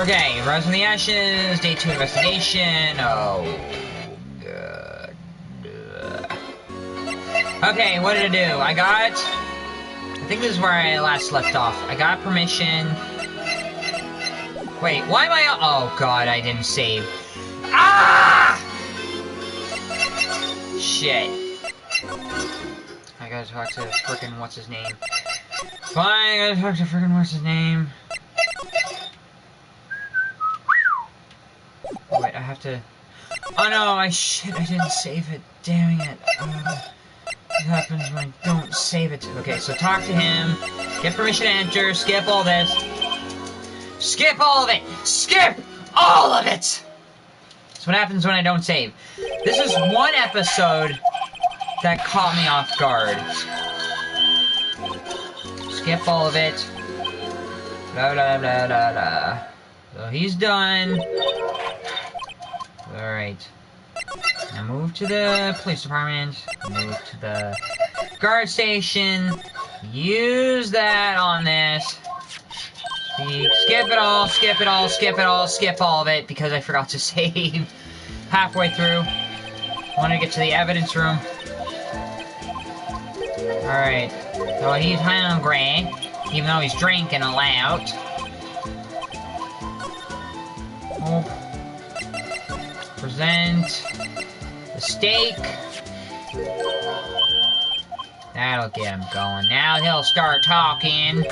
Okay, Rise from the Ashes, Day 2 investigation. Oh, good. Okay, what did I do? I think this is where I last left off. I got permission. Wait, why am I... Oh, God, I didn't save. Ah! Shit. I gotta talk to frickin' what's-his-name. Fine, I gotta talk to frickin' what's-his-name. Oh, wait, I have to... Oh, no, shit, I didn't save it. Damn it. What happens when I don't save it? Okay, so talk to him. Get permission to enter. Skip all this. Skip all of it! Skip all of it! That's what happens when I don't save. This is one episode that caught me off guard. Skip all of it. Blah, blah, blah, blah, blah. So he's done. Alright. Now move to the police department. Move to the guard station. Use that on this. Skip it all, skip it all, skip it all, skip all of it, because I forgot to save halfway through. Want to get to the evidence room. Alright. So he's hungry, even though he's drinking a lot. Oh. Present the steak. That'll get him going. Now he'll start talking.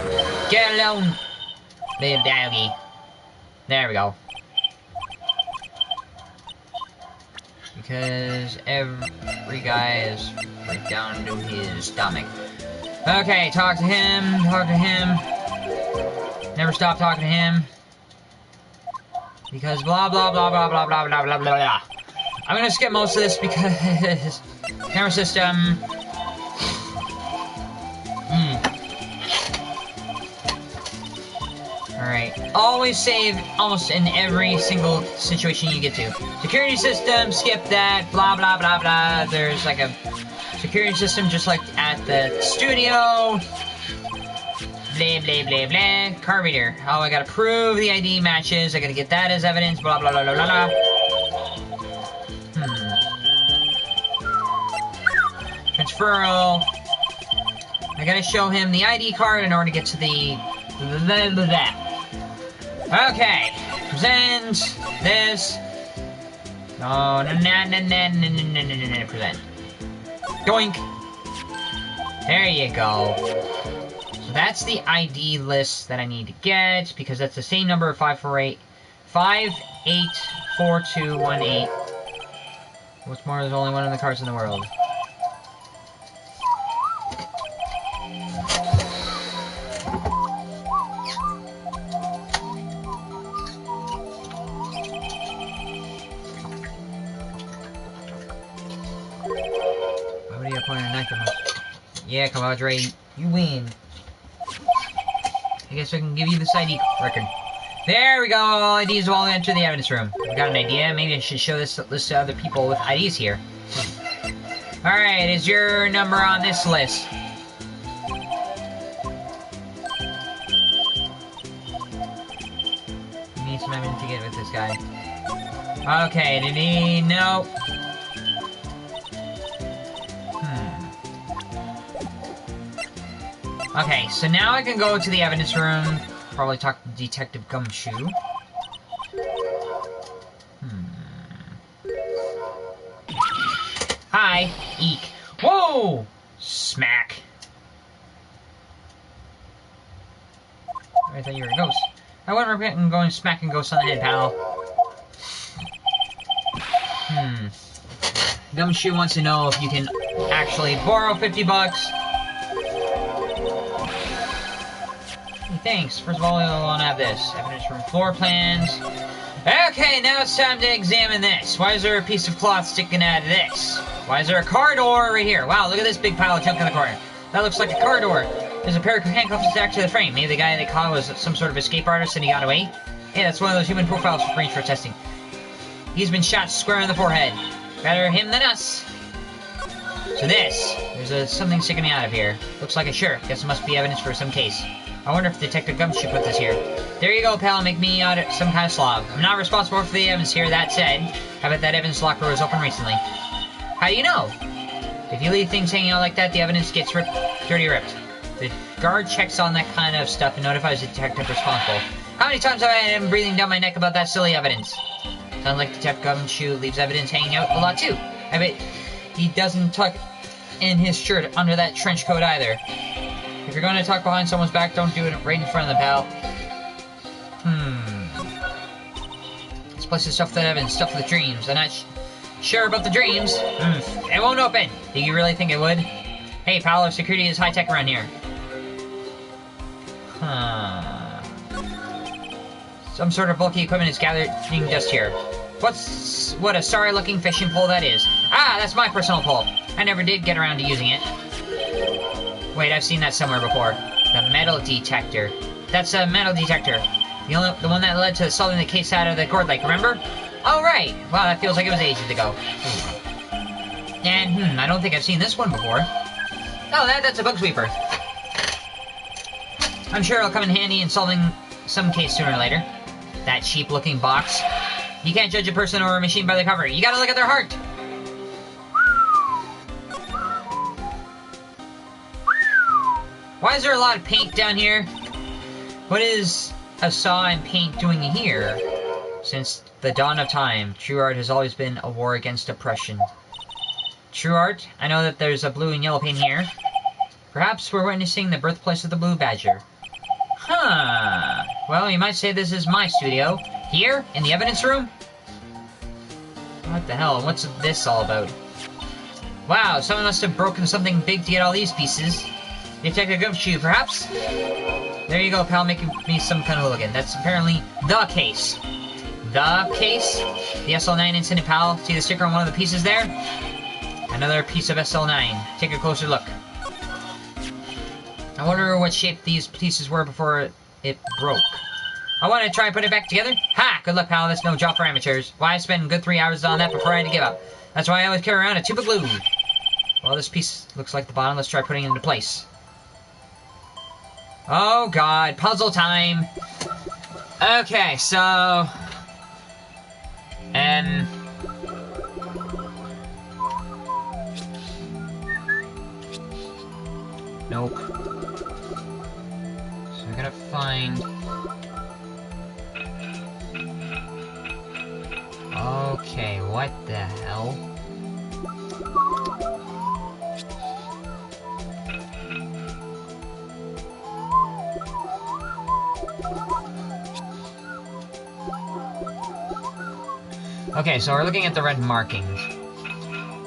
Get alone, little doggy. There we go. Because every guy is right down to his stomach. Okay, talk to him. Talk to him. Never stop talking to him. Because blah blah blah blah blah blah blah blah blah. I'm gonna skip most of this because camera system. Alright. Always save almost in every single situation you get to. Security system, skip that, blah blah blah blah. There's like a security system just like at the studio. Blah blah blah blah. Car reader. Oh, I gotta prove the ID matches. I gotta get that as evidence. Blah blah blah blah blah blah. Transferal. I gotta show him the ID card in order to get to the... blah, blah, blah. Okay. Present this. No, no, no, no, no, no, no, no, no, no, present. Doink. There you go. So that's the ID list that I need to get, because that's the same number of 584218. What's more, there's only one of the cars in the world. Why would you point a knife at me? Yeah, come on, Dre. You win. I guess I can give you this ID record. There we go! All IDs will all enter the evidence room. I got an idea. Maybe I should show this list to other people with IDs here. Alright, is your number on this list? You need some evidence to get with this guy. Okay, did he... No. Okay, so now I can go to the evidence room, probably talk to Detective Gumshoe. Hi, eek. Whoa! Smack. I thought you were a ghost. I wouldn't regret going smacking ghosts on the head, pal. Gumshoe wants to know if you can actually borrow 50 bucks. Thanks. First of all, we'll want to have this. Evidence from floor plans. Okay, now it's time to examine this. Why is there a piece of cloth sticking out of this? Why is there a car door right here? Wow, look at this big pile of junk in the corner. That looks like a car door. There's a pair of handcuffs attached to the frame. Maybe the guy they caught was some sort of escape artist and he got away? Hey, that's one of those human profiles for range for testing. He's been shot square in the forehead. Better him than us. So this. There's something sticking out of here. Looks like a shirt. Guess it must be evidence for some case. I wonder if Detective Gumshoe put this here. There you go, pal. Make me out some kind of slob. I'm not responsible for the evidence here. That said, I bet that evidence locker was open recently. How do you know? If you leave things hanging out like that, the evidence gets dirty ripped. The guard checks on that kind of stuff and notifies the detective responsible. How many times have I had him breathing down my neck about that silly evidence? Sounds like Detective Gumshoe leaves evidence hanging out a lot too. I bet he doesn't tuck in his shirt under that trench coat either. If you're going to talk behind someone's back, don't do it right in front of them, pal. This place is stuffed with evidence, stuffed with dreams. I'm not sure about the dreams. It won't open. Do you really think it would? Hey, pal, our security is high-tech around here. Some sort of bulky equipment is gathering dust here. What a sorry-looking fishing pole that is. Ah, that's my personal pole. I never did get around to using it. Wait, I've seen that somewhere before. The metal detector. That's a metal detector. The one that led to solving the case out of the Cord Lake, remember? Oh, right. Wow, that feels like it was ages ago. And, I don't think I've seen this one before. Oh, that's a bug sweeper. I'm sure it'll come in handy in solving some case sooner or later. That cheap-looking box. You can't judge a person or a machine by the cover. You gotta look at their heart. Why is there a lot of paint down here? What is a saw and paint doing here? Since the dawn of time, true art has always been a war against oppression. True art? I know that there's a blue and yellow paint here. Perhaps we're witnessing the birthplace of the blue badger. Huh. Well, you might say this is my studio. Here, in the evidence room? What the hell? What's this all about? Wow, someone must have broken something big to get all these pieces. Detective Gumshoe, perhaps? There you go, pal, making me some kind of hooligan. That's apparently the case. The case? The SL9 incident, pal. See the sticker on one of the pieces there? Another piece of SL9. Take a closer look. I wonder what shape these pieces were before it broke. I want to try and put it back together. Ha! Good luck, pal. That's no job for amateurs. Why I spent a good 3 hours on that before I had to give up. That's why I always carry around a tube of glue. Well, this piece looks like the bottom. Let's try putting it into place. Oh, God. Puzzle time. Okay, so... Nope. So I gotta find... Okay, what the hell? Okay, so we're looking at the red markings.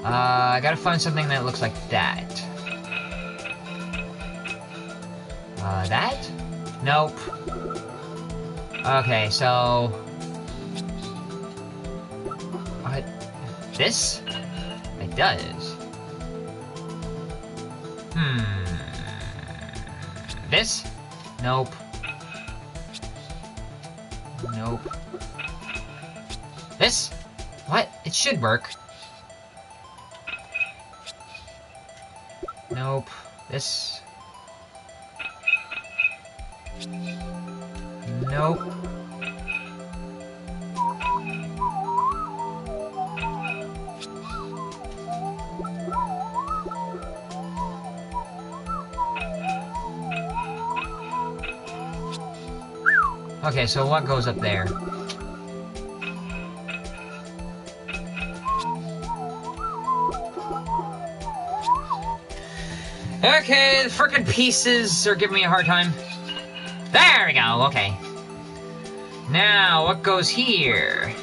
I gotta find something that looks like that. That? Nope. Okay, so... What? This? It does. This? Nope. Nope. This? What? It should work. Nope. This? Nope. Okay, so what goes up there? Okay, the frickin' pieces are giving me a hard time. There we go, okay. Now, what goes here?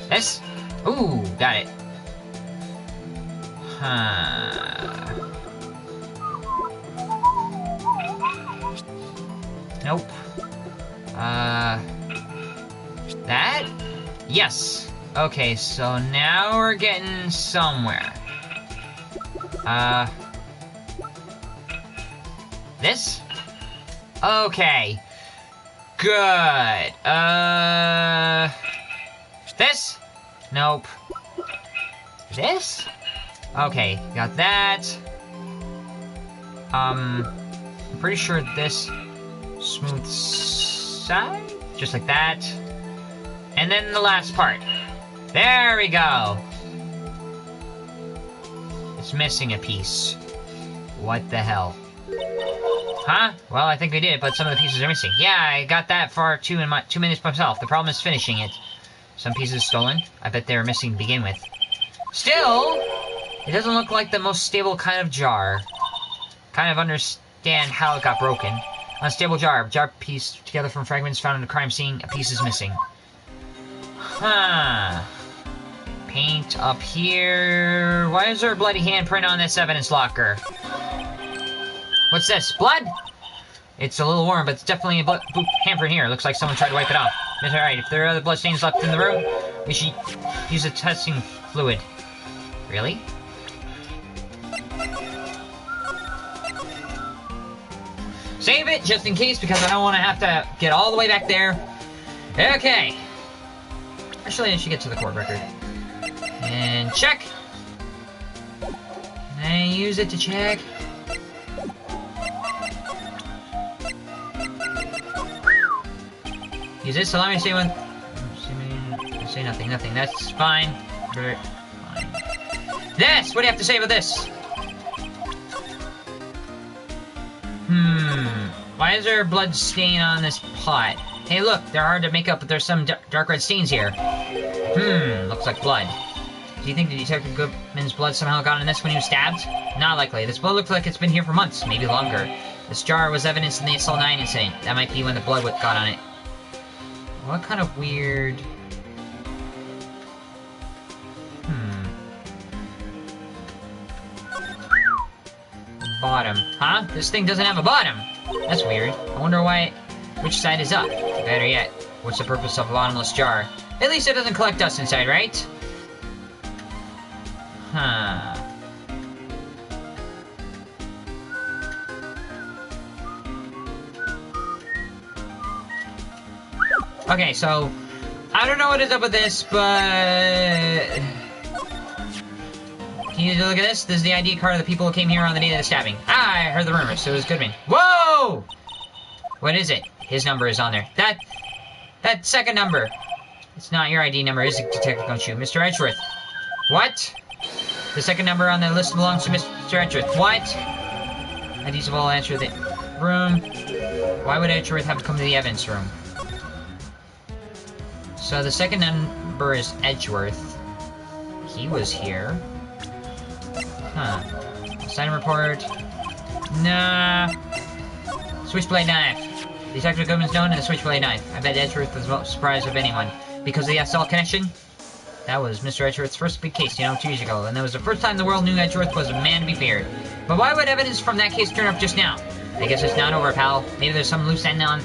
This? Ooh, got it. Huh. Nope. That? Yes. Okay, so now we're getting somewhere. This? Okay. Good. This? Nope. This? Okay, got that. I'm pretty sure this smooth side, just like that. And then the last part. There we go. It's missing a piece. What the hell? Huh? Well, I think we did, but some of the pieces are missing. Yeah, I got that far 2 minutes myself. The problem is finishing it. Some pieces stolen. I bet they were missing to begin with. Still, it doesn't look like the most stable kind of jar. Kind of understand how it got broken. Unstable jar. Jar piece together from fragments found in the crime scene. A piece is missing. Huh. Paint up here. Why is there a bloody handprint on this evidence locker? What's this? Blood? It's a little warm, but it's definitely a handprint here. Looks like someone tried to wipe it off. It's alright. If there are other blood stains left in the room, we should use a testing fluid. Really? Save it, just in case, because I don't want to have to get all the way back there. Okay. Actually, I should get to the court record. And check. Can I use it to check? Use this, allow me to say one. Say nothing, nothing. That's fine. Fine. This! What do you have to say about this? Why is there a blood stain on this pot? Hey, look, they're hard to make up, but there's some dark red stains here. Looks like blood. Do you think the Detective Goodman's blood somehow got on this when he was stabbed? Not likely. This blood looks like it's been here for months, maybe longer. This jar was evidence in the Assault 9 incident. That might be when the blood got on it. What kind of weird... Bottom. Huh? This thing doesn't have a bottom! That's weird. I wonder why... Which side is up? Better yet, what's the purpose of a bottomless jar? At least it doesn't collect dust inside, right? Huh. Okay, so... I don't know what is up with this, but... Can you look at this? This is the ID card of the people who came here on the day of the stabbing. Ah, I heard the rumors, so it was Goodman. Whoa! What is it? His number is on there. That second number. It's not your ID number, is it, Detective Gunshue? Mr. Edgeworth. What? The second number on the list belongs to Mr. Edgeworth. What? IDs of all answer the room. Why would Edgeworth have to come to the evidence room? So the second number is Edgeworth. He was here. Huh. Sign report. Nah. Switchblade knife. Detective Goodman's known and the switchblade knife. I bet Edgeworth was the most surprised of anyone. Because of the assault connection? That was Mr. Edgeworth's first big case, 2 years ago, and that was the first time the world knew Edgeworth was a man to be feared. But why would evidence from that case turn up just now? I guess it's not over, pal. Maybe there's some loose end on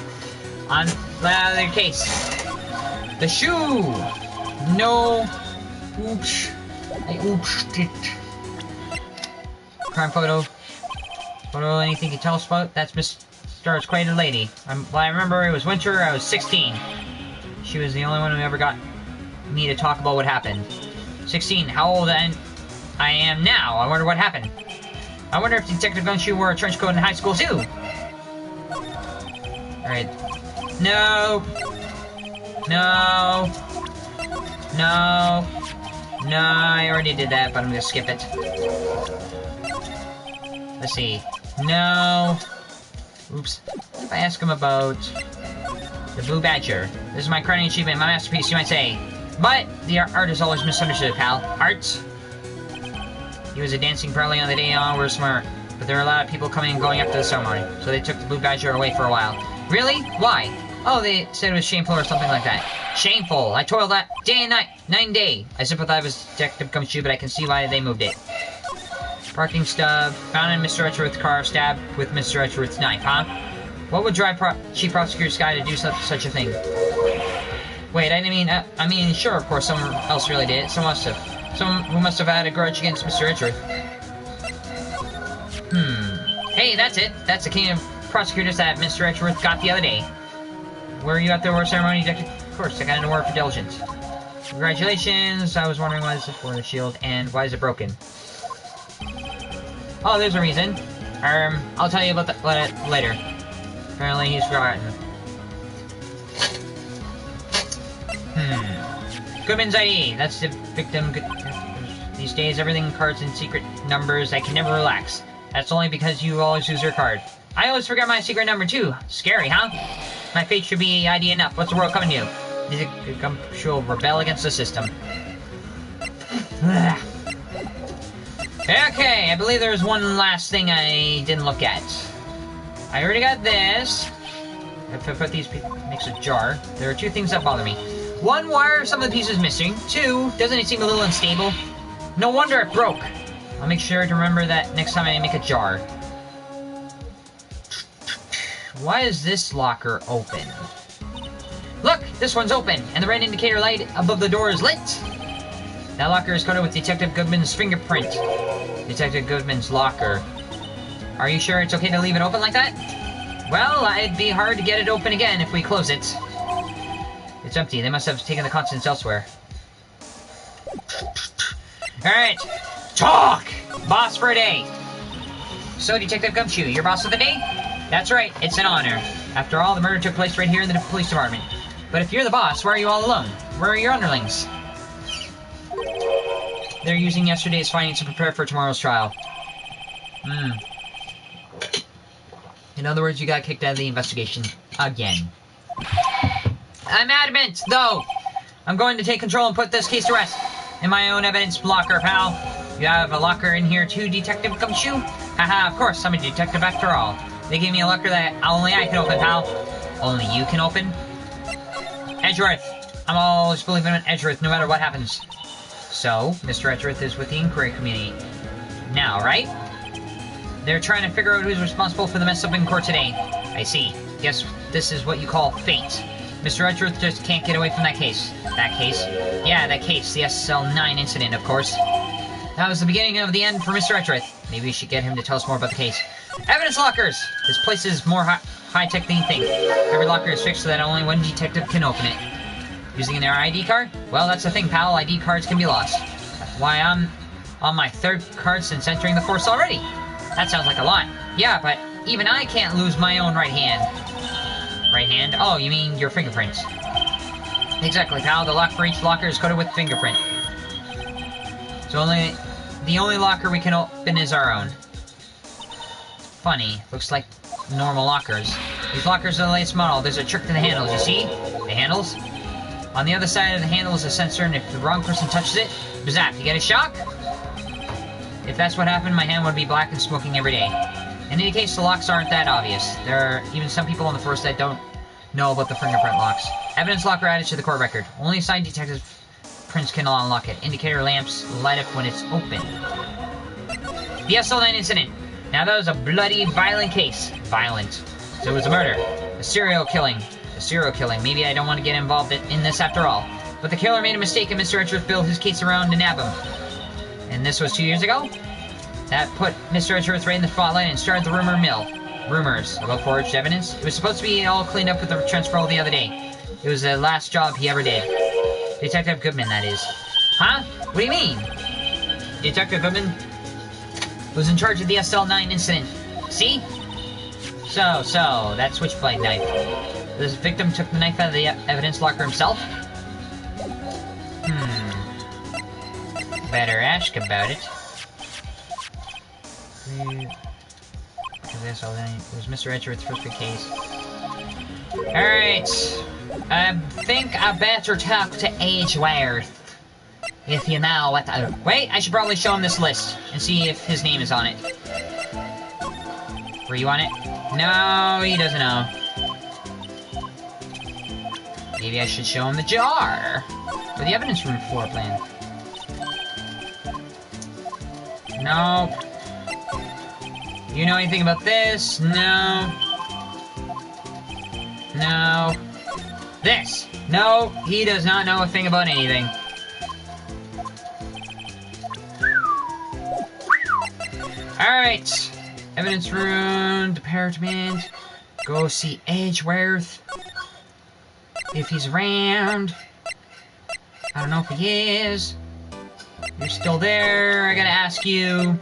their case. The shoe! No. Oops. I oopsed it. Crime photo. Photo, anything you can tell us about? That's Miss Star's quite a lady. I remember it was winter, I was 16. She was the only one who ever got me to talk about what happened. 16, how old I am now? I wonder what happened. I wonder if Detective Gunshue wore a trench coat in high school too. Alright. No. No. No. No, I already did that, but I'm gonna skip it. Let's see. No. Oops. If I ask him about the Blue Badger. This is my crowning achievement, my masterpiece, you might say. But the art is always misunderstood, pal. Art? He was a dancing probably on the day on we're smart. But there were a lot of people coming and going after the ceremony. So they took the Blue Badger away for a while. Really? Why? Oh, they said it was shameful or something like that. Shameful! I toiled that day and night and day. I sympathize with Detective Gumshoe, but I can see why they moved it. Parking stub. Found in Mr. Edgeworth's car, stabbed with Mr. Edgeworth's knife, huh? What would drive Chief Prosecutor Sky to do such a thing? Wait, I mean, sure, of course, someone else really did it. Someone who must have had a grudge against Mr. Edgeworth. Hey, that's it. That's the king of prosecutors that Mr. Edgeworth got the other day. Were you at the war ceremony, Detective? Of course, I got an award for diligence. Congratulations. I was wondering why this is for the shield, and why is it broken? Oh, there's a reason. I'll tell you about that later. Apparently he's forgotten. Goodman's ID. That's the victim. These days, everything cards and secret numbers. I can never relax. That's only because you always use your card. I always forget my secret number, too. Scary, huh? My fate should be ID enough. What's the world coming to? These she'll rebel against the system. Okay, I believe there's one last thing I didn't look at. I already got this. If I put these makes a jar. There are two things that bother me. One, why are some of the pieces missing? Two, doesn't it seem a little unstable? No wonder it broke. I'll make sure to remember that next time I make a jar. Why is this locker open? Look, this one's open, and the red indicator light above the door is lit. That locker is coated with Detective Goodman's fingerprint. Detective Goodman's locker. Are you sure it's okay to leave it open like that? Well, it'd be hard to get it open again if we close it. It's empty. They must have taken the contents elsewhere. Alright. Talk! Boss for a day. So, Detective Gumshoe, your boss of the day? That's right. It's an honor. After all, the murder took place right here in the police department. But if you're the boss, why are you all alone? Where are your underlings? They're using yesterday's findings to prepare for tomorrow's trial. In other words, you got kicked out of the investigation. Again. I'm adamant, though! I'm going to take control and put this case to rest. In my own evidence locker, pal. You have a locker in here too, Detective Gumshoe? Haha, of course, I'm a detective after all. They gave me a locker that only I can open, pal. Only you can open? Edgeworth. I'm always believing in Edgeworth, no matter what happens. So, Mr. Edgeworth is with the inquiry community now, right? They're trying to figure out who's responsible for the mess up in court today. I see. Guess this is what you call fate. Mr. Edgeworth just can't get away from that case. That case? Yeah, that case. The SL9 incident, of course. That was the beginning of the end for Mr. Edgeworth. Maybe we should get him to tell us more about the case. Evidence lockers! This place is more high-tech than you think. Every locker is fixed so that only one detective can open it. Using their ID card? Well, that's the thing, pal. ID cards can be lost. Why, I'm on my third card since entering the force already. That sounds like a lot. Yeah, but even I can't lose my own right hand. Right hand? Oh, you mean your fingerprints. Exactly, pal. The lock for each locker is coated with fingerprint. So the only locker we can open is our own. Funny. Looks like normal lockers. These lockers are the latest model. There's a trick to the handles, you see? The handles? On the other side of the handle is a sensor, and if the wrong person touches it, zap, you get a shock? If that's what happened, my hand would be black and smoking every day. In any case, the locks aren't that obvious. There are even some people on the force that don't know about the fingerprint locks. Evidence locker added to the court record. Only assigned detective prints can unlock it. Indicator lamps light up when it's open. The SL9 incident. Now that was a bloody, violent case. Violent. So it was a murder. A serial killing. A serial killing. Maybe I don't want to get involved in this after all. But the killer made a mistake and Mr. Edgeworth built his case around to nab him. And this was 2 years ago? That put Mr. Edgeworth right in the spotlight and started the rumor mill. Rumors about forged evidence. It was supposed to be all cleaned up with the transfer the other day. It was the last job he ever did. Detective Goodman, that is. Huh? What do you mean? Detective Goodman was in charge of the SL9 incident. See? So, that switchblade knife. This victim took the knife out of the evidence locker himself? Better ask about it. It was Mr. Edgeworth's first big case. Alright. I think I better talk to Edgeworth. If you know what I... Wait, I should probably show him this list and see if his name is on it. Were you on it? No, he doesn't know. Maybe I should show him the jar. Or the evidence room floor plan. Nope. You know anything about this? No. No. This! No, he does not know a thing about anything. Alright. Evidence room, department. Go see Edgeworth. If he's around. I don't know if he is. You're still there. I gotta ask you...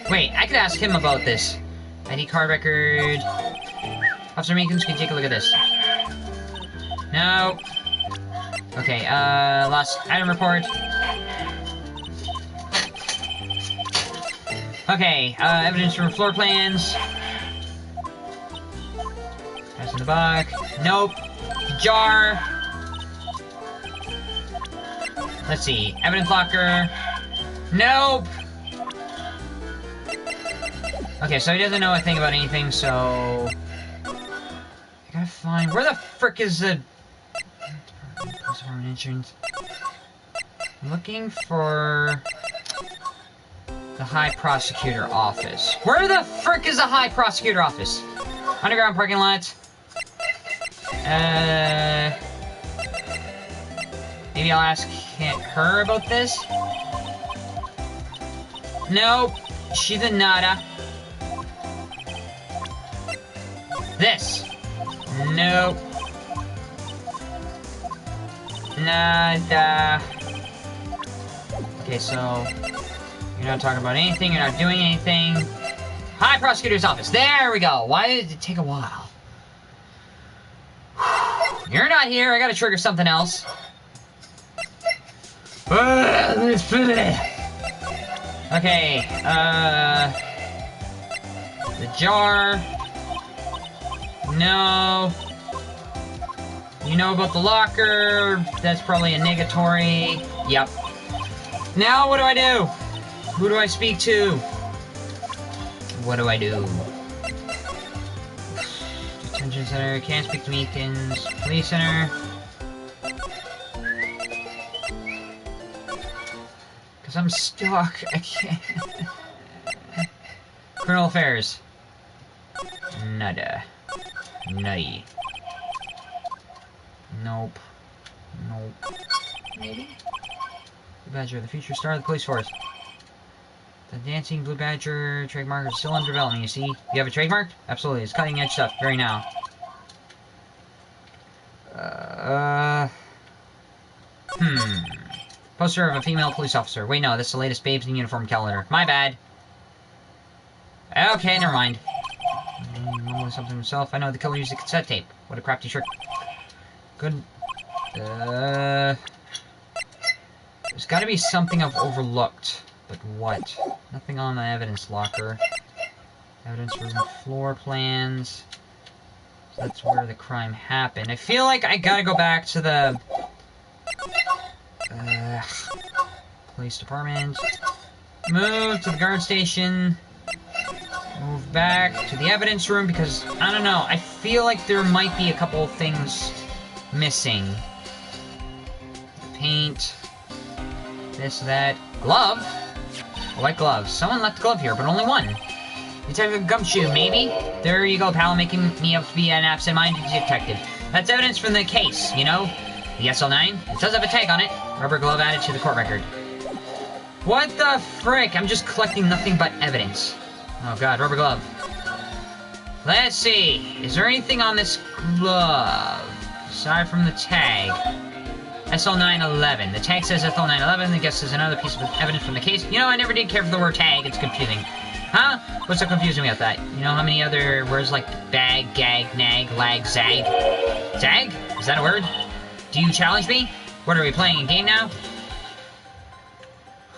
Wait, I could ask him about this. ID card record... Officer Meekins, can you take a look at this? No. Okay, lost item report. Okay, evidence from floor plans. Pass in the buck. Nope. Jar. Let's see. Evidence locker. Nope. Okay, so he doesn't know a thing about anything, so... I gotta find... Where the frick is the... Insurance? I'm looking for... the High Prosecutor Office. Where the frick is the High Prosecutor Office? Underground parking lot. Maybe I'll ask her about this? Nope. She's a nada. This. Nope. Nada. Okay, so... You're not talking about anything, you're not doing anything. High Prosecutor's Office. There we go. Why did it take a while? You're not here. I gotta trigger something else. Okay, the jar. No. You know about the locker. That's probably a negatory. Yep. Now what do I do? Who do I speak to? What do I do? Detention center. Can't speak to Meekins. Police center. Because I'm stuck. I can't. Criminal affairs. Nada. Nutty. Nope. Nope. Maybe? Blue Badger, the future star of the police force. The dancing Blue Badger trademark is still under development, you see? You have a trademark? Absolutely, it's cutting edge stuff, very now. Poster of a female police officer. Wait, no, this is the latest Babes in Uniform calendar. My bad. Okay, never mind. Mumbling something himself. I know the killer used a cassette tape. What a crafty trick. Good. There's gotta be something I've overlooked. But what? Nothing on the evidence locker. Evidence room floor plans. So that's where the crime happened. I feel like I gotta go back to the... police department. Move to the guard station. Move back to the evidence room because, I don't know, I feel like there might be a couple of things missing. Paint. This, that. Glove? I like gloves. Someone left a glove here, but only one. Detective Gumshoe, maybe? There you go, pal, making me out to be an absent-minded detective. That's evidence from the case, you know? The SL9? It does have a tag on it. Rubber glove added to the court record. What the frick? I'm just collecting nothing but evidence. Oh god, rubber glove. Let's see. Is there anything on this glove? Aside from the tag. SL911. The tag says SL911. I guess there's another piece of evidence from the case. You know, I never did care for the word tag. It's confusing. Huh? What's so confusing about that? You know how many other words like bag, gag, nag, lag, zag? Zag? Is that a word? Do you challenge me? What, are we playing a game now?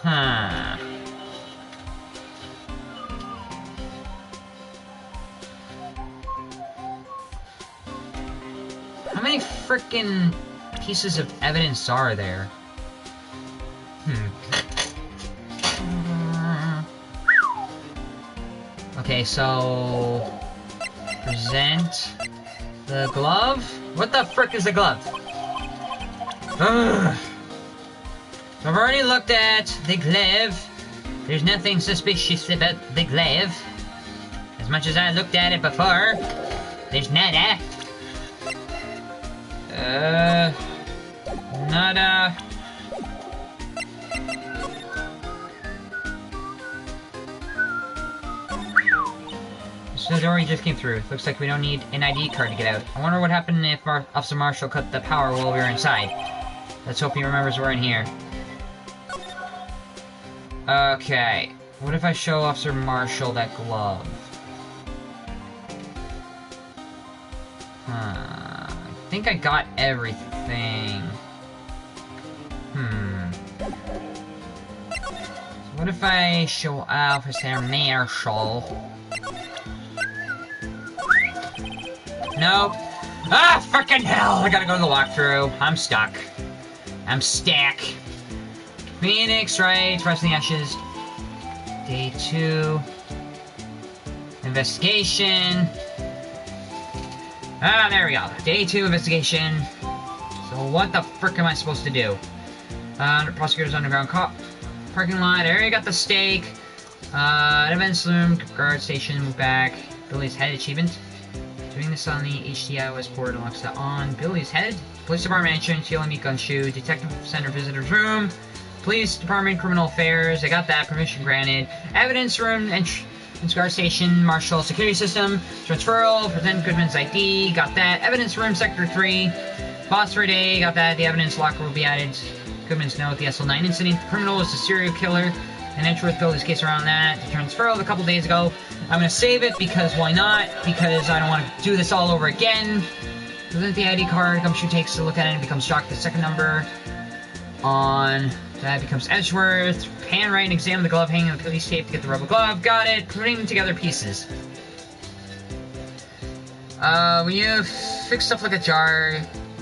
Huh. How many frickin' pieces of evidence are there? Okay, so... present the glove? What the frick is the glove? Ugh. I've already looked at the glove. There's nothing suspicious about the glove. As much as I looked at it before, there's nada. Nada. So the door we just came through. Looks like we don't need an ID card to get out. I wonder what happened if Officer Marshall cut the power while we were inside. Let's hope he remembers we're in here. Okay. What if I show Officer Marshall that glove? I think I got everything. What if I show Officer Marshall? Nope. Ah, frickin' hell! I gotta go to the walkthrough. I'm stuck. I'm stuck. Phoenix, right? Rest the ashes. Day 2. Investigation. Ah, there we go. Day 2 investigation. So what the frick am I supposed to do? Prosecutor's underground parking lot. I already got the stake. Events room. Guard station. Move back. Billy's head achievement. Doing this on the HDIOS board unlocks that on. Billy's head. Police department entrance. Yellow meat gun shoe. Detective center visitor's room. Police department criminal affairs. I got that. Permission granted. Evidence room. Guard station. Marshall security system. Transferal. Present Goodman's ID. Got that. Evidence room. Sector 3. Boss for a day. Got that. The evidence locker will be added. Goodman's note. The SL9 incident. The criminal is a serial killer. And Edgeworth built his case around that. The transferal a couple days ago. I'm going to save it because why not? Because I don't want to do this all over again. Present the ID card. Gumshoe takes a look at it and becomes shocked. The second number on that becomes Edgeworth. Pan right and examine the glove hanging on the police tape to get the rubber glove. Got it. Putting together pieces. When you fix stuff like a jar,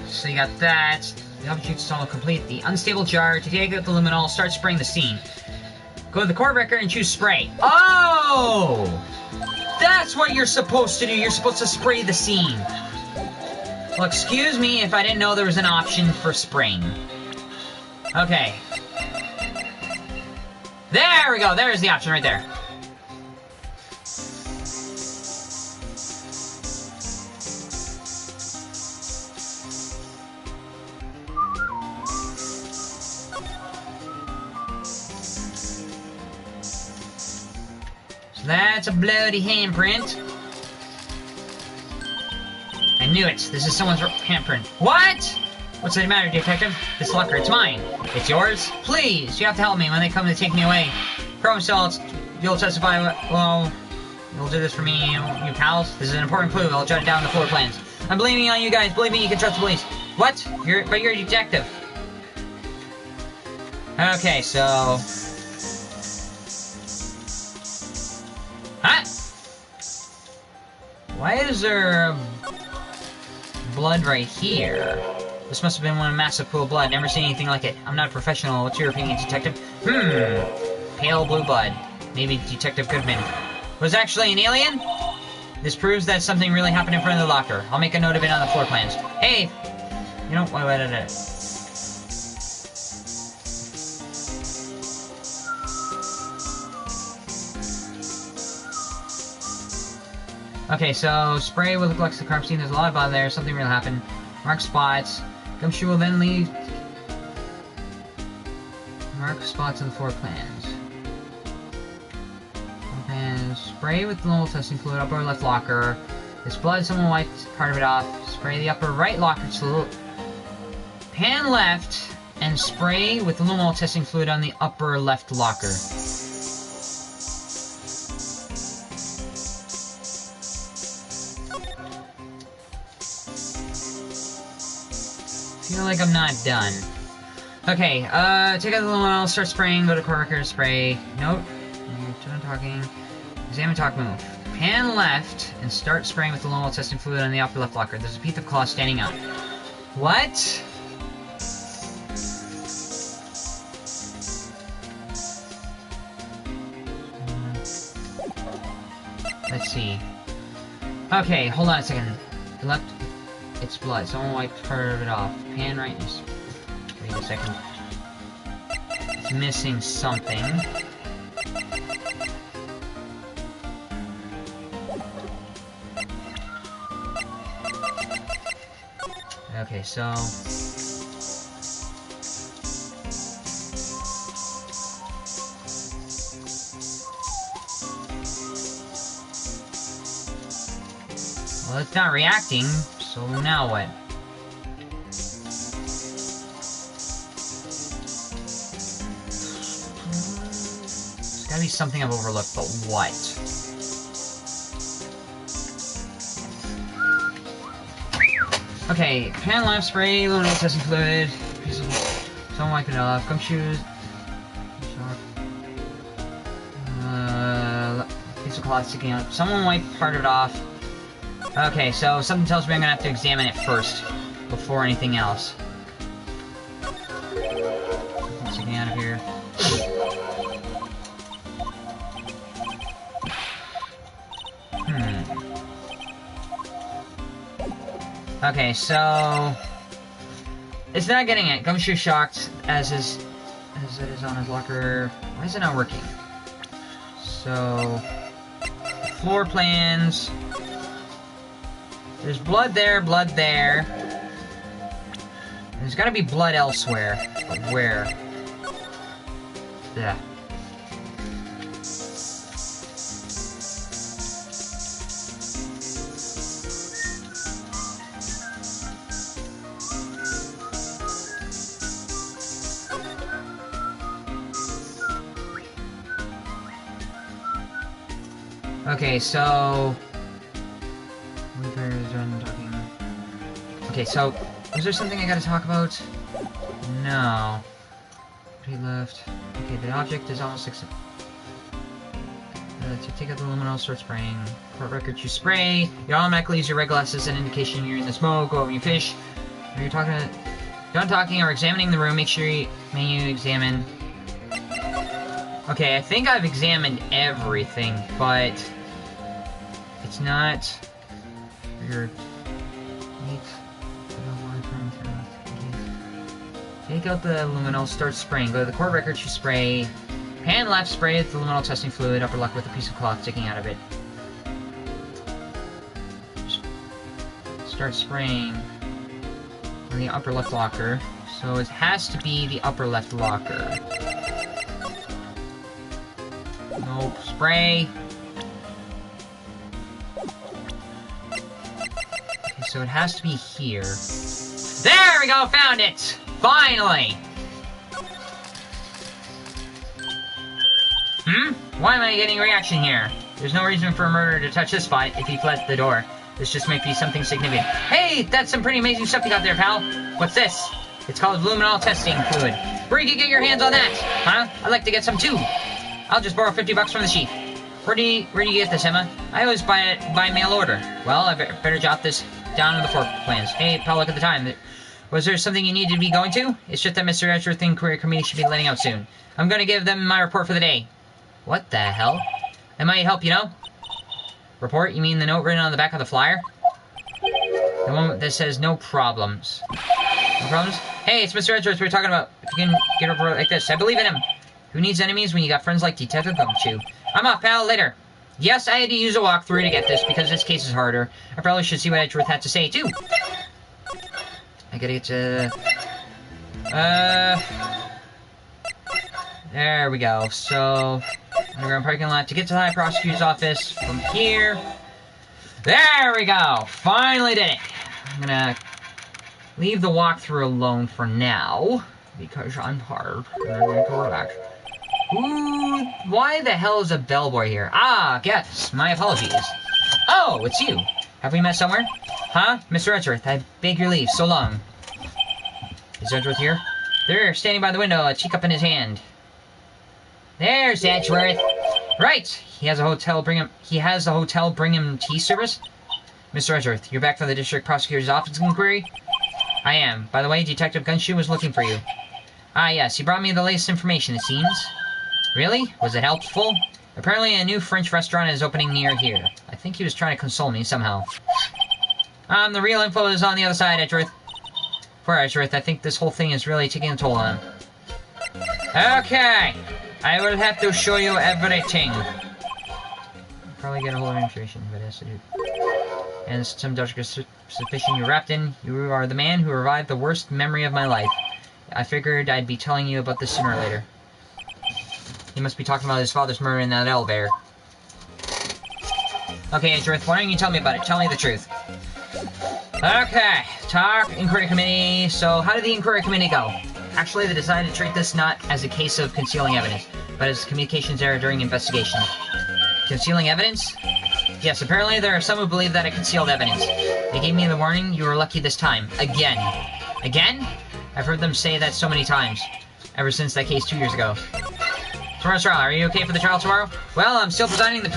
so you got that. The object install complete. The unstable jar. To take out the luminol, start spraying the scene. Go to the court record and choose spray. Oh! That's what you're supposed to do. You're supposed to spray the scene. Well, excuse me if I didn't know there was an option for spraying. Okay. There we go. There's the option right there. So that's a bloody handprint. I knew it. This is someone's handprint. What? What's the matter, detective? This locker, it's mine. It's yours? Please, you have to help me when they come to take me away. Promise you'll testify. Well, you'll do this for me, you pals. This is an important clue. I'll jot it down in the floor plans. I'm believing on you guys. Believe me, you can trust the police. What? But you're a detective. Okay, so... Huh? Why is there blood right here? This must have been one massive pool of blood. Never seen anything like it. I'm not a professional. What's your opinion, detective? Pale blue blood. Maybe Detective Goodman was actually an alien? This proves that something really happened in front of the locker. I'll make a note of it on the floor plans. Hey! You know, wait. Okay, so spray will look like the crime scene. There's a lot of blood there. Something really happened. Mark spots. Gumshoe will then leave. Mark spots on the floor plans. And spray with normal testing fluid, upper left locker. This blood, someone wiped part of it off. Spray the upper right locker fluid. Pan left and spray with normal testing fluid on the upper left locker. I feel like I'm not done. Okay, take out the luminol, start spraying, go to core record, spray. Note. Turn talking. Examine, talk, move. Pan left and start spraying with the luminol testing fluid on the upper left locker. There's a piece of cloth standing out. What? Let's see. Okay, hold on a second. The left... It's blood. Someone wiped part of it off. Pan right. Wait a second. It's missing something. Okay, so... Well, it's not reacting. So now what? gotta be something I've overlooked, but what? Okay, pan left spray, little testing fluid, someone wiping it off, gumshoes, piece of cloth sticking out, someone wipe part of it off. Okay, so something tells me I'm gonna have to examine it first, before anything else. Something sticking out of here. Okay, so it's not getting it. Gumshoe shocked as it is on his locker. Why is it not working? So floor plans. There's blood there, blood there. There's gotta be blood elsewhere. But where? Yeah. Okay, so... Okay, so... Was there something I gotta talk about? No. He left. Okay, the object is almost accepted. To take out the luminol, start spraying. Court record, you spray. You automatically use your red glass as an indication you're in the smoke. Go over, you fish. Are you talking to... Done talking or examining the room, make sure you examine. Okay, I think I've examined everything, but... It's not... Your... Take out the luminol, start spraying. Go to the court record, you spray. Hand left, spray the luminol testing fluid, upper left with a piece of cloth sticking out of it. Start spraying on the upper left locker. So it has to be the upper left locker. Nope, spray. Okay, so it has to be here. There we go, found it! Finally! Why am I getting a reaction here? There's no reason for a murderer to touch this spot if he fled the door. This just might be something significant. Hey, that's some pretty amazing stuff you got there, pal. What's this? It's called luminol testing fluid. Where you can get your hands on that? Huh? I'd like to get some too. I'll just borrow 50 bucks from the chief. Where do you get this, Emma? I always buy it by mail order. Well, I better jot this down in the floor plans. Hey, pal, look at the time. Was there something you needed to be going to? It's just that Mr. Edgeworth Inquiry Committee should be letting out soon. I'm gonna give them my report for the day. What the hell? It might help, you know? Report? You mean the note written on the back of the flyer? The one that says no problems. No problems? Hey, it's Mr. Edgeworth we're talking about. If you can get a report like this, I believe in him. Who needs enemies when you got friends like Detective Gumshoe? I'm off, pal. Later. Yes, I had to use a walkthrough to get this because this case is harder. I probably should see what Edgeworth had to say, too. I gotta get to... There we go. So, underground parking lot to get to the High Prosecutor's office from here. There we go! Finally did it! I'm gonna leave the walkthrough alone for now, because I'm hard. And I'm gonna go back. Ooh, why the hell is a bellboy here? Ah, yes, my apologies. Oh, it's you. Have we met somewhere? Huh? Mr. Edgeworth, I beg your leave. So long. Is Edgeworth here? There, standing by the window, a teacup in his hand. There's Edgeworth. Right. He has the hotel bring him tea service. Mr. Edgeworth, you're back from the district prosecutor's office inquiry? I am. By the way, Detective Gumshoe was looking for you. Ah, yes. He brought me the latest information, it seems. Really? Was it helpful? Apparently a new French restaurant is opening near here. I think he was trying to console me somehow. The real info is on the other side, Edgeworth. Poor Edgeworth, I think this whole thing is really taking a toll on him. Okay! I will have to show you everything. Probably get a whole lot of information, but it has to do. And some darker suspicion you're wrapped in. You are the man who revived the worst memory of my life. I figured I'd be telling you about this sooner or later. He must be talking about his father's murder in that elevator. Okay, Edgeworth, why don't you tell me about it? Tell me the truth. Okay, talk, inquiry committee. So, how did the inquiry committee go? Actually, they decided to treat this not as a case of concealing evidence, but it's communications error during investigation. Concealing evidence? Yes, apparently there are some who believe that I concealed evidence. They gave me the warning, you were lucky this time. Again. Again? I've heard them say that so many times. Ever since that case 2 years ago. Tomorrow's trial. Are you okay for the trial tomorrow? Well, I'm still presiding the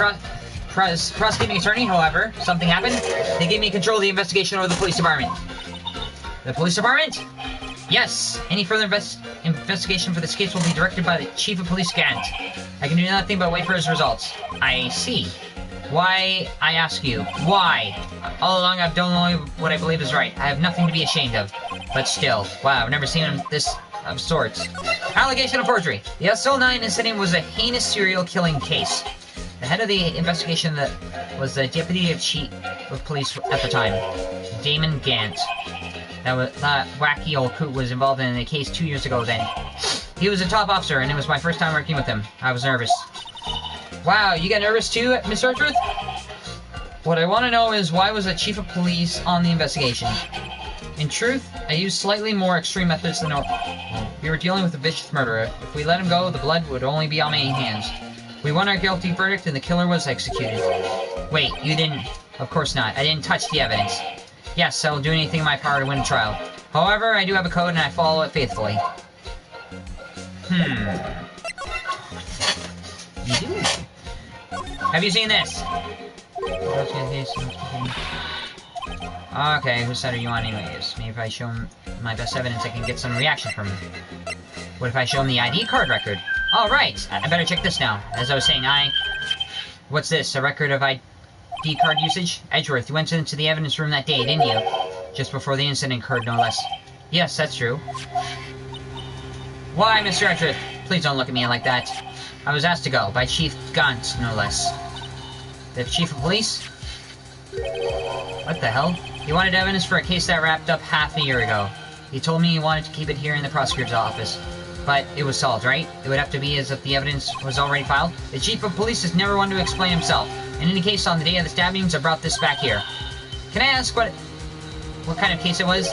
prosecuting attorney, however. Something happened. They gave me control of the investigation over the police department. The police department? Yes. Any further investigation for this case will be directed by the Chief of Police Gant. I can do nothing but wait for his results. I see. Why, I ask you, why? All along I've done only what I believe is right. I have nothing to be ashamed of. But still, wow, I've never seen this of sorts. Allegation of forgery. The SL9 incident was a heinous serial killing case. The head of the investigation was the deputy of chief of police at the time, Damon Gant. That wacky old coot was involved in a case 2 years ago then. He was a top officer, and it was my first time working with him. I was nervous. Wow, you get nervous too, Mr. Artruth? What I want to know is why was the chief of police on the investigation? In truth, I used slightly more extreme methods than normal. We were dealing with a vicious murderer. If we let him go, the blood would only be on my hands. We won our guilty verdict and the killer was executed. Wait, you didn't... Of course not. I didn't touch the evidence. Yes, I will do anything in my power to win a trial. However, I do have a code and I follow it faithfully. You do? Have you seen this? Okay, whose side are you on anyways? Maybe if I show him my best evidence, I can get some reaction from him. What if I show him the ID card record? Alright, I better check this now. As I was saying, What's this, a record of ID card usage? Edgeworth, you went into the evidence room that day, didn't you? Just before the incident occurred, no less. Yes, that's true. Why, Mr. Edgeworth? Please don't look at me like that. I was asked to go, by Chief Gant, no less. The Chief of Police? What the hell? He wanted evidence for a case that wrapped up half a year ago. He told me he wanted to keep it here in the prosecutor's office. But it was solved, right? It would have to be as if the evidence was already filed? The Chief of Police has never wanted to explain himself. In any case, on the day of the stabbings, I brought this back here. Can I ask what kind of case it was?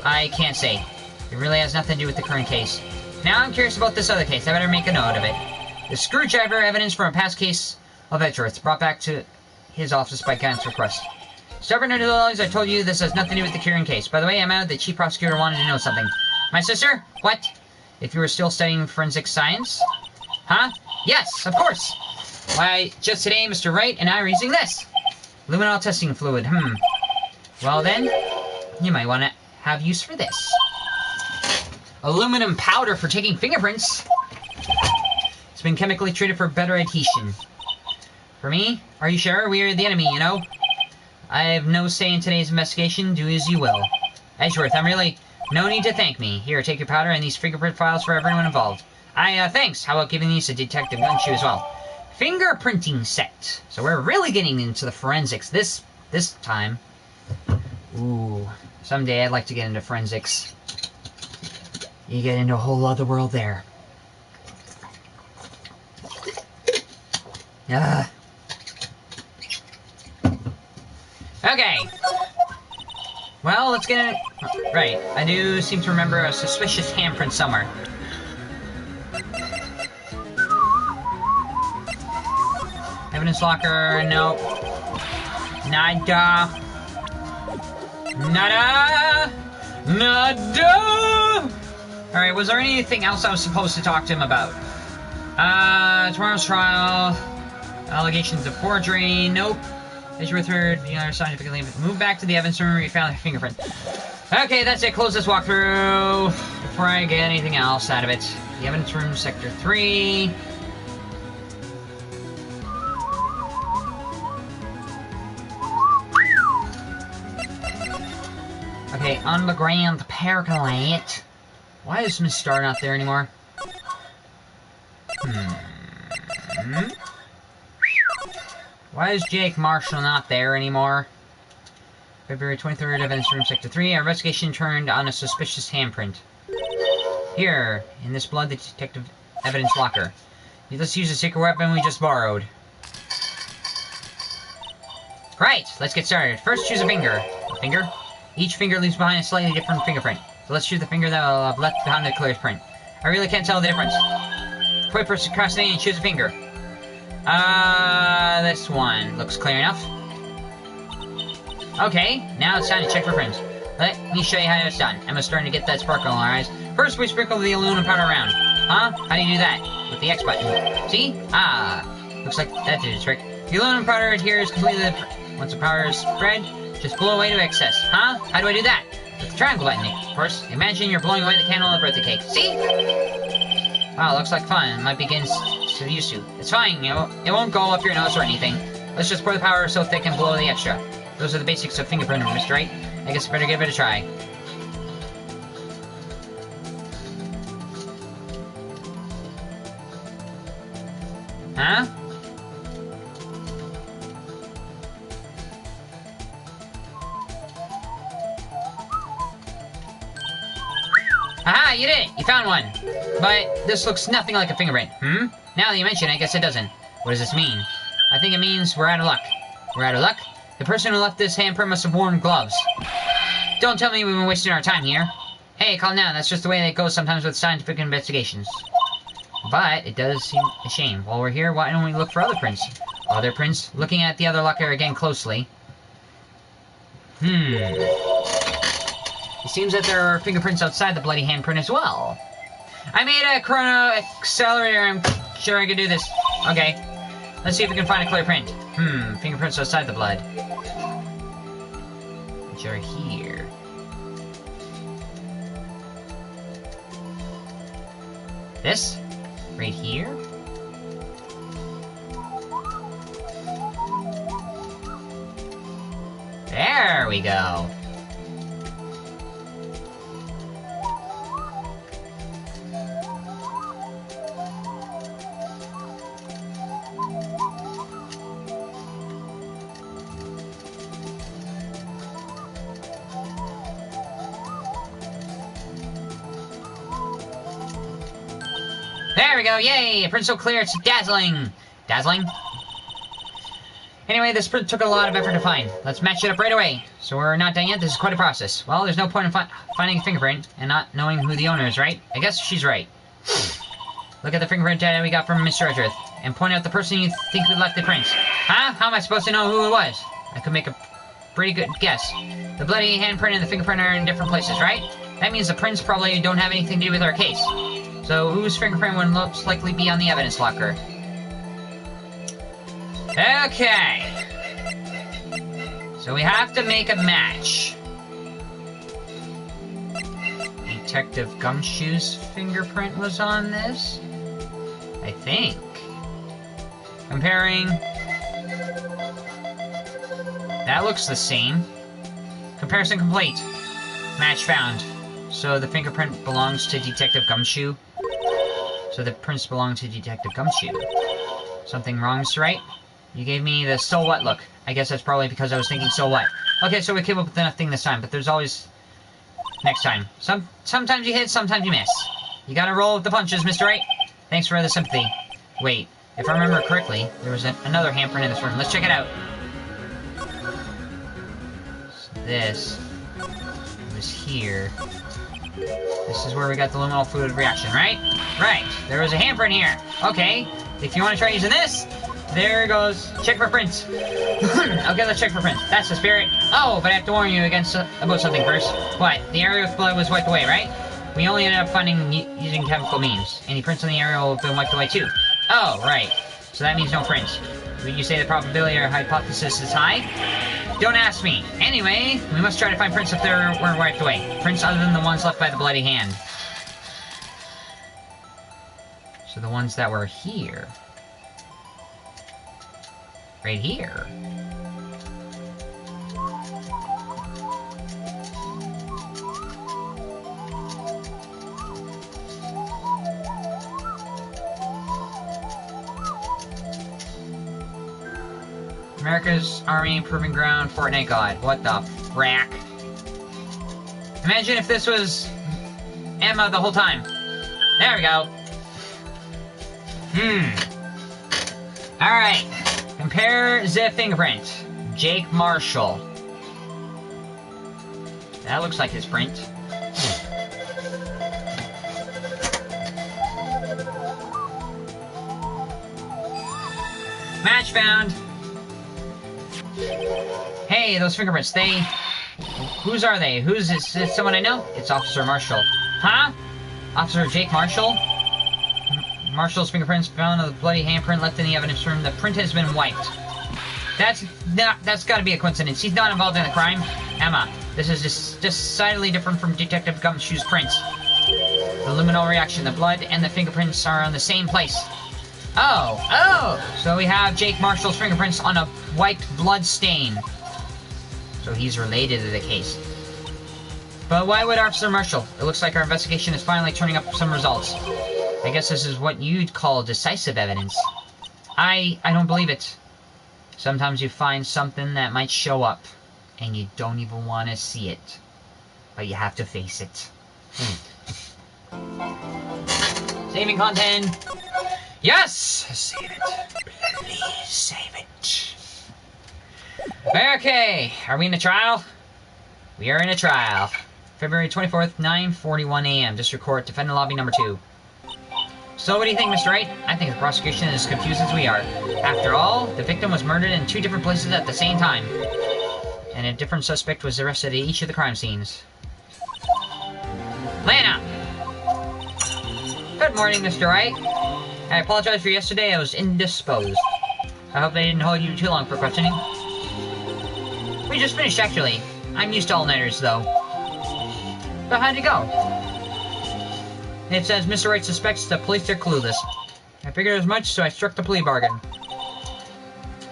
I can't say. It really has nothing to do with the current case. Now I'm curious about this other case. I better make a note of it. The screwdriver evidence from a past case of Edgeworth brought back to his office by Gant's request. Stubborn under the laws, I told you this has nothing to do with the current case. By the way, I'm out. The chief prosecutor wanted to know something. My sister? What? If you were still studying forensic science? Huh? Yes, of course. Why, just today, Mr. Wright and I are using this. Luminol testing fluid. Well then, you might want to have use for this. Aluminum powder for taking fingerprints. It's been chemically treated for better adhesion. For me? Are you sure? We are the enemy, you know? I have no say in today's investigation. Do as you will. Edgeworth, I'm really... No need to thank me. Here, take your powder and these fingerprint files for everyone involved. Thanks. How about giving these to Detective Gunshoe as well? Fingerprinting set. So we're really getting into the forensics this time. Ooh. Someday I'd like to get into forensics. You get into a whole other world there. Okay. Well, let's get it. Right. I do seem to remember a suspicious handprint somewhere. Evidence locker. Nope. Nada. Nada. Nada. Alright, was there anything else I was supposed to talk to him about? Tomorrow's trial. Allegations of forgery. Nope. Edgeworth heard, scientifically move back to the evidence room where you found a fingerprint. Okay, that's it. Close this walkthrough before I get anything else out of it. The evidence room, sector 3. Okay, underground percolate. Why is Miss Star not there anymore? Why is Jake Marshall not there anymore? February 23rd, evidence room, sector 3. Our investigation turned on a suspicious handprint. Here, in this blood, the detective evidence locker. Let's use the secret weapon we just borrowed. Right, let's get started. First, choose a finger. A finger? Each finger leaves behind a slightly different fingerprint. So let's choose the finger that will have left behind the clearest print. I really can't tell the difference. Point first across the name and choose a finger. This one looks clear enough. Okay, now it's time to check for prints. Let me show you how it's done. Emma's starting to get that sparkle in our eyes. First, we sprinkle the aluminum powder around. Huh? How do you do that? With the X button. See? Looks like that did the trick. The aluminum powder adheres completely to the... Once the powder is spread, just blow away to excess. Huh? How do I do that? With the triangle button, of course. Imagine you're blowing away the candle on the birthday cake. See? Wow, looks like fun. It might begin to get used to. It's fine, it won't go up your nose or anything. Let's just pour the powder so thick and blow the extra. Those are the basics of fingerprinting, Mr. Wright. I guess I better give it a try. Huh? Haha, you did it! You found one! But this looks nothing like a fingerprint. Hmm? Now that you mention it, I guess it doesn't. What does this mean? I think it means we're out of luck. We're out of luck? The person who left this handprint must have worn gloves. Don't tell me we've been wasting our time here. Hey, calm down. That's just the way it goes sometimes with scientific investigations. But it does seem a shame. While we're here, why don't we look for other prints? Other prints? Looking at the other locker again closely. It seems that there are fingerprints outside the bloody handprint as well. I made a chrono accelerator. I'm sure I can do this. Okay. Let's see if we can find a clear print. Fingerprints outside the blood. Which are here. This? Right here? There we go. There we go, yay! A print so clear, it's dazzling! Dazzling? Anyway, this print took a lot of effort to find. Let's match it up right away. So we're not done yet, this is quite a process. Well, there's no point in finding a fingerprint and not knowing who the owner is, right? I guess she's right. Look at the fingerprint data we got from Mr. Edgeworth, and point out the person you think who left the prints. Huh? How am I supposed to know who it was? I could make a pretty good guess. The bloody handprint and the fingerprint are in different places, right? That means the prints probably don't have anything to do with our case. So whose fingerprint would most likely be on the evidence locker? Okay. So we have to make a match. Detective Gumshoe's fingerprint was on this? I think. Comparing... That looks the same. Comparison complete. Match found. So the fingerprint belongs to Detective Gumshoe. So the prints belong to Detective Gumshoe. Something wrong, Mr. Wright? You gave me the so what look. I guess that's probably because I was thinking so what. Okay, so we came up with nothing this time, but there's always next time. Sometimes you hit, sometimes you miss. You gotta roll with the punches, Mr. Wright. Thanks for the sympathy. Wait, if I remember correctly, there was another handprint in this room. Let's check it out. So this was here. This is where we got the luminol fluid reaction, right? Right. There was a handprint here. Okay. If you want to try using this, there goes. Check for prints. Okay, let's check for prints. That's the spirit. Oh, but I have to warn you about something first. What? The area with blood was wiped away, right? We only ended up finding using chemical means. Any prints on the area will have been wiped away too. Oh, right. So that means no prints. Would you say the probability or hypothesis is high? Don't ask me. Anyway, we must try to find prints if they weren't wiped away. Prints other than the ones left by the bloody hand. So the ones that were here. Right here. America's Army Proving Ground, Fortnite God. What the frack? Imagine if this was Emma the whole time. There we go. Alright. Compare the fingerprint. Jake Marshall. That looks like his print. Match found. Hey, those fingerprints, they... Whose are they? Who's this? Is it someone I know? It's Officer Marshall. Huh? Officer Jake Marshall? Marshall's fingerprints found on the bloody handprint left in the evidence room. The print has been wiped. That's gotta be a coincidence. He's not involved in the crime. Emma, this is just decidedly different from Detective Gumshoe's prints. The luminol reaction, the blood and the fingerprints are on the same place. Oh! So we have Jake Marshall's fingerprints on a wiped blood stain. So he's related to the case. But why would Officer Marshall? It looks like our investigation is finally turning up some results. I guess this is what you'd call decisive evidence. I don't believe it. Sometimes you find something that might show up, and you don't even want to see it. But you have to face it. Saving content! Yes! Save it. Please save it. Okay, are we in a trial? We are in a trial. February 24th, 9:41 a.m. District Court, Defendant Lobby number 2. So what do you think, Mr. Wright? I think the prosecution is as confused as we are. After all, the victim was murdered in 2 different places at the same time. And a different suspect was arrested at each of the crime scenes. Lana! Good morning, Mr. Wright. I apologize for yesterday, I was indisposed. I hope they didn't hold you too long for questioning. We just finished, actually. I'm used to all-nighters, though. So how'd it go? It says Mr. Wright suspects the police are clueless. I figured as much, so I struck the plea bargain.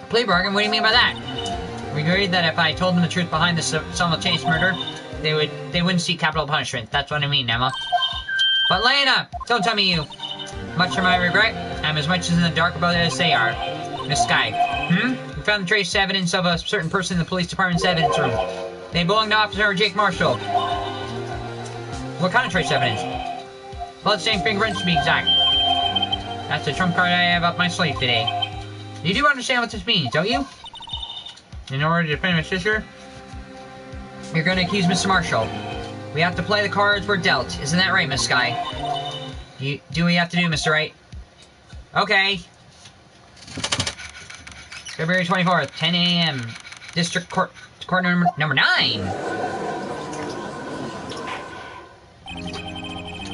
Plea bargain? What do you mean by that? We agreed that if I told them the truth behind the simultaneous murder, they wouldn't see capital punishment. That's what I mean, Emma. But Lena! Don't tell me you. Much to my regret, I'm as much in the dark about it as they are. Miss Sky. We found the trace evidence of a certain person in the police department's evidence room. They belong to Officer Jake Marshall. What kind of trace evidence? Bloodstained fingerprints to be exact. That's the trump card I have up my sleeve today. You do understand what this means, don't you? In order to defend my sister, you're going to accuse Mr. Marshall. We have to play the cards we're dealt. Isn't that right, Miss Sky? You do what you have to do, Mr. Wright. Okay. February 24th, 10 a.m. District Court number 9.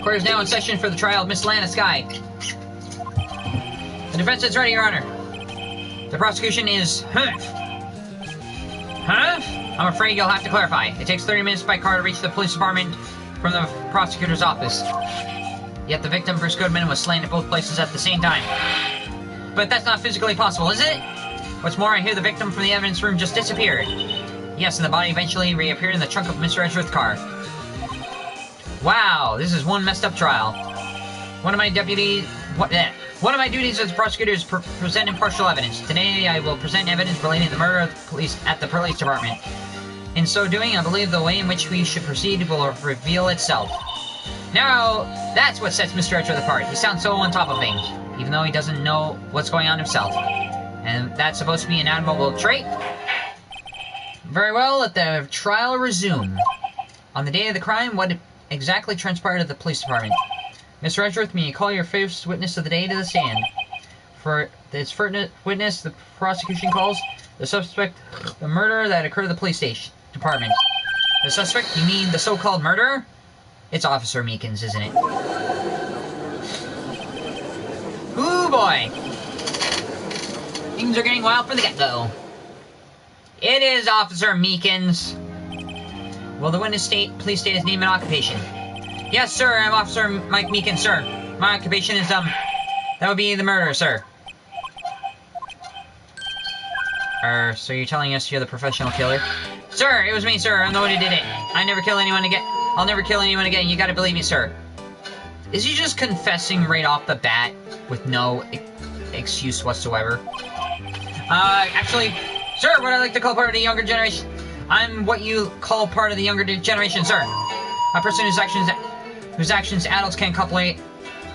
Court is now in session for the trial of Miss Lana Sky. The defense is ready, Your Honor. The prosecution is... I'm afraid you'll have to clarify. It takes 30 minutes by car to reach the police department from the prosecutor's office. Yet the victim, Bruce Goodman, was slain at both places at the same time. But that's not physically possible, is it? What's more, I hear the victim from the evidence room just disappeared. Yes, and the body eventually reappeared in the trunk of Mr. Edgeworth's car. Wow, this is one messed up trial. One of my duties as a prosecutor is present impartial evidence. Today, I will present evidence relating to the murder of the police at the police department. In so doing, I believe the way in which we should proceed will reveal itself. Now, that's what sets Mr. Edgeworth apart. He sounds so on top of things, even though he doesn't know what's going on himself. And that's supposed to be an admirable trait? Very well, let the trial resume. On the day of the crime, what exactly transpired at the police department? Mr. Edgeworth, may you call your first witness of the day to the stand? For this first witness, the prosecution calls the suspect the murderer that occurred at the police station department. The suspect? You mean the so-called murderer? It's Officer Meekins, isn't it? Ooh, boy! Things are getting wild from the get-go. It is Officer Meekins. Will the witness please state his name and occupation? Yes, sir, I'm Officer Mike Meekins, sir. My occupation is, that would be the murderer, sir. So you're telling us you're the professional killer? Sir, it was me, sir. I'm the one who did it. I'll never kill anyone again. You gotta believe me, sir. Is he just confessing right off the bat with no excuse whatsoever? Actually, sir, what I like to call part of the younger generation. I'm what you call part of the younger generation, sir. A person whose actions adults can't possibly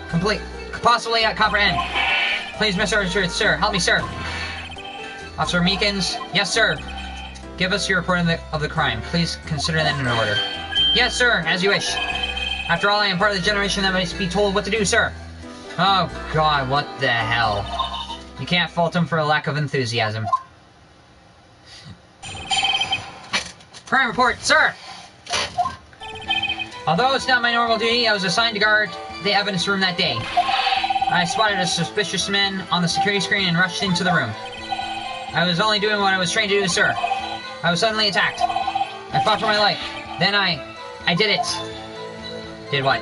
comprehend. Please, Mr. Edgeworth, sir, help me, sir. Officer Meekins, yes, sir. Give us your report of the crime. Please consider that in order. Yes, sir, as you wish. After all, I am part of the generation that must be told what to do, sir. Oh, God, what the hell? You can't fault him for a lack of enthusiasm. Crime report, sir! Although it's not my normal duty, I was assigned to guard the evidence room that day. I spotted a suspicious man on the security screen and rushed into the room. I was only doing what I was trained to do, sir. I was suddenly attacked. I fought for my life. Then I did it. Did what?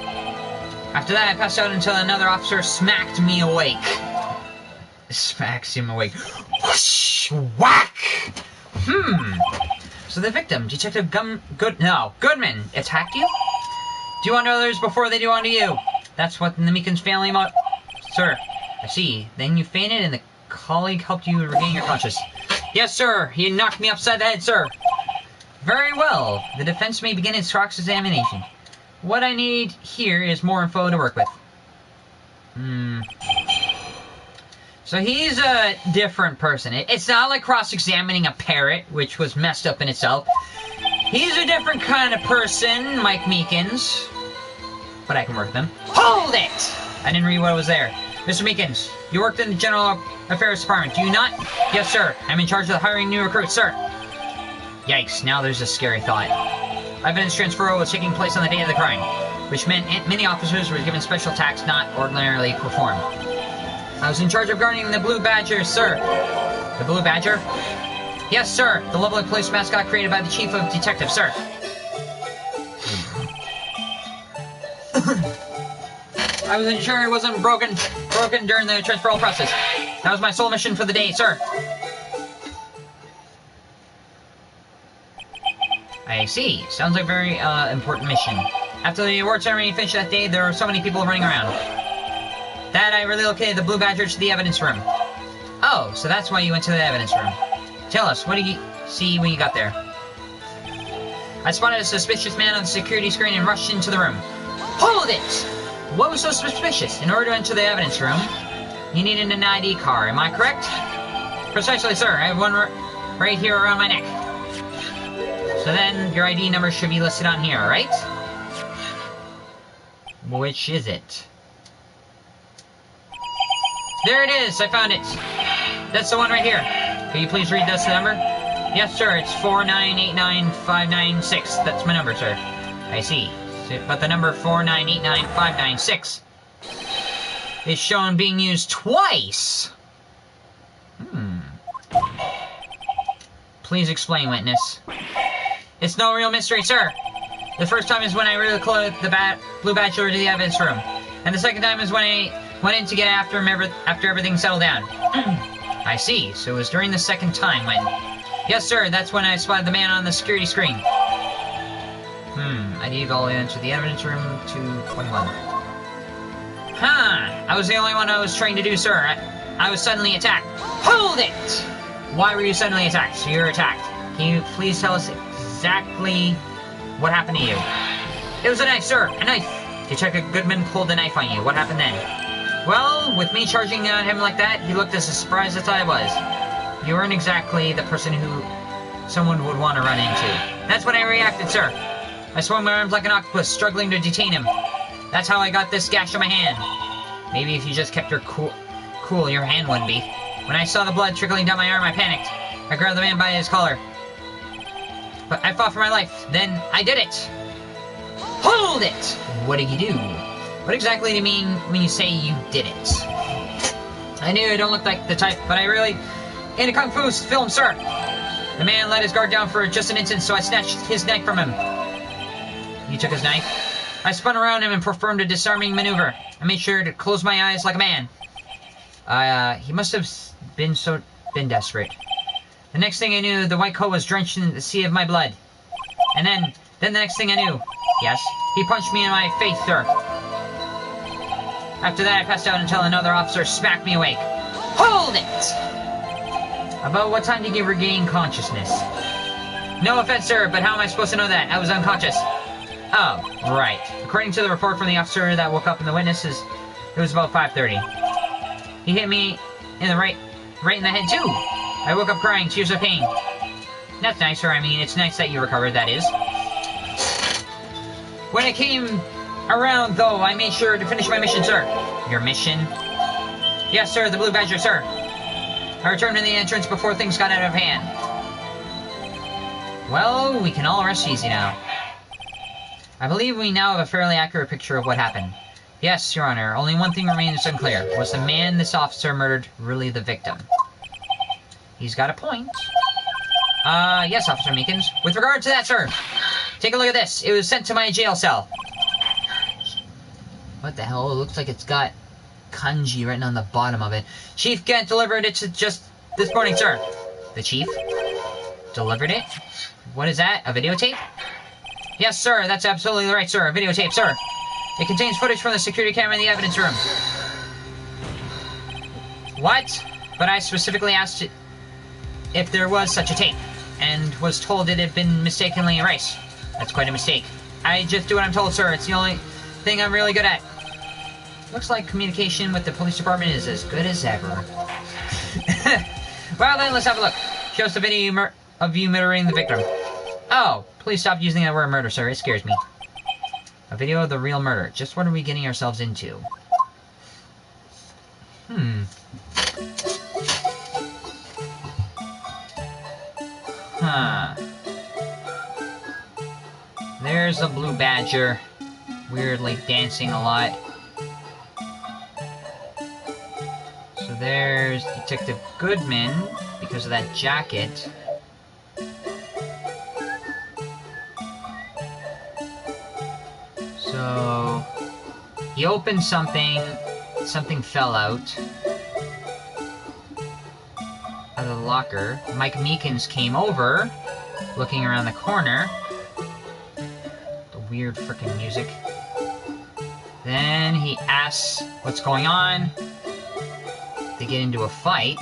After that, I passed out until another officer smacked me awake. Smacks him awake. Whoosh! Whack! So the victim, Detective Goodman, attacked you? Do unto others before they do unto you. That's what the Meekins family Sir, I see. Then you fainted and the colleague helped you regain your consciousness. Yes, sir. He knocked me upside the head, sir. Very well. The defense may begin its cross-examination. What I need here is more info to work with. So he's a different person. It's not like cross-examining a parrot, which was messed up in itself. He's a different kind of person, Mike Meekins. But I can work with him. Hold it! I didn't read what was there. Mr. Meekins, you worked in the General Affairs Department, do you not? Yes, sir. I'm in charge of hiring new recruits, sir. Yikes, now there's a scary thought. Evidence transfer was taking place on the day of the crime, which meant many officers were given special tasks not ordinarily performed. I was in charge of guarding the Blue Badger, sir. The Blue Badger? Yes, sir. The lovely police mascot created by the Chief of Detectives, sir. I was sure it wasn't broken during the transferal process. That was my sole mission for the day, sir. I see. Sounds like a very important mission. After the award ceremony finished that day, there were so many people running around. That I relocated the Blue Badger to the evidence room. Oh, so that's why you went to the evidence room. Tell us, what did you see when you got there? I spotted a suspicious man on the security screen and rushed into the room. Hold it! What was so suspicious? In order to enter the evidence room, you needed an ID card, am I correct? Precisely, sir. I have one right here around my neck. So then, your ID number should be listed on here, right? Which is it? There it is! I found it! That's the one right here. Can you please read this number? Yes, sir. It's 4989596. That's my number, sir. I see. But the number 4989596 is shown being used twice. Please explain, witness. It's no real mystery, sir. The first time is when I relocated the Blue Badger to the evidence room, and the second time is when I went in to get after him after everything settled down. I see. So it was during the second time when... Yes, sir. That's when I spotted the man on the security screen. I need all into the evidence room to 21. I was the only one I was trained to do, sir. I was suddenly attacked. Hold it! Why were you suddenly attacked? So you were attacked. Can you please tell us exactly what happened to you? It was a knife, sir. A knife. Detective Goodman pulled the knife on you. What happened then? Well, with me charging at him like that, he looked as surprised as I was. You weren't exactly the person who someone would want to run into. That's when I reacted, sir. I swung my arms like an octopus, struggling to detain him. That's how I got this gash on my hand. Maybe if you just kept your cool, your hand wouldn't be. When I saw the blood trickling down my arm, I panicked. I grabbed the man by his collar. But I fought for my life. Then I did it. Hold it! What did you do? What exactly do you mean when you say you did it? I knew I don't look like the type, but I really... In a kung fu film, sir. The man let his guard down for just an instant, so I snatched his knife from him. You took his knife? I spun around him and performed a disarming maneuver. I made sure to close my eyes like a man. He must have been desperate. The next thing I knew, the white coat was drenched in the sea of my blood. And then the next thing I knew, yes, he punched me in my face, sir. After that, I passed out until another officer smacked me awake. Hold it! About what time did you regain consciousness? No offense, sir, but how am I supposed to know that? I was unconscious. Oh, right. According to the report from the officer that woke up in the witnesses, it was about 5:30. He hit me right in the head, too. I woke up crying, tears of pain. That's nice, sir. I mean, it's nice that you recovered, that is. When it came around, though, I made sure to finish my mission, sir. Your mission? Yes, sir, the Blue Badger, sir. I returned to the entrance before things got out of hand. Well, we can all rest easy now. I believe we now have a fairly accurate picture of what happened. Yes, Your Honor, only one thing remains unclear. Was the man this officer murdered really the victim? He's got a point. Yes, Officer Meekins. With regard to that, sir, take a look at this. It was sent to my jail cell. What the hell? It looks like it's got kanji written on the bottom of it. Chief Gent delivered it to just this morning, sir. The chief delivered it? What is that? A videotape? Yes, sir. That's absolutely right, sir. A videotape, sir. It contains footage from the security camera in the evidence room. What? But I specifically asked if there was such a tape, and was told it had been mistakenly erased. That's quite a mistake. I just do what I'm told, sir. It's the only thing I'm really good at. Looks like communication with the police department is as good as ever. Well then, let's have a look. Shows the video of you murdering the victim. Oh, please stop using that word murder, sir. It scares me. A video of the real murder. Just what are we getting ourselves into? Huh. There's a blue badger. Weirdly dancing a lot. So there's Detective Goodman, because of that jacket. So he opened something, something fell out of the locker. Mike Meekins came over, looking around the corner. The weird freaking music. Then he asks what's going on. They get into a fight.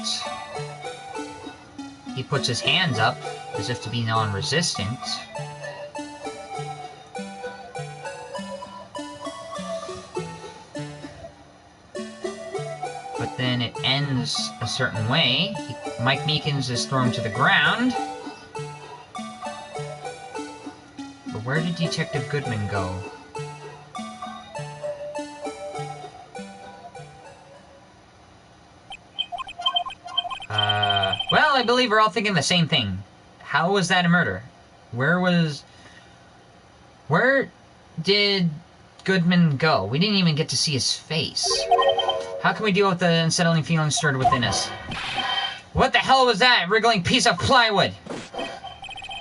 He puts his hands up as if to be non-resistant. But then it ends a certain way. Mike Meekins is thrown to the ground. But where did Detective Goodman go? Well, I believe we're all thinking the same thing. How was that a murder? Where did Goodman go? We didn't even get to see his face. How can we deal with the unsettling feelings stirred within us? What the hell was that wriggling piece of plywood?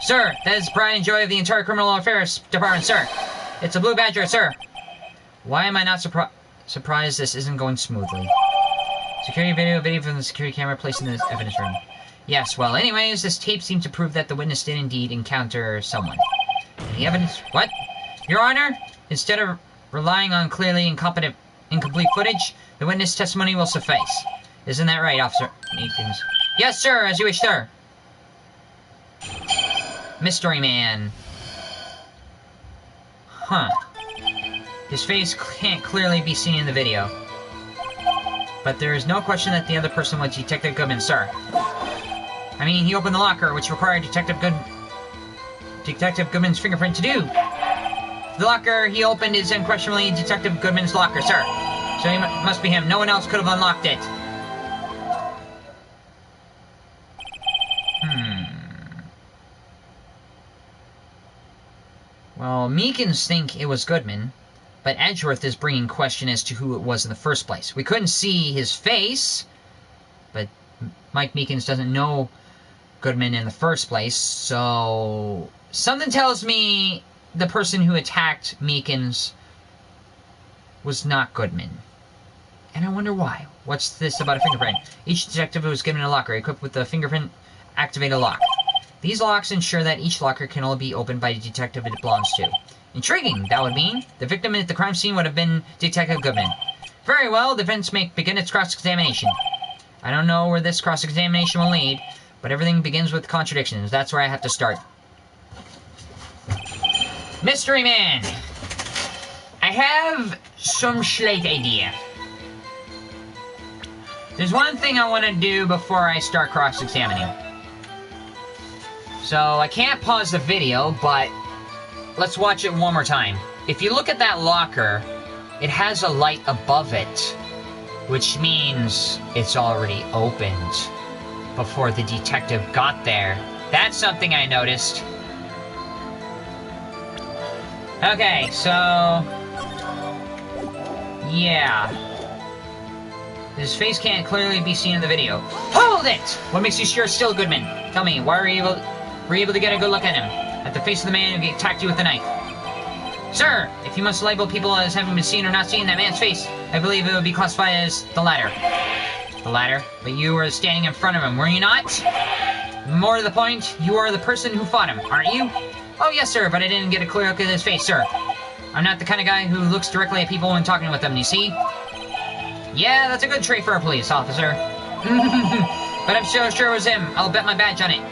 Sir, that is the pride and joy of the entire criminal affairs department, sir. It's a blue badger, sir. Why am I not surprised this isn't going smoothly? Security video from the security camera placed in the evidence room. Yes, well, anyways, this tape seemed to prove that the witness did indeed encounter someone. And the evidence... What? Your Honor, instead of relying on clearly incomplete footage, the witness testimony will suffice. Isn't that right, Officer Meekins? Yes, sir, as you wish, sir. Mystery Man. Huh. His face can't clearly be seen in the video. But there is no question that the other person was Detective Goodman, sir. I mean, he opened the locker, which required Detective Goodman's fingerprint to do. The locker he opened is unquestionably Detective Goodman's locker, sir. So he must be him. No one else could have unlocked it. Well, Meekins think it was Goodman, but Edgeworth is bringing question as to who it was in the first place. We couldn't see his face, but Mike Meekins doesn't know Goodman in the first place, so something tells me the person who attacked Meekins was not Goodman. And I wonder why. What's this about a fingerprint? Each detective was given a locker equipped with a fingerprint activated lock. These locks ensure that each locker can only be opened by the detective it belongs to. Intriguing, that would mean. The victim at the crime scene would have been Detective Goodman. Very well, the defense may begin its cross-examination. I don't know where this cross-examination will lead, but everything begins with contradictions. That's where I have to start. Mystery Man! I have some slight idea. There's one thing I want to do before I start cross-examining. So, I can't pause the video, but let's watch it one more time. If you look at that locker, it has a light above it, which means it's already opened. before the detective got there. That's something I noticed. Okay, so... yeah. His face can't clearly be seen in the video. Hold it! What makes you sure it's still Goodman? Tell me, why were you able to get a good look at him? At the face of the man who attacked you with the knife? Sir, if you must label people as having been seen or not seen that man's face, I believe it would be classified as the latter. The latter? But you were standing in front of him, were you not? More to the point, you are the person who fought him, aren't you? Oh, yes, sir, but I didn't get a clear look at his face, sir. I'm not the kind of guy who looks directly at people when talking with them, you see? Yeah, that's a good trait for a police officer. But I'm so sure it was him. I'll bet my badge on it.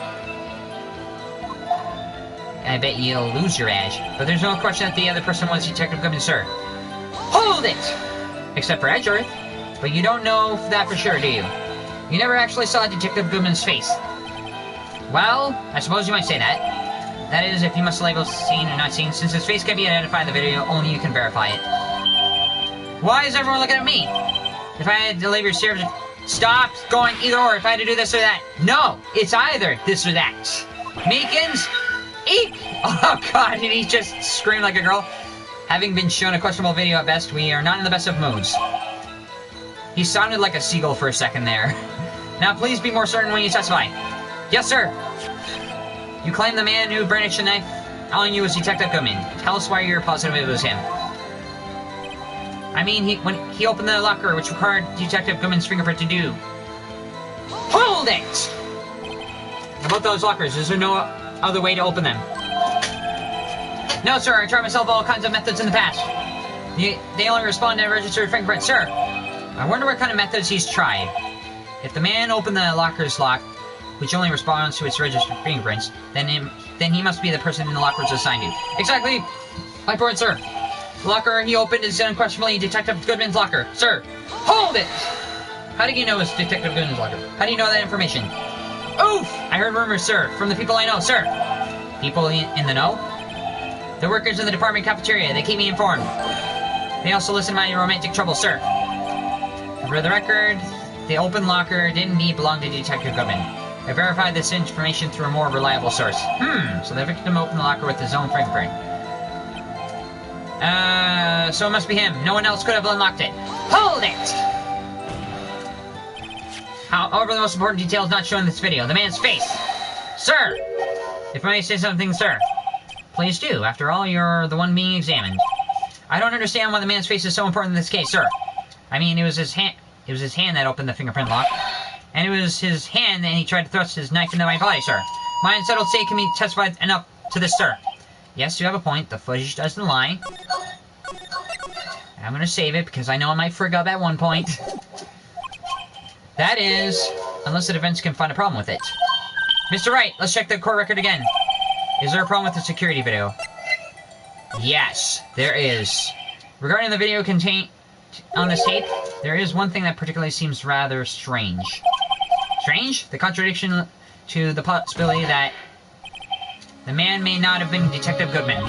I bet you'll lose your badge. But there's no question that the other person was Detective Goodman, sir. Hold it! Except for Edgeworth. But you don't know that for sure, do you? You never actually saw Detective Goodman's face. Well, I suppose you might say that. That is, if you must label seen or not seen, since his face can be identified in the video, only you can verify it. Why is everyone looking at me? If I had to label your service... Stop going either or, if I had to do this or that. No, it's either this or that. Meekins? Eek! Oh god, did he just scream like a girl? Having been shown a questionable video at best, we are not in the best of moods. He sounded like a seagull for a second there. Now please be more certain when you testify. Yes, sir. You claim the man who brandished the knife on you was Detective Goodman. Tell us why you're positive it was him. I mean, when he opened the locker, which required Detective Goodman's fingerprint to do. Hold it! About those lockers, is there no other way to open them? No, sir, I tried myself all kinds of methods in the past. They only respond to registered fingerprints, sir. I wonder what kind of methods he's tried. If the man opened the locker's lock, which only responds to its registered fingerprints, then he must be the person in the locker was assigned to. Exactly! My point, sir. The locker he opened is unquestionably Detective Goodman's locker. Sir, hold it! How do you know it's Detective Goodman's locker? How do you know that information? Oof! I heard rumors, sir, from the people I know, sir. People in the know? The workers in the department cafeteria, they keep me informed. They also listen to my romantic troubles, sir. For the record, the open locker did indeed belong to Detective Goodman. I verified this information through a more reliable source. So the victim opened the locker with his own fingerprint. So it must be him. No one else could have unlocked it. Hold it! However, the most important detail is not shown in this video. The man's face. Sir! If I may say something, sir. Please do. After all, you're the one being examined. I don't understand why the man's face is so important in this case, sir. I mean, it was his hand that opened the fingerprint lock. And it was his hand, and he tried to thrust his knife into my body, sir. My unsettled state can be testified enough to this, sir. Yes, you have a point. The footage doesn't lie. I'm gonna save it, because I know I might frig up at one point. That is, unless the defense can find a problem with it. Mr. Wright, let's check the court record again. Is there a problem with the security video? Yes, there is. Regarding the video contained on this tape, there is one thing that particularly seems rather strange. Strange? The contradiction to the possibility that the man may not have been Detective Goodman.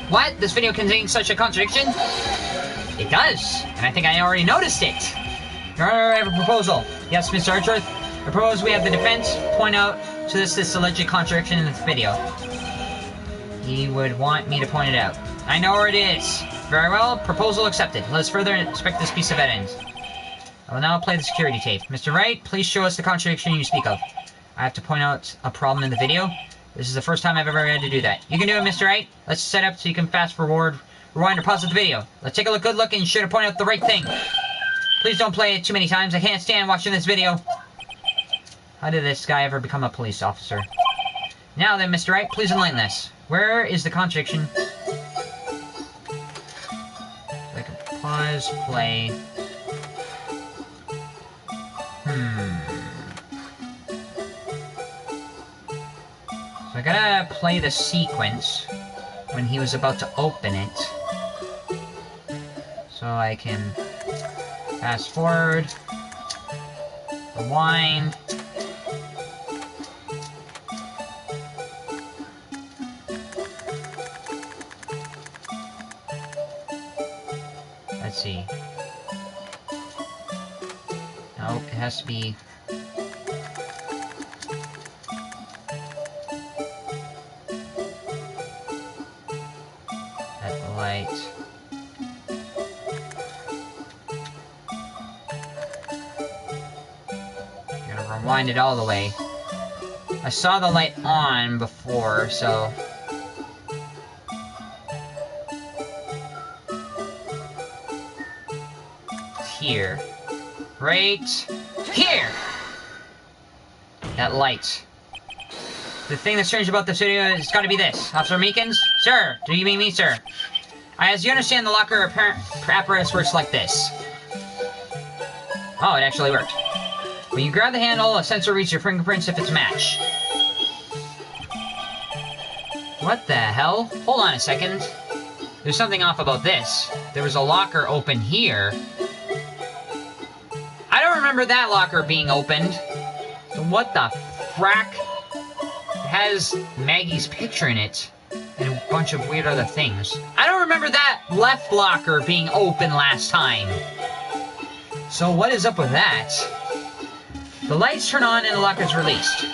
What? This video contains such a contradiction? It does, and I think I already noticed it. Your Honor, I have a proposal. Yes, Mr. Archworth? I propose we have the defense point out to this alleged contradiction in this video. He would want me to point it out. I know where it is. Very well, proposal accepted. Let us further inspect this piece of evidence. I will now play the security tape. Mr. Wright, please show us the contradiction you speak of. I have to point out a problem in the video. This is the first time I've ever had to do that. You can do it, Mr. Wright. Let's set up so you can fast forward, rewind, or pause the video. Let's take a good look and should have pointed out the right thing. Please don't play it too many times. I can't stand watching this video. How did this guy ever become a police officer? Now then, Mr. Wright, please enlighten us. Where is the contradiction? I can pause, play. So I gotta play the sequence when he was about to open it. So I can fast forward, rewind. Let's see. No, it has to be light. Gotta rewind it all the way. I saw the light on before, so... Here. Right here! That light. The thing that's strange about this video has got to be this. Officer Meekins? Sir, do you mean me, sir? As you understand, the locker apparatus works like this. Oh, it actually worked. When you grab the handle, a sensor reads your fingerprints if it's matched. What the hell? Hold on a second. There's something off about this. There was a locker open here. I don't remember that locker being opened. So what the frack? It has Maggie's picture in it. And a bunch of weird other things. I don't remember that left locker being open last time. So what is up with that? The lights turn on and the locker's released.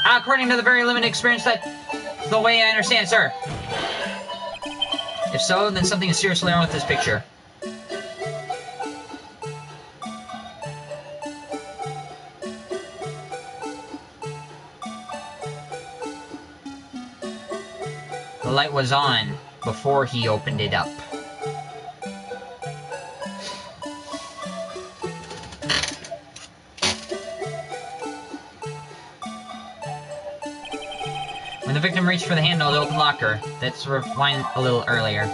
According to the very limited experience, that's the way I understand it, sir. If so, then something is seriously wrong with this picture. The light was on before he opened it up. When the victim reached for the handle to open the locker, let's rewind a little earlier.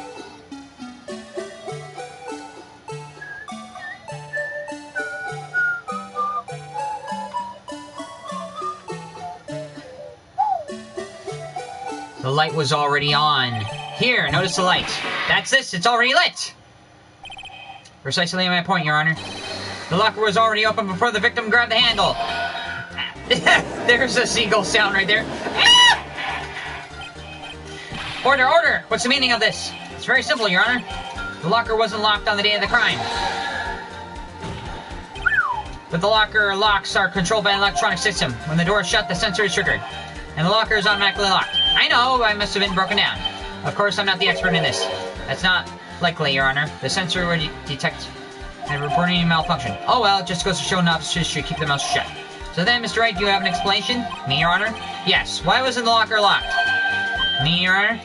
The light was already on. Here, notice the light. That's this, it's already lit! Precisely my point, Your Honor. The locker was already open before the victim grabbed the handle. There's a seagull sound right there. Order, order! What's the meaning of this? It's very simple, Your Honor. The locker wasn't locked on the day of the crime. But the locker locks are controlled by an electronic system. When the door is shut, the sensor is triggered. And the locker is automatically locked. I know, I must have been broken down. Of course, I'm not the expert in this. That's not likely, Your Honor. The sensor would detect a reporting malfunction. Oh well, it just goes to show novices should keep their mouths shut. So then, Mr. Wright, do you have an explanation? Me, Your Honor? Yes. Why wasn't the locker locked? Me, Your Honor?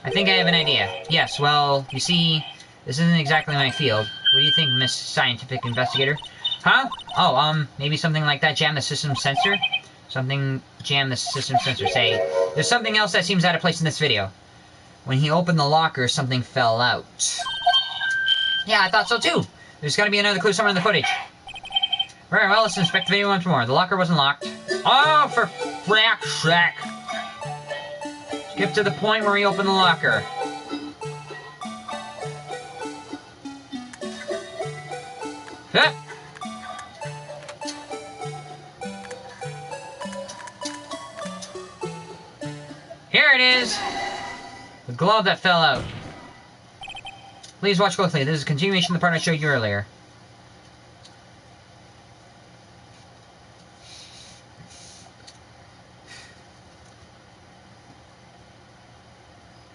I think I have an idea. Yes, well, you see, this isn't exactly my field. What do you think, Miss Scientific Investigator? Huh? Oh, maybe something like that jam the system sensor? Something jam the system sensor. Say, there's something else that seems out of place in this video. When he opened the locker, something fell out. Yeah, I thought so too. There's gotta be another clue somewhere in the footage. Very well, let's inspect the video once more. The locker wasn't locked. Oh, for frack's sake. Skip to the point where he opened the locker. Huh? Here it is! The glove that fell out. Please watch closely. This is a continuation of the part I showed you earlier.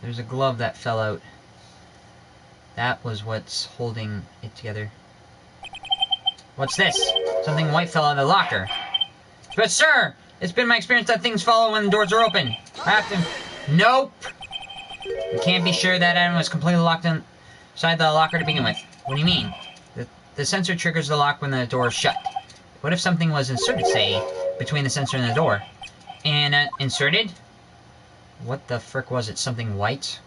There's a glove that fell out. That was what's holding it together. What's this? Something white fell out of the locker. But sir! It's been my experience that things follow when the doors are open. I have to... Nope! You can't be sure that item was completely locked inside the locker to begin with. What do you mean? The sensor triggers the lock when the door is shut. What if something was inserted, say, between the sensor and the door? And, inserted? What the frick was it? Something white?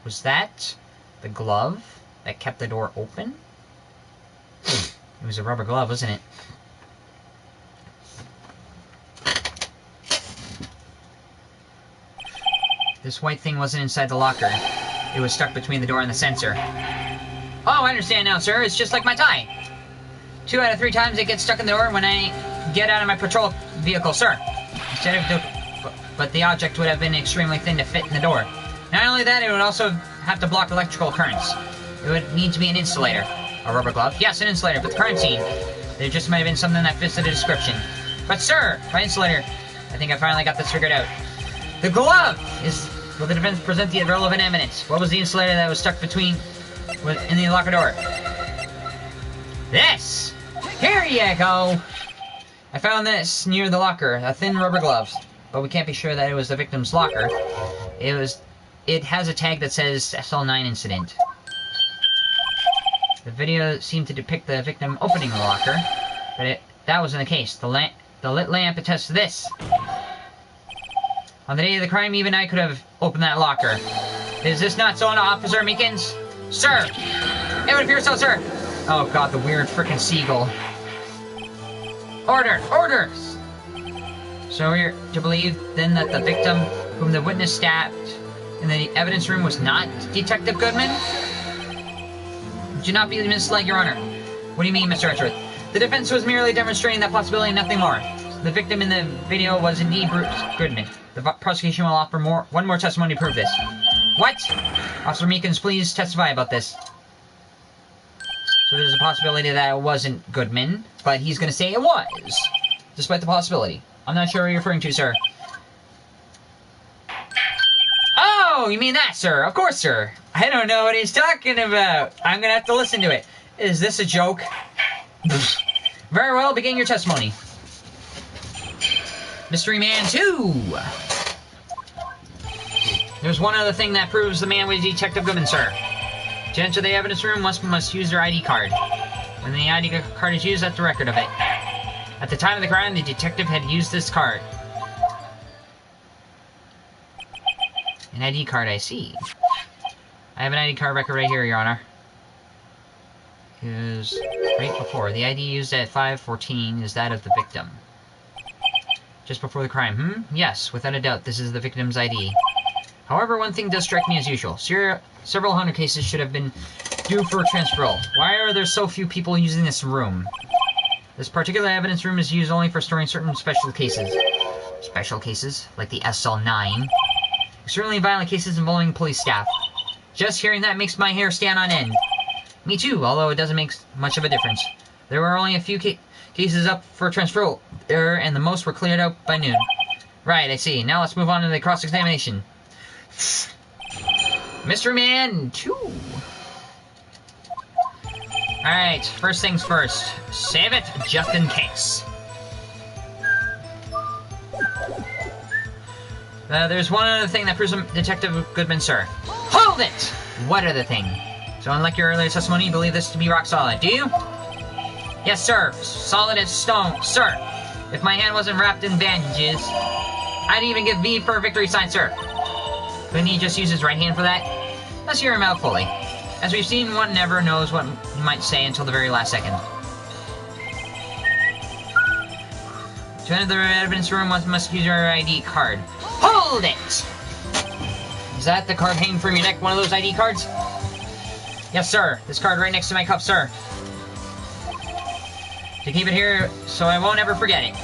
Was that the glove that kept the door open? It was a rubber glove, wasn't it? This white thing wasn't inside the locker. It was stuck between the door and the sensor. Oh, I understand now, sir. It's just like my tie. 2 out of 3 times it gets stuck in the door when I get out of my patrol vehicle, sir. Instead of but the object would have been extremely thin to fit in the door. Not only that, it would also have to block electrical currents. It would need to be an insulator. A rubber glove? Yes, an insulator, but the crime scene. There just might have been something that fits the description. But sir, by insulator, I think I finally got this figured out. The glove is Will the defense present the relevant evidence? What was the insulator that was stuck in the locker door? This! Here you go! I found this near the locker, a thin rubber glove. But we can't be sure that it was the victim's locker. It has a tag that says SL9 incident. The video seemed to depict the victim opening the locker, but that wasn't the case. The lit lamp attests to this. On the day of the crime, even I could have opened that locker. Is this not so, Officer Meekins? Sir! It would appear so, sir! Oh god, the weird frickin' seagull. Order! Orders! So we're to believe, then, that the victim whom the witness stabbed in the evidence room was not Detective Goodman? Do not be misled, Your Honor. What do you mean, Mr. Edgeworth? The defense was merely demonstrating that possibility and nothing more. The victim in the video was indeed Bruce Goodman. The prosecution will offer one more testimony to prove this. What? Officer Meekins, please testify about this. So there's a possibility that it wasn't Goodman, but he's going to say it was, despite the possibility. I'm not sure what you're referring to, sir. Oh, you mean that, sir? Of course, sir. I don't know what he's talking about. I'm going to have to listen to it. Is this a joke? Very well, begin your testimony. Mystery Man 2! There's one other thing that proves the man was Detective Goodman, sir. To enter the evidence room, one must use their ID card. When the ID card is used, that's the record of it. At the time of the crime, the detective had used this card. An ID card, I see. I have an ID card record right here, Your Honor. It was right before. The ID used at 5:14 is that of the victim. Just before the crime, Yes, without a doubt, this is the victim's ID. However, one thing does strike me as usual. Several hundred cases should have been due for transferal. Why are there so few people using this room? This particular evidence room is used only for storing certain special cases. Special cases? Like the SL9? Extremely violent cases involving police staff. Just hearing that makes my hair stand on end. Me too, although it doesn't make much of a difference. There were only a few cases up for transferal error, and the most were cleared out by noon. Right, I see. Now let's move on to the cross-examination. Mystery Man 2. Alright, first things first. Save it just in case. There's one other thing that proves Detective Goodman, sir. Hold it! What other thing? So unlike your earlier testimony, you believe this to be rock solid, do you? Yes, sir. Solid as stone, sir. If my hand wasn't wrapped in bandages, I'd even give V for a victory sign, sir. Couldn't he just use his right hand for that? Let's hear him out fully. As we've seen, one never knows what he might say until the very last second. To enter the evidence room, one must use your ID card. Hold it! Is that the card hanging from your neck, one of those ID cards? Yes, sir. This card right next to my cuff, sir. To keep it here so I won't ever forget it.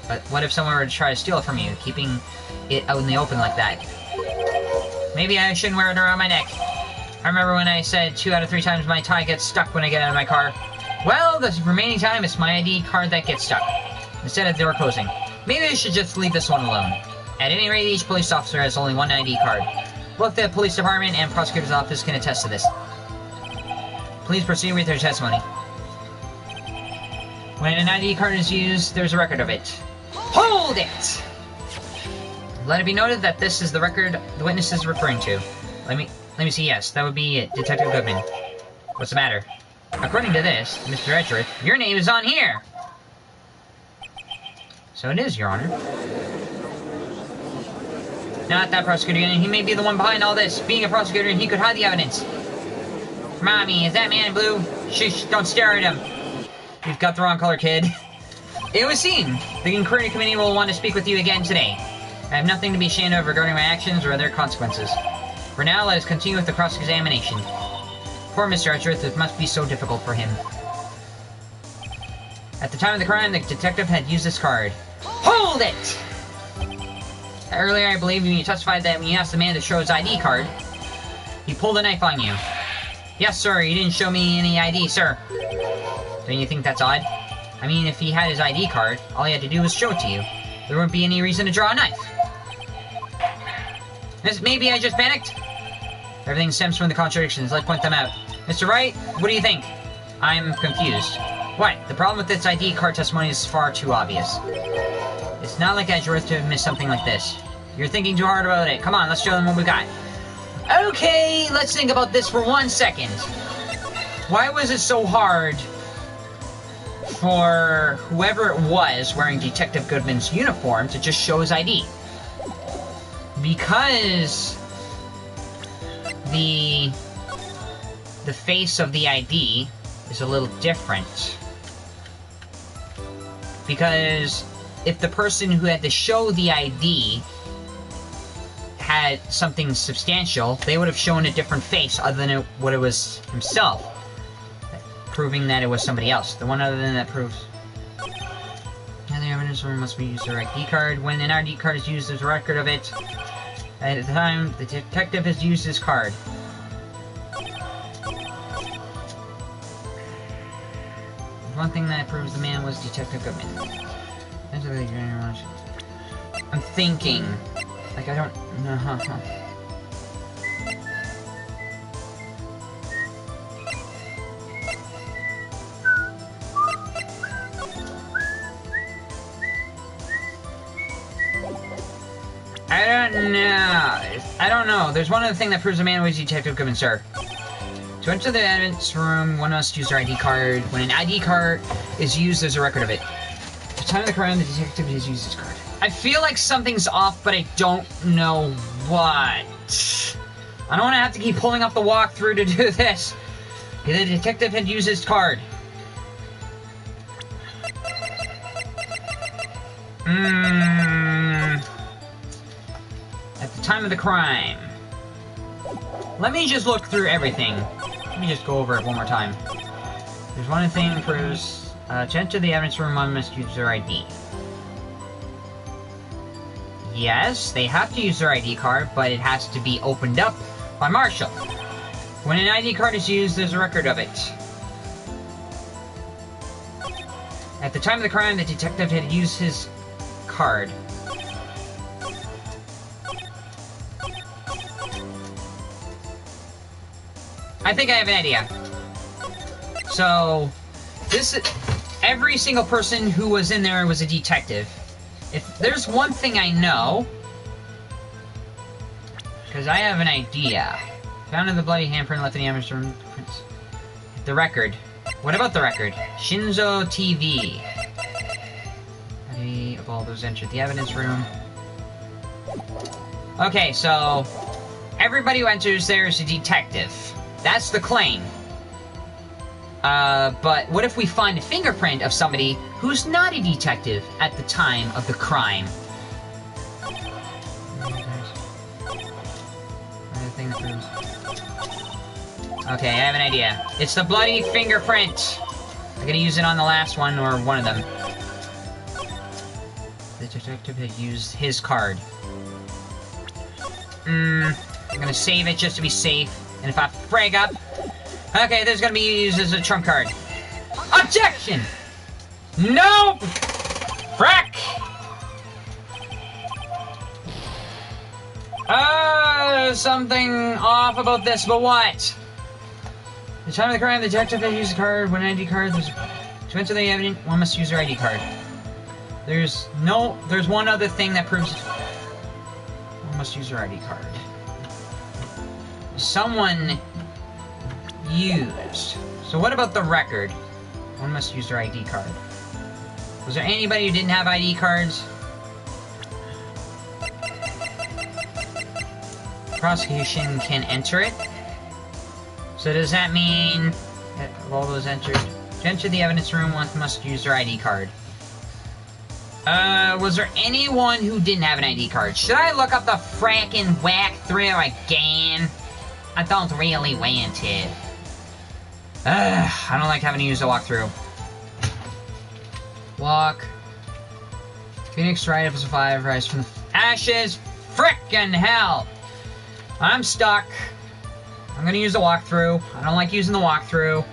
But what if someone were to try to steal it from you, keeping it out in the open like that? Maybe I shouldn't wear it around my neck. I remember when I said 2 out of 3 times my tie gets stuck when I get out of my car. Well, the remaining time it's my ID card that gets stuck, instead of the door closing. Maybe I should just leave this one alone. At any rate, each police officer has only one ID card. Both the police department and prosecutor's office can attest to this. Please proceed with your testimony. When an ID card is used, there's a record of it. Hold it! Let it be noted that this is the record the witness is referring to. Let me see, yes, that would be it, Detective Goodman. What's the matter? According to this, Mr. Edgeworth, your name is on here! So it is, Your Honor. Not that prosecutor, he may be the one behind all this. Being a prosecutor, he could hide the evidence. Mommy, is that man in blue? Shh, don't stare at him. You've got the wrong color, kid. It was seen. The inquiry committee will want to speak with you again today. I have nothing to be ashamed of regarding my actions or their consequences. For now, let us continue with the cross-examination. Poor Mr. Edgeworth, it must be so difficult for him. At the time of the crime, the detective had used this card. Hold it! Earlier, I believe you testified that when you asked the man to show his ID card, he pulled a knife on you. Yes, sir, he didn't show me any ID, sir. Don't you think that's odd? I mean, if he had his ID card, all he had to do was show it to you. There wouldn't be any reason to draw a knife. Maybe I just panicked? Everything stems from the contradictions. Let's point them out. Mr. Wright, what do you think? I'm confused. What? The problem with this ID card testimony is far too obvious. It's not like Edgeworth to have missed something like this. You're thinking too hard about it. Come on, let's show them what we got. Okay, let's think about this for 1 second. Why was it so hard for whoever it was wearing Detective Goodman's uniform to just show his ID? Because the face of the ID is a little different. Because if the person who had to show the ID had something substantial, they would have shown a different face other than what it was himself, proving that it was somebody else. The one other than that proves. And the evidence room must be used their ID card. When an ID card is used, there's a record of it. At the time, the detective has used his card. One thing that proves the man was Detective Goodman. I'm thinking. Like, I don't know. I don't know. There's one other thing that proves a man was Detective Goodman, sir. To enter the evidence room, one must use their ID card. When an ID card is used, there's a record of it. At the time of the crime, the detective has used his card. I feel like something's off, but I don't know what. I don't want to have to keep pulling up the walkthrough to do this. The detective had used his card. At the time of the crime. Let me just look through everything. Let me just go over it one more time. There's one thing that proves to enter the evidence room, one must use their ID. Yes, they have to use their ID card, but it has to be opened up by Marshall. When an ID card is used, there's a record of it. At the time of the crime, the detective had used his card. I think I have an idea. So, every single person who was in there was a detective. If there's one thing I know, because I have an idea. Found in the bloody handprint left in the evidence room. The record. What about the record? Shinzo TV. Any of all those entered the evidence room. Okay, so everybody who enters there is a detective. That's the claim. But what if we find a fingerprint of somebody who's not a detective at the time of the crime? Okay, I have an idea. It's the bloody fingerprint! I'm gonna use it on the last one, or one of them. The detective had used his card. I'm gonna save it just to be safe. And if I frag up... Okay, this is gonna be used as a trump card. Objection! Nope! Frack! Something off about this, but what? The time of the crime, the detective had used a card. When an ID card, to enter the evidence, one must use their ID card. There's one other thing that proves one must use their ID card. Someone used. So what about the record? One must use their ID card. Was there anybody who didn't have ID cards? Prosecution can enter it. So does that mean that of all those entered, to enter the evidence room, one must use their ID card? Was there anyone who didn't have an ID card? Should I look up the frackin' whack through again? I don't really want it. I don't like having to use the walkthrough. Walk. Phoenix Wright, episode 5, rise from the ashes. Frickin' hell! I'm stuck. I'm gonna use the walkthrough. I don't like using the walkthrough.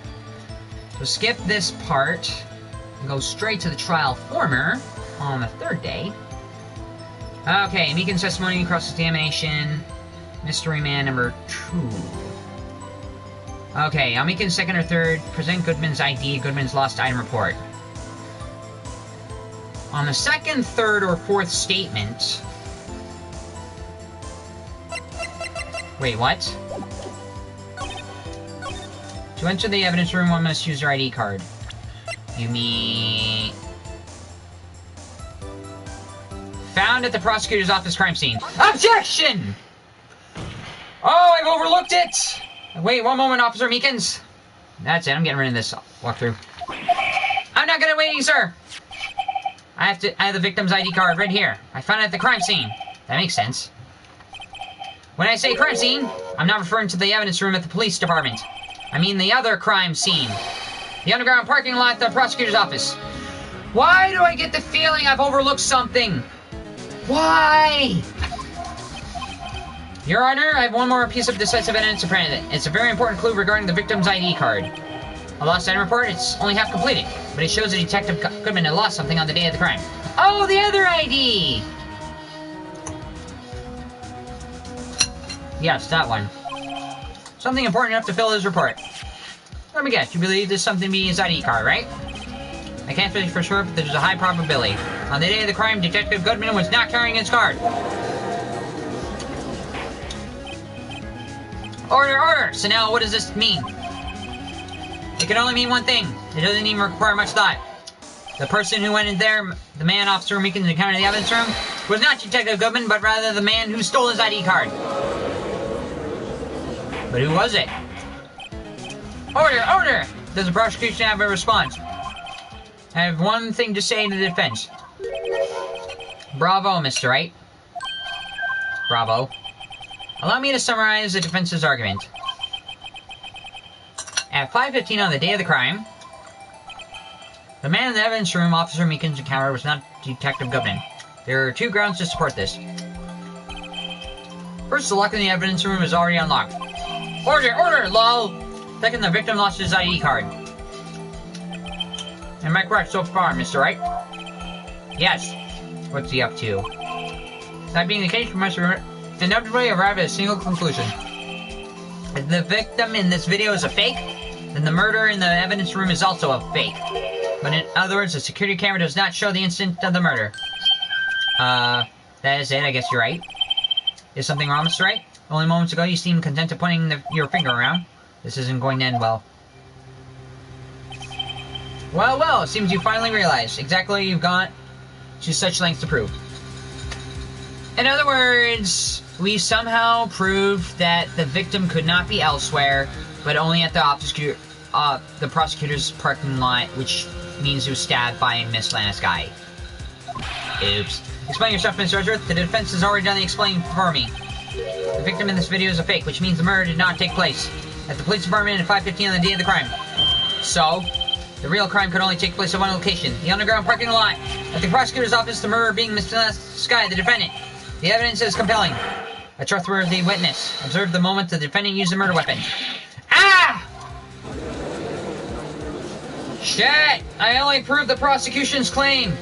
So skip this part and go straight to the trial former on the third day. Okay, Meekin's testimony, cross-examination. Mystery Man number 2. Okay, I'll make it second or third. Present Goodman's ID, Goodman's lost item report. On the second, third, or fourth statement... Wait, what? To enter the evidence room, one must use their ID card. You mean... Found at the prosecutor's office crime scene. OBJECTION! Oh, I've overlooked it! Wait, one moment, Officer Meekins. That's it, I'm getting rid of this walkthrough. I'm not good at waiting, sir! I have the victim's ID card right here. I found it at the crime scene. That makes sense. When I say crime scene, I'm not referring to the evidence room at the police department. I mean the other crime scene. The underground parking lot at the prosecutor's office. Why do I get the feeling I've overlooked something? Why? Your Honor, I have one more piece of decisive evidence to present. It's a very important clue regarding the victim's ID card. A lost item report, it's only half completed, but it shows that Detective Goodman had lost something on the day of the crime. Oh, the other ID! Yes, that one. Something important enough to fill his report. Let me guess, you believe this something to be his ID card, right? I can't say for sure, but there's a high probability. On the day of the crime, Detective Goodman was not carrying his card. Order, order! So now, what does this mean? It can only mean one thing. It doesn't even require much thought. The person who went in there, the man Officer Meekins encountered in the evidence room, was not Detective Goodman, but rather the man who stole his ID card. But who was it? Order, order! Does the prosecution have a response? I have one thing to say to the defense. Bravo, Mr. Wright. Bravo. Allow me to summarize the defense's argument. At 5:15 on the day of the crime, the man in the evidence room Officer Meekins encountered was not Detective Goodman. There are two grounds to support this. First, the lock in the evidence room is already unlocked. Order, order, lol! Second, the victim lost his ID card. Am I correct so far, Mr. Wright? Yes. What's he up to? That being the case, we must inevitably arrive at a single conclusion. If the victim in this video is a fake, then the murder in the evidence room is also a fake. But in other words, the security camera does not show the instant of the murder. That is it, I guess you're right. Is something wrong, Mr. Wright? Only moments ago you seemed content to pointing your finger around. This isn't going to end well. Well, well, it seems you finally realized exactly what you've gone to such lengths to prove. In other words, we somehow proved that the victim could not be elsewhere, but only at the prosecutor's parking lot, which means he was stabbed by Miss Lanisky. Oops. Explain yourself, Mr. Edgeworth. The defense has already done the explaining for me. The victim in this video is a fake, which means the murder did not take place at the police department at 5:15 on the day of the crime. So, the real crime could only take place at one location, the underground parking lot. At the prosecutor's office, the murderer being Miss Lanisky, the defendant. The evidence is compelling. A trustworthy witness observed the moment the defendant used the murder weapon. Ah! Shit! I only proved the prosecution's claim.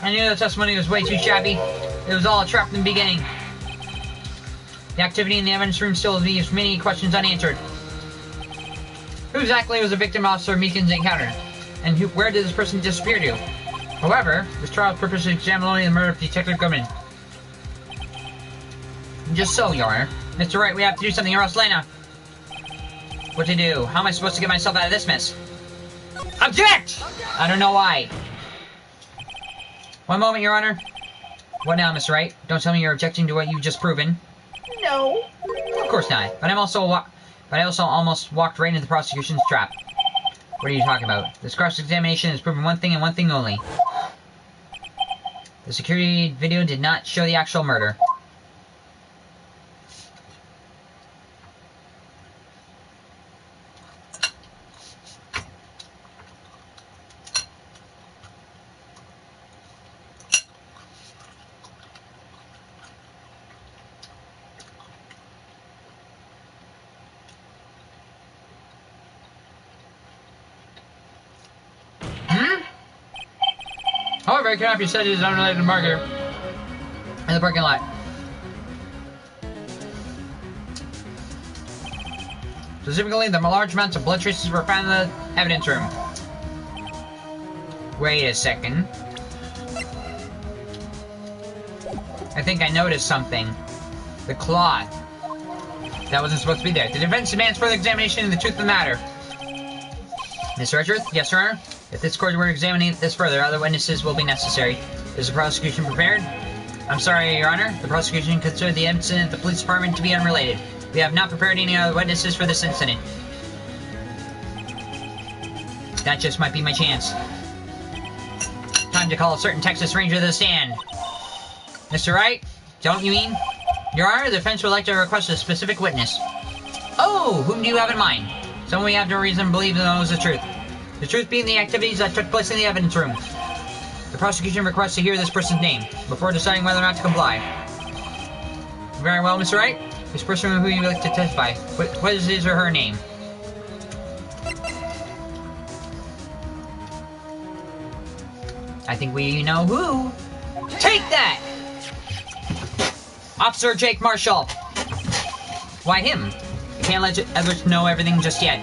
I knew the testimony was way too shabby. It was all a trap in the beginning. The activity in the evidence room still leaves many questions unanswered. Who exactly was the victim Officer Meekins encountered? And where did this person disappear to? However, this trial's purpose is to examine only the murder of Detective Goodman. Just so, Your Honor. Mr. Wright, we have to do something or else Lena. What to do? How am I supposed to get myself out of this mess? Object! I don't know why. One moment, Your Honor. What now, Mr. Wright? Don't tell me you're objecting to what you've just proven. No. Of course not. But I also almost walked right into the prosecution's trap. What are you talking about? This cross-examination has proven one thing and one thing only. The security video did not show the actual murder. However, it cannot be said it is unrelated to murder in the parking lot. Specifically, the large amounts of blood traces were found in the evidence room. Wait a second. I think I noticed something. The cloth. That wasn't supposed to be there. The defense demands further examination of the truth of the matter. Mr. Edgeworth? Yes, Your Honor? If this court were examining this further, other witnesses will be necessary. Is the prosecution prepared? I'm sorry, Your Honor. The prosecution considered the incident at the police department to be unrelated. We have not prepared any other witnesses for this incident. That just might be my chance. Time to call a certain Texas Ranger to the stand. Mr. Wright? Don't you mean? Your Honor, the defense would like to request a specific witness. Oh, whom do you have in mind? Someone we have no reason to believe knows the truth. The truth being the activities that took place in the evidence room. The prosecution requests to hear this person's name before deciding whether or not to comply. Very well, Mr. Wright. This person who you would like to testify. What is his or her name? I think we know who. Take that! Officer Jake Marshall. Why him? I can't let Edwards know everything just yet.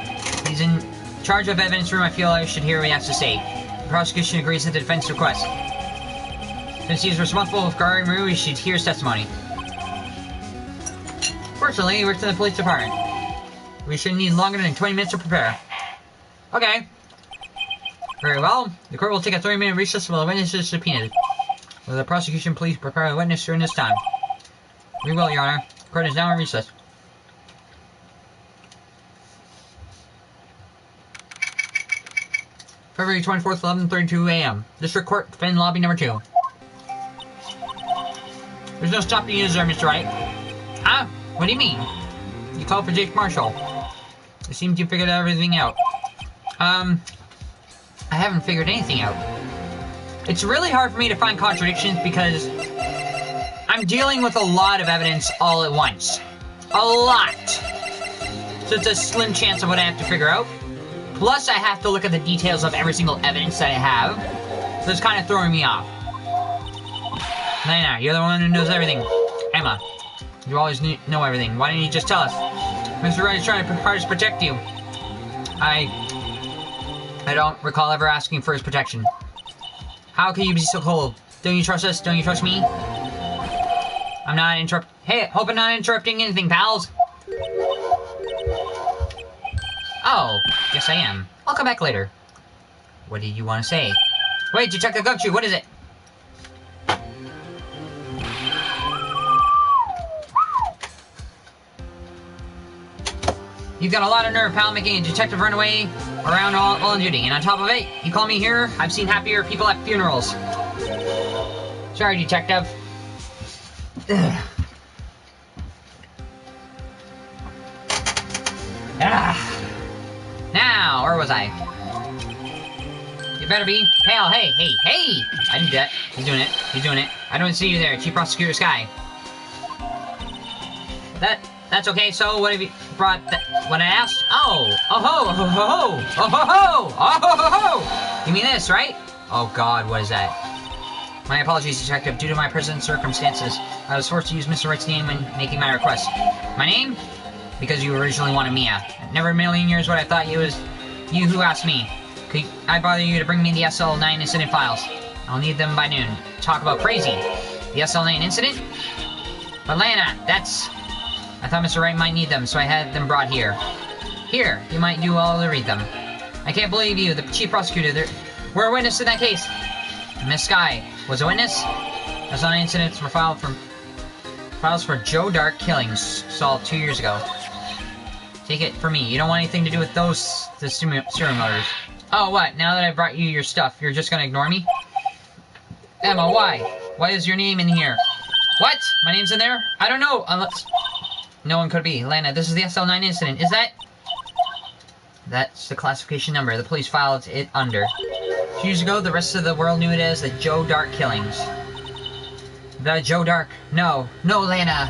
He's in charge of evidence room. I feel I should hear what he has to say. The prosecution agrees with the defense request. Since he is responsible for guarding Maru, he should hear his testimony. Fortunately, he works in the police department. We should need longer than 20 minutes to prepare. Okay. Very well. The court will take a 30-minute recess while the witness is subpoenaed. Will the prosecution please prepare the witness during this time? We will, Your Honor. The court is now in recess. February 24th, 11:32 a.m. District Court, Defend Lobby Number 2. There's no stopping you there, Mr. Wright. Huh? What do you mean? You called for Jake Marshall. It seems you figured everything out. I haven't figured anything out. It's really hard for me to find contradictions because I'm dealing with a lot of evidence all at once. A lot! So it's a slim chance of what I have to figure out. Plus, I have to look at the details of every single evidence that I have. So it's kind of throwing me off. Lana, you're the one who knows everything. Emma, you always know everything. Why didn't you just tell us? Mr. Wright is trying hard to protect you. I don't recall ever asking for his protection. How can you be so cold? Don't you trust us? Don't you trust me? I'm not Hey, hope I'm not interrupting anything, pals. Oh, yes I am. I'll come back later. What did you want to say? Wait, Detective Gumshoe, what is it? You've got a lot of nerve, pal, making a detective run away around all on duty. And on top of it, you call me here? I've seen happier people at funerals. Sorry, Detective. Ugh. Ah. Now, where was I? You better be. Pal, hey! I didn't do that. He's doing it. I don't see you there, Chief Prosecutor Sky. That's okay, so what have you brought what I asked? Oh ho! You mean this, right? Oh god, what is that? My apologies, Detective. Due to my present circumstances, I was forced to use Mr. Wright's name when making my request. My name? Because you originally wanted Mia. Never in a million years would I thought it was you who asked me. Could I bother you to bring me the SL9 incident files? I'll need them by noon. Talk about crazy. The SL9 incident? But Lana, that's... I thought Mr. Wright might need them, so I had them brought here. Here, you might do well to read them. I can't believe you, the Chief Prosecutor. We're a witness in that case. Miss Sky was a witness? SL9 incidents were files for Joe Dark killings solved 2 years ago. Take it from me, you don't want anything to do with the serial murders. Oh, what? Now that I brought you your stuff, you're just gonna ignore me? Emma, why? Why is your name in here? What? My name's in there? I don't know, unless... No one could be. Lana, this is the SL9 incident. Is that... That's the classification number. The police filed it under. 2 years ago, the rest of the world knew it as the Joe Dark killings. The Joe Dark... No, Lana.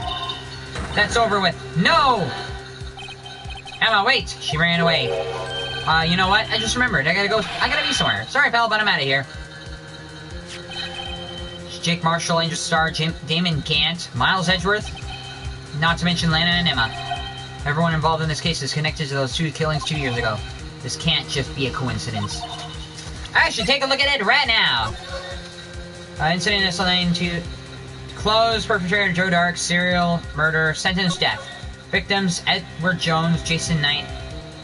That's over with. No! Emma, wait! She ran away. You know what? I just remembered. I gotta be somewhere. Sorry, pal, but I'm out of here. Jake Marshall, Angel Star, Damon Gant, Miles Edgeworth, not to mention Lana and Emma. Everyone involved in this case is connected to those 2 killings 2 years ago. This can't just be a coincidence. I should take a look at it right now! Incident assigned to close, perpetrator Joe Dark, serial murder, sentence death. Victims Edward Jones, Jason Knight,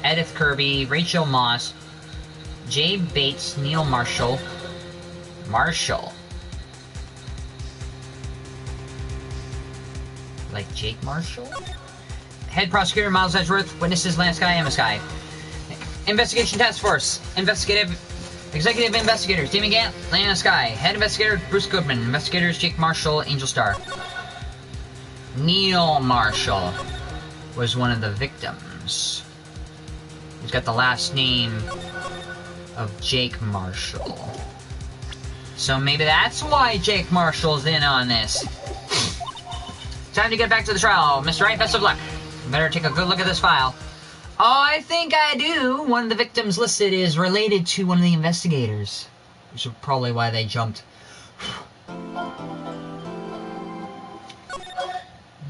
Edith Kirby, Rachel Moss, Jay Bates, Neil Marshall. Like Jake Marshall? Head prosecutor Miles Edgeworth, witnesses Lance Guy, Emma Sky. Investigation Task Force, Executive Investigators, Damon Gant, Lana Sky. Head Investigator, Bruce Goodman. Investigators, Jake Marshall, Angel Star. Neil Marshall was one of the victims. He's got the last name of Jake Marshall. So maybe that's why Jake Marshall's in on this. Time to get back to the trial. Mr. Wright, best of luck. You better take a good look at this file. Oh, I think I do. One of the victims listed is related to one of the investigators. Which is probably why they jumped.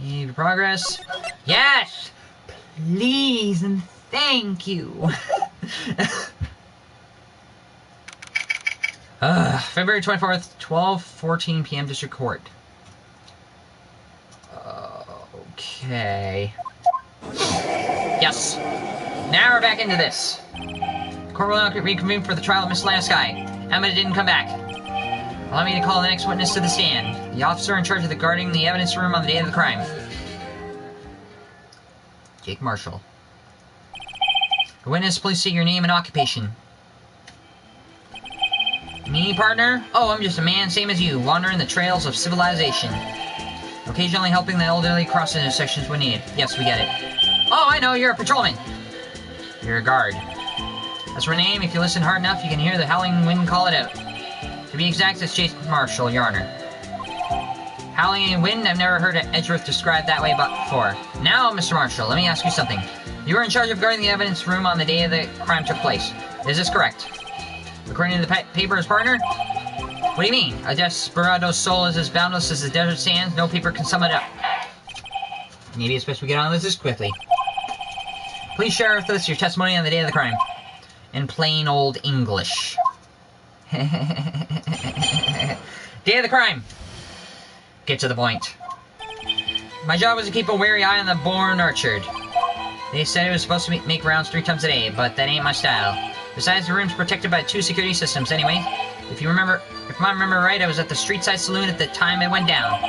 Need progress. Yes! Please and thank you. February 24th, 12:14 p.m. District Court. Okay. Yes. Now we're back into this. The court will now reconvene for the trial of Miss Lana Sky. Emma didn't come back. Allow me to call the next witness to the stand. The officer in charge of guarding the evidence room on the day of the crime. Jake Marshall. The witness, please state your name and occupation. Me, partner? Oh, I'm just a man, same as you, wandering the trails of civilization. Occasionally helping the elderly cross intersections when needed. Yes, we get it. Oh, I know, you're a patrolman. You're a guard. As for name, if you listen hard enough, you can hear the howling wind call it out. To be exact, it's Jake Marshall, Your Honor. Howling wind? I've never heard Edgeworth described that way before. Now, Mr. Marshall, let me ask you something. You were in charge of guarding the evidence room on the day the crime took place. Is this correct? According to the paper's partner? What do you mean? A desperado's soul is as boundless as the desert sands. No paper can sum it up. Maybe it's best we get on with this quickly. Please share with us your testimony on the day of the crime. In plain old English. Day of the crime. Get to the point. My job was to keep a wary eye on the Bourne Orchard. They said it was supposed to make rounds 3 times a day, but that ain't my style. Besides, the room's protected by 2 security systems anyway. If I remember right, I was at the Streetside Saloon at the time it went down.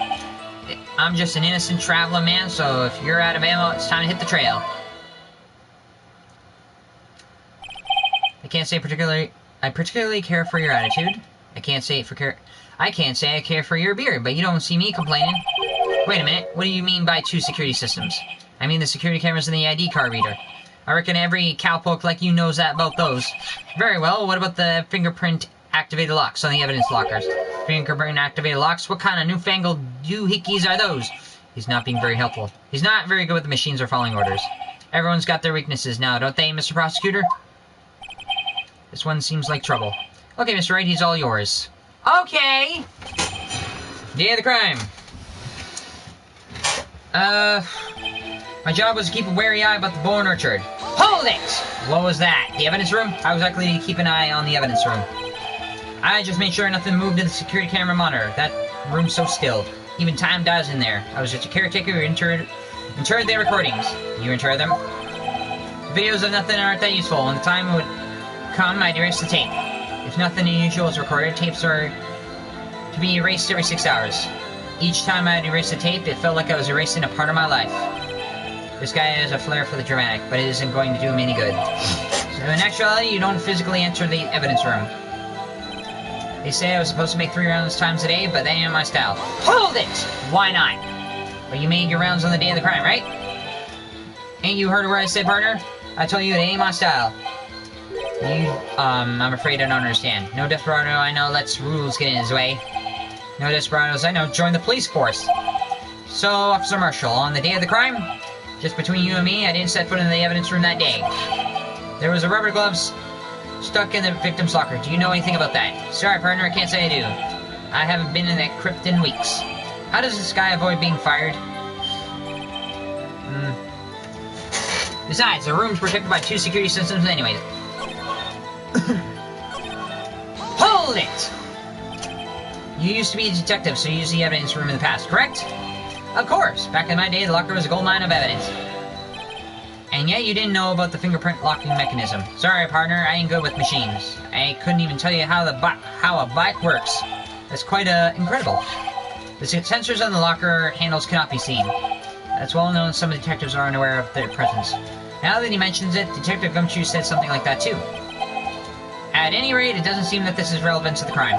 I'm just an innocent traveler, man, so if you're out of ammo, it's time to hit the trail. I particularly care for your attitude. I can't say I care for your beard, but you don't see me complaining. Wait a minute, what do you mean by 2 security systems? I mean the security cameras and the ID card reader. I reckon every cowpoke like you knows that about those. Very well, what about the fingerprint-activated locks on the evidence lockers? Fingerprint-activated locks? What kind of newfangled doohickeys are those? He's not being very helpful. He's not very good with the machines or following orders. Everyone's got their weaknesses now, don't they, Mr. Prosecutor? This one seems like trouble. Okay, Mr. Wright, he's all yours. Okay! Day of the crime. My job was to keep a wary eye about the Bourne Orchard. Hold it! What was that? The evidence room? How exactly to keep an eye on the evidence room? I just made sure nothing moved in the security camera monitor. That room's so still. Even time dies in there. I was just a caretaker who interred their recordings. You interred them? Videos of nothing aren't that useful. When the time would come, I'd erase the tape. If nothing unusual is recorded, tapes are to be erased every 6 hours. Each time I'd erase the tape, it felt like I was erasing a part of my life. This guy has a flair for the dramatic, but it isn't going to do him any good. So in actuality, you don't physically enter the evidence room. They say I was supposed to make 3 rounds times a day, but that ain't my style. Hold it! Why not? But you made your rounds on the day of the crime, right? Ain't you heard what I said, partner? I told you it ain't my style. I'm afraid I don't understand. No desperado I know lets rules get in his way. No desperados I know join the police force. So, Officer Marshall, on the day of the crime, just between you and me, I didn't set foot in the evidence room that day. There was a rubber glove stuck in the victim's locker. Do you know anything about that? Sorry, partner, I can't say I do. I haven't been in that crypt in weeks. How does this guy avoid being fired? Besides, the room's protected by 2 security systems anyway. Hold it! You used to be a detective, so you used the evidence room in the past, correct? Of course! Back in my day, the locker was a gold mine of evidence. And yet you didn't know about the fingerprint locking mechanism. Sorry, partner, I ain't good with machines. I couldn't even tell you how a bike works. That's quite incredible. The sensors on the locker handles cannot be seen. That's well known, some detectives are unaware of their presence. Now that he mentions it, Detective Gumshoe said something like that too. At any rate, it doesn't seem that this is relevant to the crime.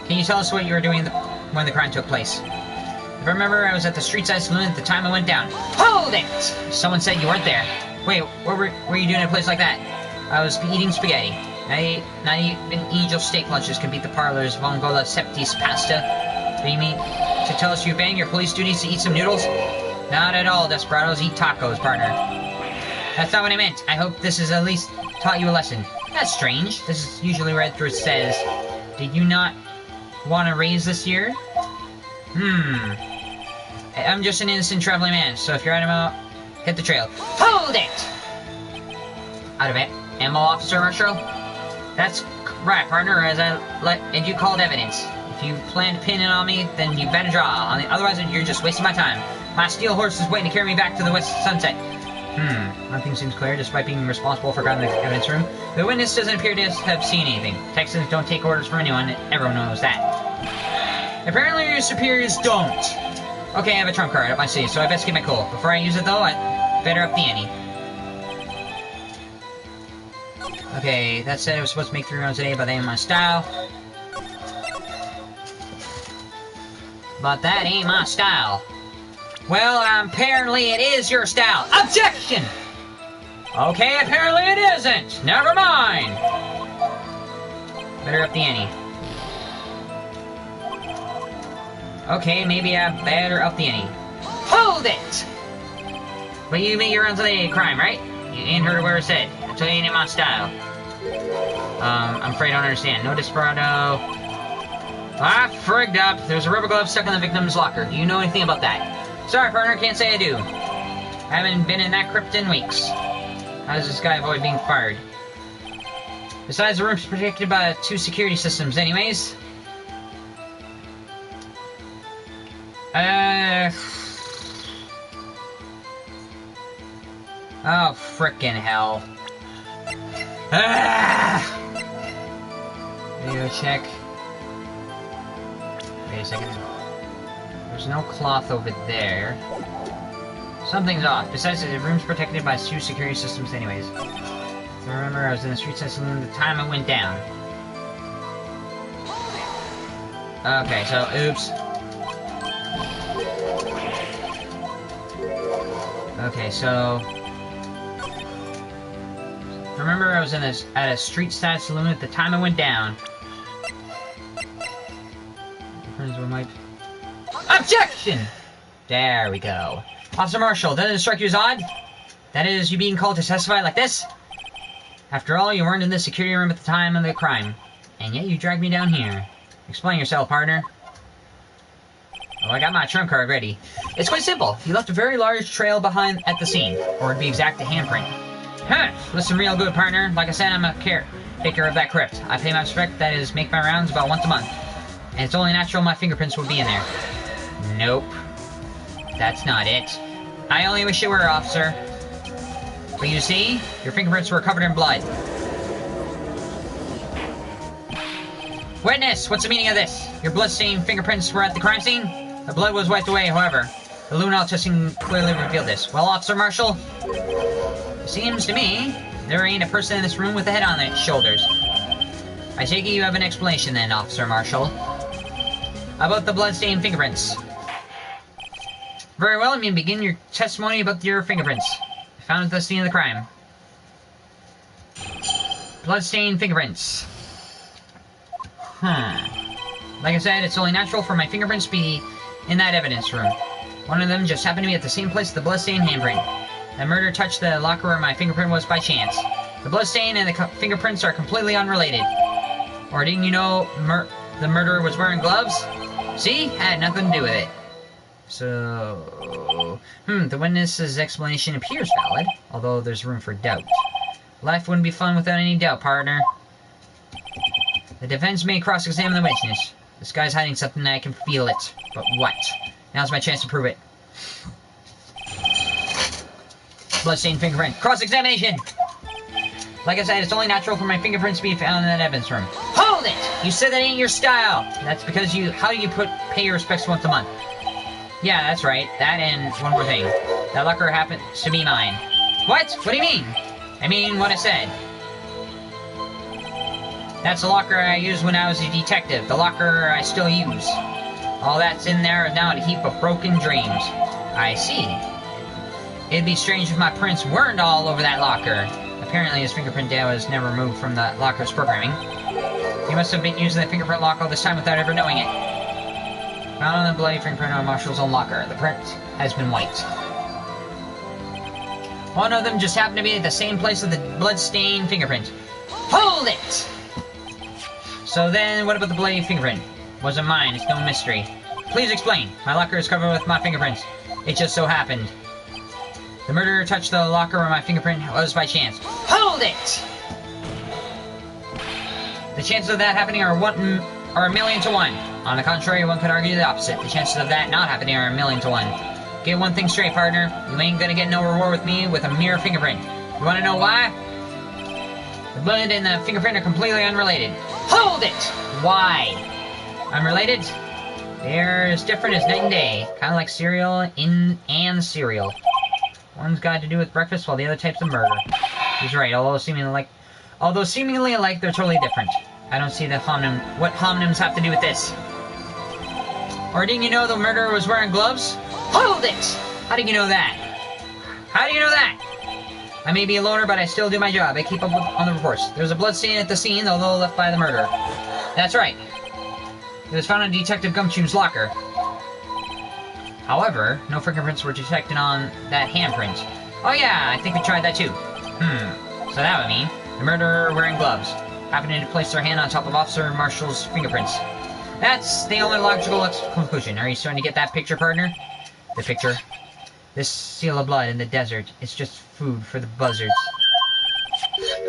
Can you tell us what you were doing when the crime took place? If I remember, I was at the street-side saloon at the time I went down. Hold it! Someone said you weren't there. Wait, what were you doing in a place like that? I was eating spaghetti. Not even angel steak lunches can beat the parlor's Vongola Septis pasta. Do you mean to tell us you abandoned your police duties to eat some noodles? Not at all, desperados. Eat tacos, partner. That's not what I meant. I hope this has at least taught you a lesson. That's strange. This is usually read through it says, did you not want to raise this year? I'm just an innocent traveling man, so if you're out, hit the trail. Hold it! Out of it. Ammo, Officer Marshall? That's right, partner, as you called evidence. If you plan to pin it on me, then you better draw. Otherwise, you're just wasting my time. My steel horse is waiting to carry me back to the west sunset. Nothing seems clear, despite being responsible for guarding the evidence room. The witness doesn't appear to have seen anything. Texans don't take orders from anyone. Everyone knows that. Apparently your superiors don't. Okay, I have a trump card up my sleeve, so I best keep my cool. Before I use it, though, I better up the ante. Okay, that said, I was supposed to make 3 rounds a day, but that ain't my style. But that ain't my style. Well, apparently it is your style. Objection! Okay, apparently it isn't. Never mind. Better up the ante. Okay, maybe I better up the ante. Hold it! But you make your rounds of the crime, right? You ain't heard a word said. I tell you, it ain't my style. I'm afraid I don't understand. No desperado. I frigged up. There's a rubber glove stuck in the victim's locker. Do you know anything about that? Sorry, partner, can't say I do. I haven't been in that crypt in weeks. How does this guy avoid being fired? Besides, the room's protected by 2 security systems anyways. Oh, frickin' hell. Video check. Wait a second. There's no cloth over there. Something's off. Besides, the room's protected by 2 security systems anyways. So remember, I was in the street side saloon at the time I went down. Okay, so, oops. Okay, so... Remember, I was in at a street side saloon at the time I went down. Friends were my... Objection! There we go. Officer Marshall, doesn't it strike you as odd? That is, you being called to testify like this? After all, you weren't in the security room at the time of the crime. And yet you dragged me down here. Explain yourself, partner. Oh, I got my trump card ready. It's quite simple. You left a very large trail behind at the scene. Or to be exact, a handprint. Huh! Listen real good, partner. Like I said, I'm a caretaker of that crypt. I pay my respect, that is, make my rounds about once a month. And it's only natural my fingerprints would be in there. Nope. That's not it. I only wish it were, officer. But you see, your fingerprints were covered in blood. Witness, what's the meaning of this? Your blood-stained fingerprints were at the crime scene? The blood was wiped away, however. The luminol testing clearly revealed this. Well, Officer Marshall, it seems to me there ain't a person in this room with a head on its shoulders. I take it you have an explanation then, Officer Marshall. About the blood-stained fingerprints. Very well, you may begin your testimony about your fingerprints. Found at the scene of the crime. Blood-stained fingerprints. Like I said, it's only natural for my fingerprints to be in that evidence room. One of them just happened to be at the same place as the blood-stained handprint. The murder touched the locker where my fingerprint was by chance. The bloodstain and the fingerprints are completely unrelated. Or didn't you know the murderer was wearing gloves? See? Had nothing to do with it. So... the witness's explanation appears valid, although there's room for doubt. Life wouldn't be fun without any doubt, partner. The defense may cross-examine the witness. This guy's hiding something and I can feel it. But what? Now's my chance to prove it. Bloodstained fingerprint. Cross-examination! Like I said, it's only natural for my fingerprints to be found in that evidence room. Hold it! You said that ain't your style! That's because you... How do you pay your respects once a month? Yeah, that's right. That and one more thing. That locker happens to be mine. What? What do you mean? I mean what I said. That's the locker I used when I was a detective. The locker I still use. All that's in there is now a heap of broken dreams. I see. It'd be strange if my prints weren't all over that locker. Apparently his fingerprint data was never removed from the locker's programming. He must have been using the fingerprint lock all this time without ever knowing it. Found on the bloody fingerprint on Marshall's own locker. The print has been wiped. One of them just happened to be at the same place with the blood-stained fingerprint. Hold it! So then, what about the bloody fingerprint? Wasn't mine, it's no mystery. Please explain. My locker is covered with my fingerprints. It just so happened. The murderer touched the locker where my fingerprint was by chance. Hold it! The chances of that happening are 1,000,000 to 1. On the contrary, one could argue the opposite. The chances of that not happening are 1,000,000 to 1. Get one thing straight, partner. You ain't gonna get no reward with me with a mere fingerprint. You wanna know why? The blood and the fingerprint are completely unrelated. Hold it! Why? Unrelated? They're as different as night and day. Kind of like cereal and cereal. One's got to do with breakfast while the other types of murder. He's right, although seemingly alike, they're totally different. I don't see what homonyms have to do with this. Or didn't you know the murderer was wearing gloves? Hold it! How do you know that? How do you know that? I may be a loner, but I still do my job. I keep up on the reports. There was a blood stain at the scene, although left by the murderer. That's right. It was found in Detective Gumshoe's locker. However, no fingerprints were detected on that handprint. Oh yeah, I think we tried that too. So that would mean the murderer wearing gloves, happening to place their hand on top of Officer Marshall's fingerprints. That's the only logical conclusion. Are you starting to get that picture, partner? The picture. This seal of blood in the desert is just food for the buzzards.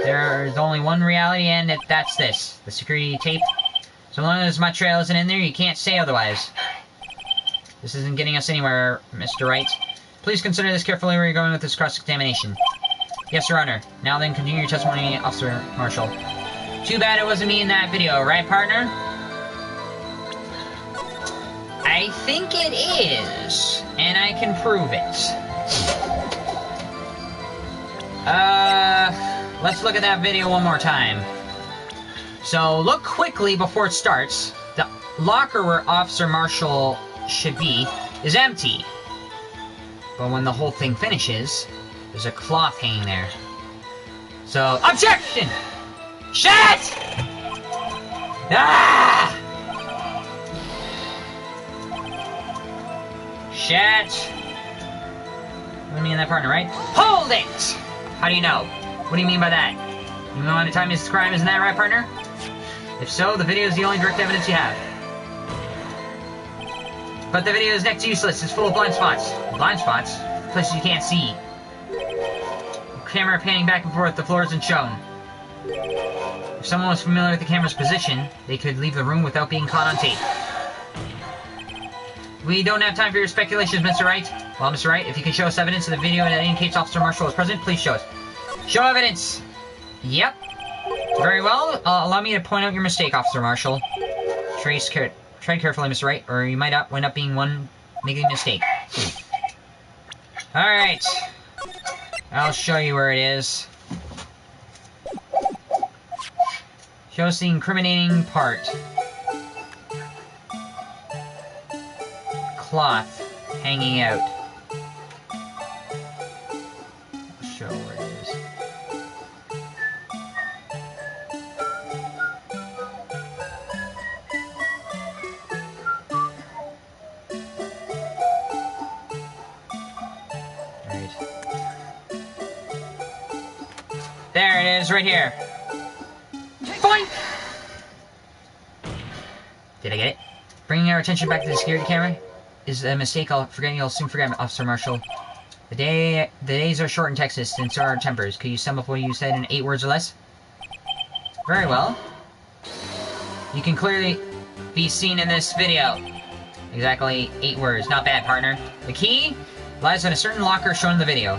There's only one reality, and that's this. The security tape. So long as my trail isn't in there, you can't say otherwise. This isn't getting us anywhere, Mr. Wright. Please consider this carefully where you're going with this cross-examination. Yes, Your Honor. Now then, continue your testimony, Officer Marshall. Too bad it wasn't me in that video, right, partner? I think it is, and I can prove it. Let's look at that video one more time. So, look quickly before it starts. The locker where Officer Marshall should be is empty. But when the whole thing finishes, there's a cloth hanging there. So, objection! Shit! Ah! Shit! You mean that, partner, right? Hold it! How do you know? What do you mean by that? You know how to time this crime, isn't that right, partner? If so, the video is the only direct evidence you have. But the video is next to useless. It's full of blind spots. Blind spots? Places you can't see. The camera panning back and forth, the floor isn't shown. If someone was familiar with the camera's position, they could leave the room without being caught on tape. We don't have time for your speculations, Mr. Wright. Well, Mr. Wright, if you can show us evidence of the video that indicates Officer Marshall is present, please show us. Show evidence! Yep. Very well. Allow me to point out your mistake, Officer Marshall. Tread carefully, Mr. Wright, or you might end up being one making a mistake. Alright. I'll show you where it is. Show us the incriminating part. Cloth hanging out. I'll show where it is. There it is, right here. Boink! Did I get it? Bringing our attention back to the security camera. is a mistake. Forgetting you'll soon forget, Officer Marshall. The days are short in Texas, and so are our tempers. Could you sum up what you said in 8 words or less? Very well. You can clearly be seen in this video. Exactly 8 words. Not bad, partner. The key lies in a certain locker shown in the video.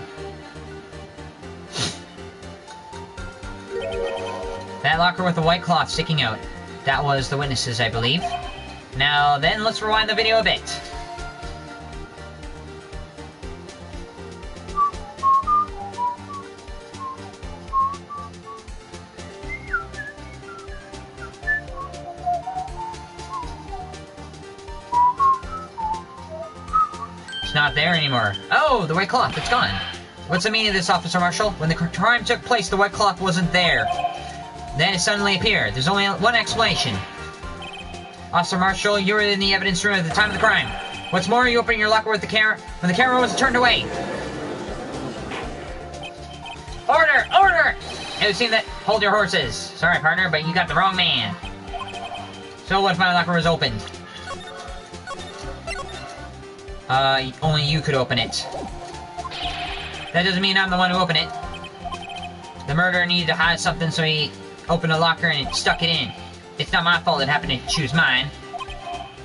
That locker with the white cloth sticking out. That was the witnesses, I believe. Now then, let's rewind the video a bit. It's not there anymore. Oh, the white cloth, it's gone. What's the meaning of this, Officer Marshall? When the crime took place, the white cloth wasn't there. Then it suddenly appeared. There's only one explanation. Officer Marshall, you were in the evidence room at the time of the crime. What's more, you opened your locker with the camera when the camera was turned away. Order! Order! It seemed that... Hold your horses. Sorry, partner, but you got the wrong man. So what if my locker was opened? Only you could open it. That doesn't mean I'm the one who opened it. The murderer needed to hide something, so he opened a locker and stuck it in. It's not my fault it happened to choose mine.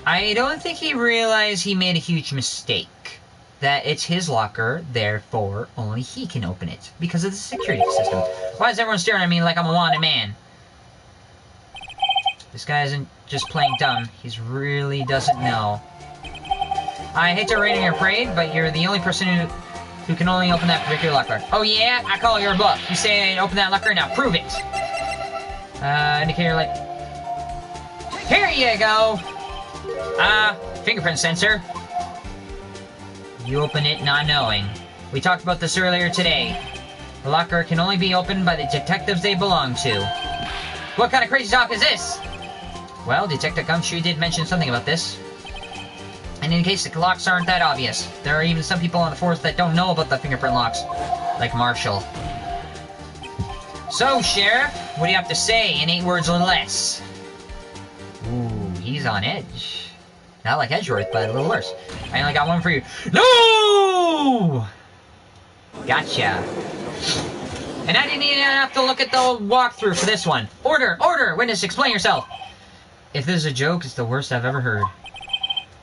I don't think he realized he made a huge mistake. That it's his locker, therefore only he can open it. Because of the security system. Why is everyone staring at me like I'm a wanted man? This guy isn't just playing dumb. He really doesn't know. I hate to rain on your parade, but you're the only person who can only open that particular locker. Oh yeah? I call your bluff. You say I open that locker, now prove it! Indicator light. Here you go! Fingerprint sensor. You open it not knowing. We talked about this earlier today. The locker can only be opened by the detectives they belong to. What kind of crazy talk is this? Well, Detective Gumshoe did mention something about this. And in case the locks aren't that obvious, there are even some people on the force that don't know about the fingerprint locks. Like Marshall. So, Sheriff, what do you have to say in 8 words or less? Ooh, he's on edge. Not like Edgeworth, but a little worse. I only got one for you. No! Gotcha. And I didn't even have to look at the walkthrough for this one. Order! Order! Witness, explain yourself! If this is a joke, it's the worst I've ever heard.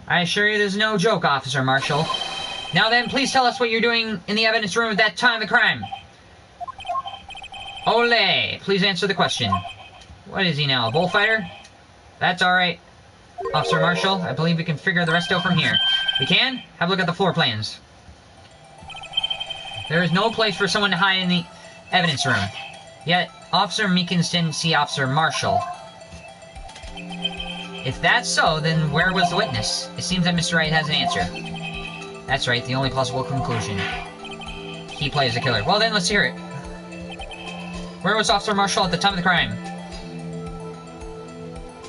I assure you there's no joke, Officer Marshall. Now then, please tell us what you're doing in the evidence room at that time of the crime. Ole! Please answer the question. What is he now, a bullfighter? That's alright. Officer Marshall, I believe we can figure the rest out from here. We can? Have a look at the floor plans. There is no place for someone to hide in the evidence room. Yet, Officer Meekins didn't see Officer Marshall. If that's so, then where was the witness? It seems that Mr. Wright has an answer. That's right, the only possible conclusion. He plays the killer. Well then, let's hear it. Where was Officer Marshall at the time of the crime?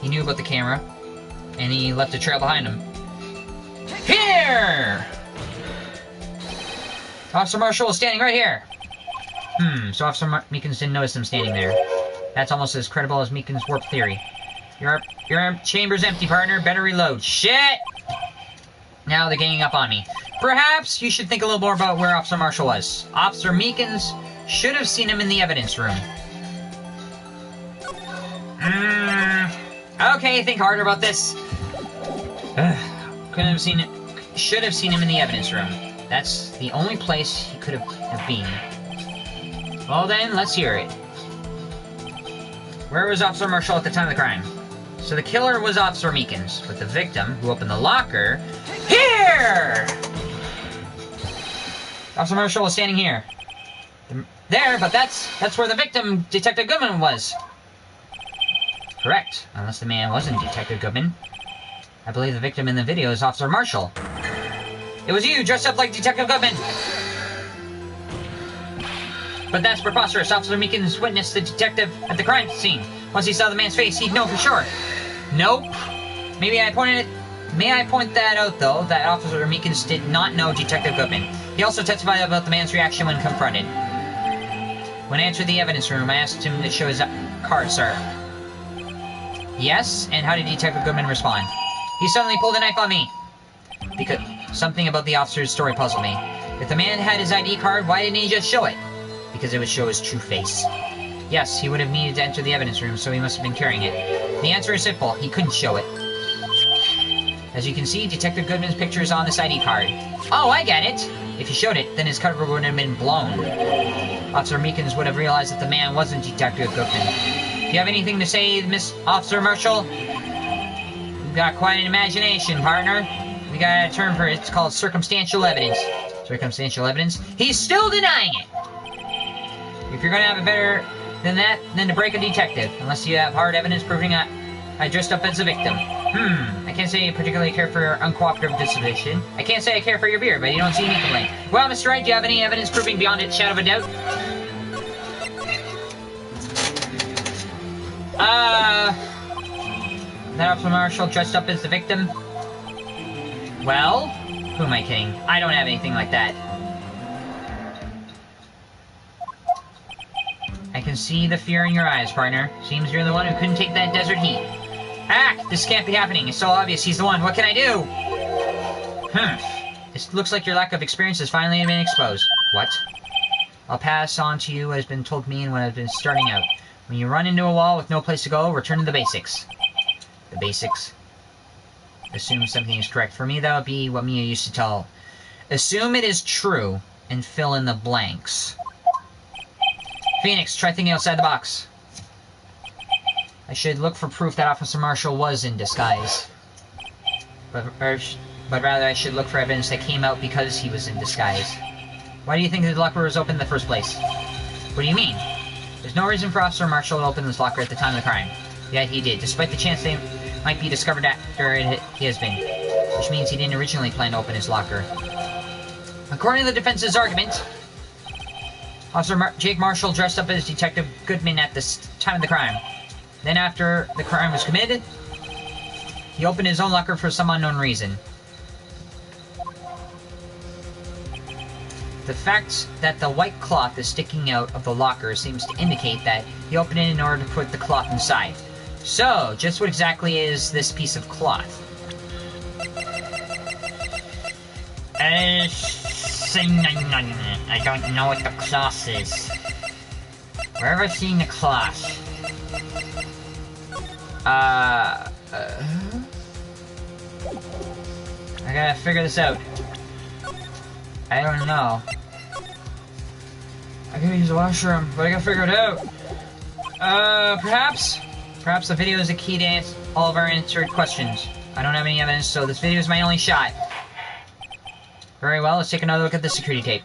He knew about the camera, and he left a trail behind him. Here! Officer Marshall was standing right here. So Officer Meekins didn't notice him standing there. That's almost as credible as Meekins' warp theory. Your chamber's empty, partner. Better reload. Shit! Now they're ganging up on me. Perhaps you should think a little more about where Officer Marshall was. Officer Meekins should have seen him in the evidence room. Okay, think harder about this. Couldn't have seen it. Should have seen him in the evidence room. That's the only place he could have been. Well then, let's hear it. Where was Officer Marshall at the time of the crime? So the killer was Officer Meekins, but the victim, who opened the locker... Here! Officer Marshall was standing here. There, but that's where the victim, Detective Goodman, was. Correct, unless the man wasn't Detective Goodman. I believe the victim in the video is Officer Marshall. It was you, dressed up like Detective Goodman! But that's preposterous. Officer Meekins witnessed the detective at the crime scene. Once he saw the man's face, he'd know for sure. Nope. May I point that out, though, that Officer Meekins did not know Detective Goodman. He also testified about the man's reaction when confronted. When I entered the evidence room, I asked him to show his card, sir. Yes, and how did Detective Goodman respond? He suddenly pulled a knife on me. Because something about the officer's story puzzled me. If the man had his ID card, why didn't he just show it? Because it would show his true face. Yes, he would have needed to enter the evidence room, so he must have been carrying it. The answer is simple. He couldn't show it. As you can see, Detective Goodman's picture is on this ID card. Oh, I get it! If he showed it, then his cover would have been blown. Officer Meekins would have realized that the man wasn't Detective Goodman. Do you have anything to say, Miss Officer Marshall? You've got quite an imagination, partner. We got a term for it. It's called circumstantial evidence. Circumstantial evidence? He's still denying it! If you're gonna have it better than that, then to break a detective. Unless you have hard evidence proving I dressed up as a victim. I can't say I particularly care for your uncooperative disposition. I can't say I care for your beard, but you don't see me complain. Well, Mr. Wright, do you have any evidence proving beyond a shadow of a doubt? That Officer Marshall dressed up as the victim? Well, who am I kidding? I don't have anything like that. I can see the fear in your eyes, partner. Seems you're the one who couldn't take that desert heat. Act! This can't be happening. It's so obvious he's the one. What can I do? It looks like your lack of experience has finally been exposed. What? I'll pass on to you what has been told to me and when I've been starting out. When you run into a wall with no place to go, return to the basics. The basics? Assume something is correct. For me, that would be what Mia used to tell. Assume it is true and fill in the blanks. Phoenix, try thinking outside the box. I should look for proof that Officer Marshall was in disguise. But rather I should look for evidence that came out because he was in disguise. Why do you think the locker was open in the first place? What do you mean? There's no reason for Officer Marshall to open this locker at the time of the crime. Yet he did, despite the chance they might be discovered after he has been. Which means he didn't originally plan to open his locker. According to the defense's argument, Officer Jake Marshall dressed up as Detective Goodman at the time of the crime. Then after the crime was committed, he opened his own locker for some unknown reason. The fact that the white cloth is sticking out of the locker seems to indicate that he opened it in order to put the cloth inside. So, just what exactly is this piece of cloth? I don't know what the cloth is. Where have I seen the cloth? I gotta figure this out. I don't know. I gotta use the washroom, but I gotta figure it out. Perhaps the video is a key to answer all of our answered questions. I don't have any evidence, so this video is my only shot. Very well, let's take another look at the security tape.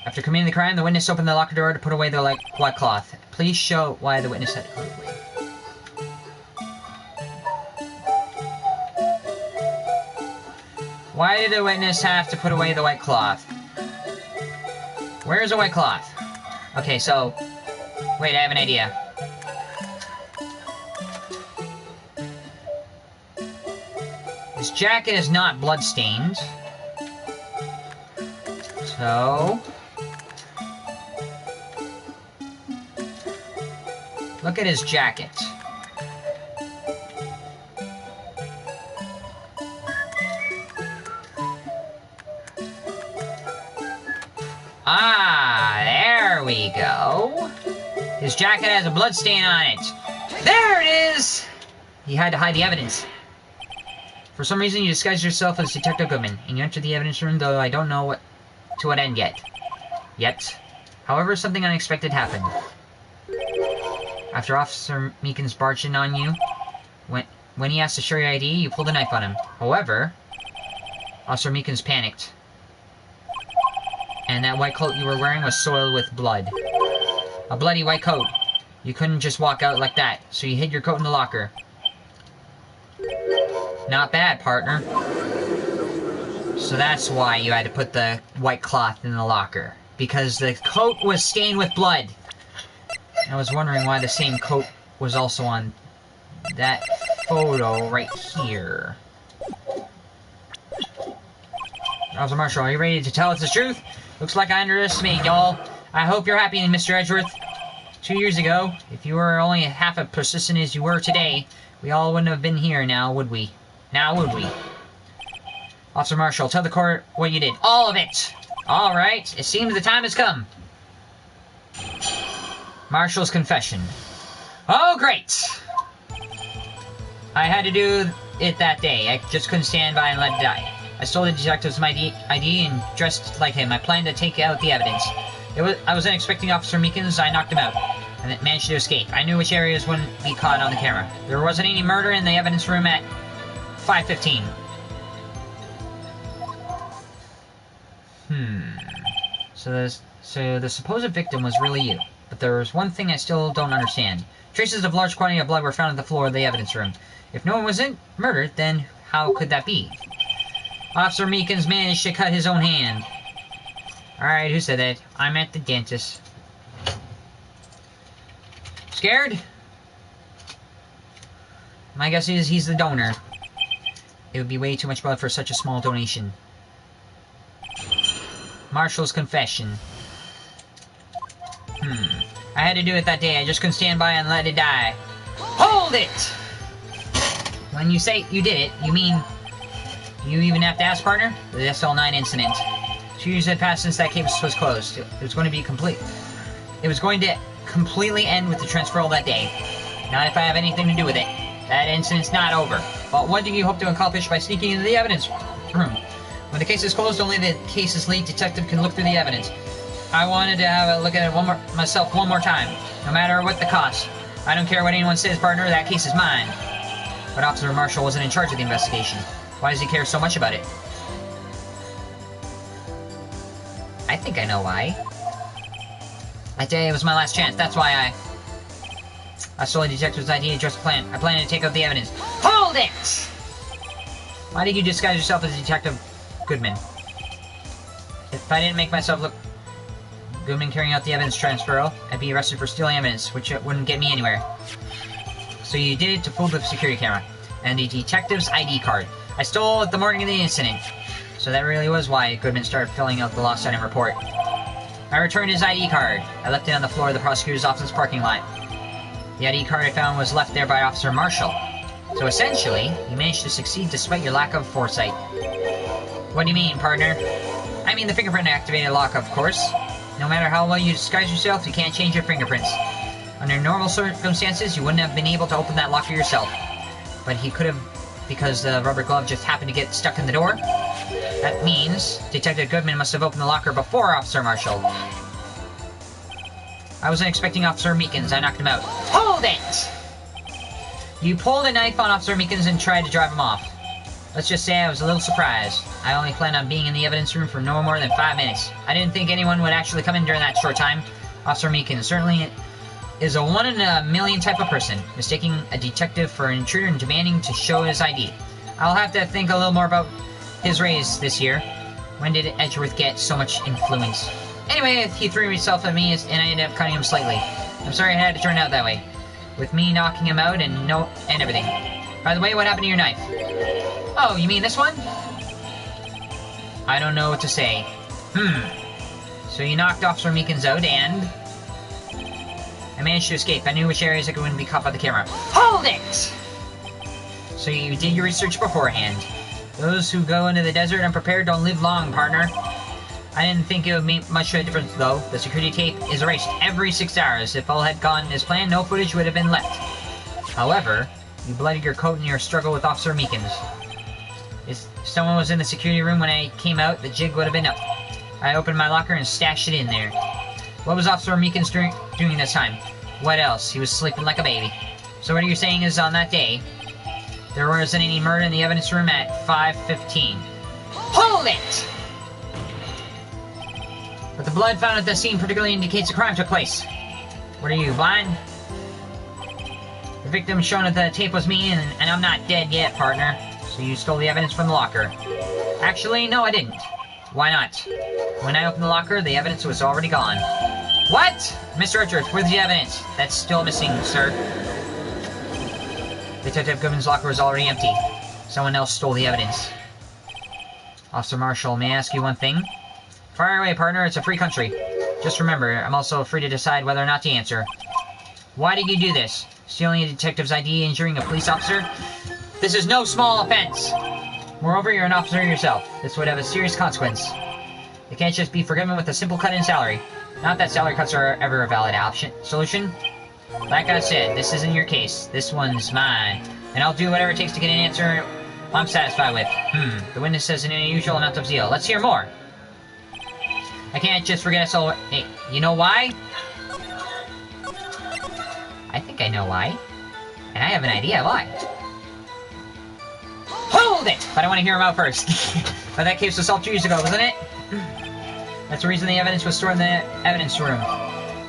After committing the crime, the witness opened the locker door to put away the white cloth. Please show why the witness had to put it away. Why did the witness have to put away the white cloth? Where's the white cloth? Okay, so... Wait, I have an idea. His jacket is not bloodstained. So... Look at his jacket. Ah, there we go. His jacket has a blood stain on it. There it is! He had to hide the evidence. For some reason, you disguised yourself as Detective Goodman, and you entered the evidence room, though I don't know to what end yet. However, something unexpected happened. After Officer Meekins barged in on you, when he asked to show your ID, you pulled a knife on him. However, Officer Meekins panicked. And that white coat you were wearing was soiled with blood. A bloody white coat. You couldn't just walk out like that, so you hid your coat in the locker. Not bad, partner. So that's why you had to put the white cloth in the locker. Because the coat was stained with blood. I was wondering why the same coat was also on that photo right here. Officer Marshall, are you ready to tell us the truth? Looks like I underestimated y'all. I hope you're happy, Mr. Edgeworth. 2 years ago, if you were only half as persistent as you were today, we all wouldn't have been here now, would we? Now, would we? Officer Marshall, tell the court what you did. All of it! Alright, it seems the time has come. Marshall's confession. Oh, great! I had to do it that day. I just couldn't stand by and let it die. I stole the detective's ID and dressed like him. I planned to take out the evidence. I wasn't expecting Officer Meekins. I knocked him out and managed to escape. I knew which areas wouldn't be caught on the camera. There wasn't any murder in the evidence room at 5:15. So the supposed victim was really you. But there was one thing I still don't understand. Traces of large quantity of blood were found on the floor of the evidence room. If no one was murdered, then how could that be? Officer Meekins managed to cut his own hand. Alright, who said that? I'm at the dentist. Scared? My guess is he's the donor. It would be way too much blood for such a small donation. Marshall's confession. I had to do it that day. I just couldn't stand by and let it die. Hold it! When you say you did it, you mean you even have to ask, partner? The SL9 incident. 2 years had passed since that case was closed. It was going to be complete. It was going to completely end with the transferal that day. Not if I have anything to do with it. That incident's not over. But what do you hope to accomplish by sneaking into the evidence room? When the case is closed, only the case's lead detective can look through the evidence. I wanted to have a look at it myself one more time, no matter what the cost. I don't care what anyone says, partner, that case is mine. But Officer Marshall wasn't in charge of the investigation. Why does he care so much about it? I think I know why. That day was my last chance, that's why I stole the detective's ID and addressed the plan. I planned to take out the evidence. Hold it! Why did you disguise yourself as Detective Goodman? If I didn't make myself look Goodman carrying out the evidence transferal, I'd be arrested for stealing evidence, which wouldn't get me anywhere. So you did it to fool the security camera. And the detective's ID card. I stole it the morning of the incident. So that really was why Goodman started filling out the lost item report. I returned his ID card. I left it on the floor of the prosecutor's office parking lot. The ID card I found was left there by Officer Marshall. So essentially, you managed to succeed despite your lack of foresight. What do you mean, partner? I mean the fingerprint-activated lock, of course. No matter how well you disguise yourself, you can't change your fingerprints. Under normal circumstances, you wouldn't have been able to open that locker yourself. But he could have, because the rubber glove just happened to get stuck in the door. That means Detective Goodman must have opened the locker before Officer Marshall. I wasn't expecting Officer Meekins. I knocked him out. Hold it! You pulled a knife on Officer Meekins and tried to drive him off. Let's just say I was a little surprised. I only planned on being in the evidence room for no more than 5 minutes. I didn't think anyone would actually come in during that short time. Officer Meekins certainly is a one-in-a-million type of person, mistaking a detective for an intruder and demanding to show his ID. I'll have to think a little more about his raise this year. When did Edgeworth get so much influence? Anyway, he threw himself at me and I ended up cutting him slightly. I'm sorry it had to turn out that way. With me knocking him out and everything. By the way, what happened to your knife? Oh, you mean this one? I don't know what to say. So you knocked Officer Meekins out and... I managed to escape. I knew which areas I wouldn't be caught by the camera. Hold it! So you did your research beforehand. Those who go into the desert unprepared don't live long, partner. I didn't think it would make much of a difference, though. The security tape is erased every 6 hours. If all had gone as planned, no footage would have been left. However, you bloodied your coat in your struggle with Officer Meekins. If someone was in the security room when I came out, the jig would have been up. I opened my locker and stashed it in there. What was Officer Meekins doing this time? What else? He was sleeping like a baby. So what are you saying is on that day, there wasn't any murder in the evidence room at 5:15. Hold it! But the blood found at the scene particularly indicates a crime took place. What are you, blind? The victim shown at the tape was me, and I'm not dead yet, partner. So you stole the evidence from the locker. Actually, no, I didn't. Why not? When I opened the locker, the evidence was already gone. What? Mr. Edgeworth, where's the evidence? That's still missing, sir. Detective Goodman's locker was already empty. Someone else stole the evidence. Officer Marshall, may I ask you one thing? Fire away, partner. It's a free country. Just remember, I'm also free to decide whether or not to answer. Why did you do this? Stealing a detective's ID, injuring a police officer? This is no small offense! Moreover, you're an officer yourself. This would have a serious consequence. It can't just be forgiven with a simple cut in salary. Not that salary cuts are ever a valid solution. Like I said, this isn't your case. This one's mine. And I'll do whatever it takes to get an answer I'm satisfied with. The witness says an unusual amount of zeal. Let's hear more. I can't just forget us all. Hey, you know why? I think I know why. And I have an idea why. Hold it! But I want to hear him out first. But that case was solved 2 years ago, wasn't it? That's the reason the evidence was stored in the evidence room.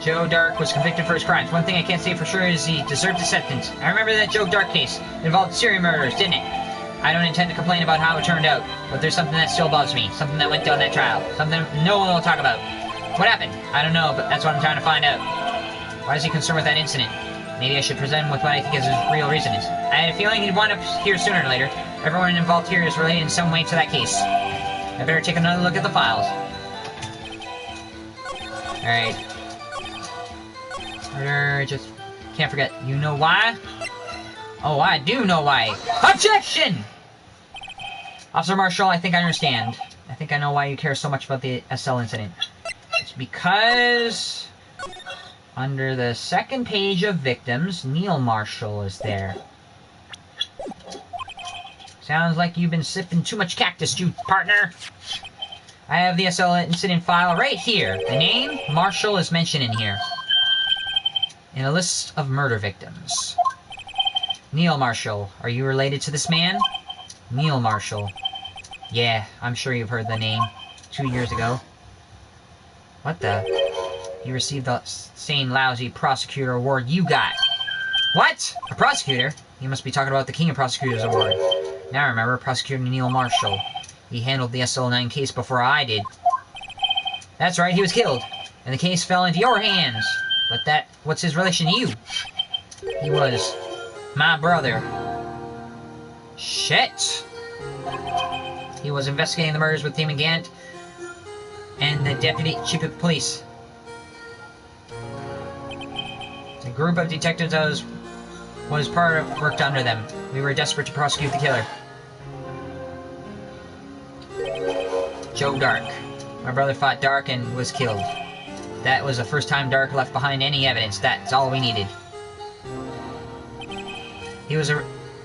Joe Dark was convicted for his crimes. One thing I can't say for sure is he deserved a sentence. I remember that Joe Dark case. It involved serial murderers, didn't it? I don't intend to complain about how it turned out, but there's something that still bothers me. Something that went down that trial. Something no one will talk about. What happened? I don't know, but that's what I'm trying to find out. Why is he concerned with that incident? Maybe I should present him with what I think his real reason is. I had a feeling he'd wind up here sooner or later. Everyone involved here is related in some way to that case. I better take another look at the files. Alright. Murder, just can't forget. You know why? Oh, I do know why. Objection! Officer Marshall, I think I understand. I think I know why you care so much about the SL incident. It's because under the second page of victims, Neil Marshall is there. Sounds like you've been sipping too much cactus juice, partner. I have the SL incident file right here. The name Marshall is mentioned in here. In a list of murder victims. Neil Marshall. Are you related to this man? Neil Marshall. Yeah, I'm sure you've heard the name. 2 years ago. What the? He received the same lousy prosecutor award you got. What? A prosecutor? You must be talking about the King of Prosecutors Award. Now I remember, Prosecutor Neil Marshall. He handled the SL9 case before I did. That's right, he was killed. And the case fell into your hands. But what's his relation to you? He was my brother. Shit! He was investigating the murders with Damon Gant and the Deputy Chief of Police. The group of detectives I was part of worked under them. We were desperate to prosecute the killer. Joe Dark. My brother fought Dark and was killed. That was the first time Dark left behind any evidence. That's all we needed. He was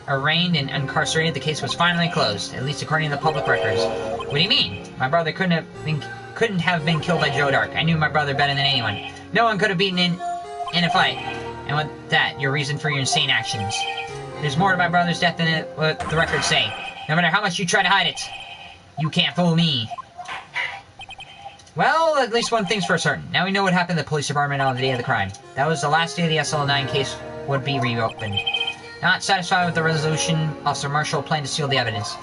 arraigned and incarcerated. The case was finally closed, at least according to the public records. What do you mean? My brother couldn't have been killed by Joe Dark. I knew my brother better than anyone. No one could have beaten in a fight. And with that, your reason for your insane actions. There's more to my brother's death than what the records say. No matter how much you try to hide it, you can't fool me. Well, at least one thing's for certain. Now we know what happened to the police department on the day of the crime. That was the last day the SL9 case would be reopened. Not satisfied with the resolution, Officer Marshall planned to steal the evidence.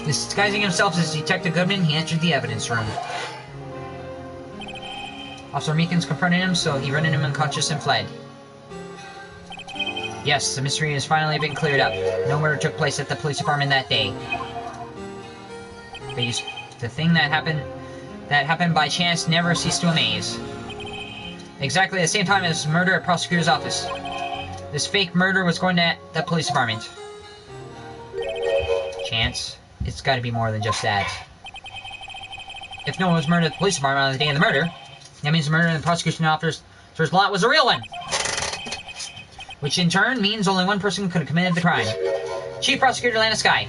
Disguising himself as Detective Goodman, he entered the evidence room. Officer Meekins confronted him, so he rendered him unconscious and fled. Yes, the mystery has finally been cleared up. No murder took place at the police department that day. But the thing that happened by chance never ceased to amaze. Exactly at the same time as murder at prosecutor's office. This fake murder was going to the police department. Chance? It's gotta be more than just that. If no one was murdered at the police department on the day of the murder, that means the murder in the prosecution officer's lot was a real one. Which in turn means only one person could have committed the crime. Chief Prosecutor Lana Sky.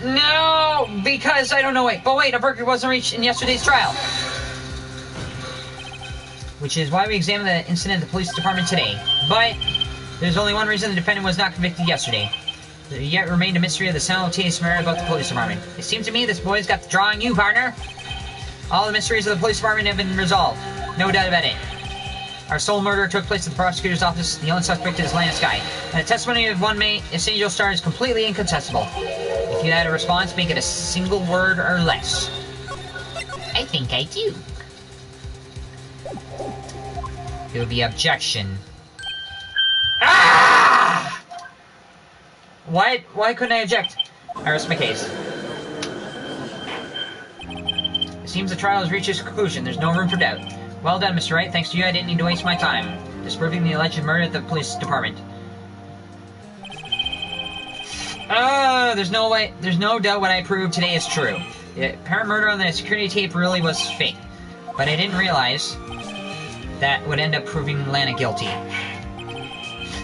No, because I don't know. But wait, a verdict wasn't reached in yesterday's trial. Which is why we examined the incident at the police department today. But there's only one reason the defendant was not convicted yesterday. There yet remained a mystery of the simultaneous murder about the police department. It seems to me this boy's got the draw on you, partner. All the mysteries of the police department have been resolved. No doubt about it. Our sole murder took place at the prosecutor's office. The only suspect is Lana Sky. And the testimony of one mate, Angel Star, is completely incontestable. If you had a response, make it a single word or less. I think I do. It would be objection. Ah! Why couldn't I object? I rest my case. It seems the trial has reached its conclusion. There's no room for doubt. Well done, Mr. Wright. Thanks to you, I didn't need to waste my time disproving the alleged murder at the police department. There's no doubt what I proved today is true. The apparent murder on the security tape really was fake. But I didn't realize that would end up proving Lana guilty.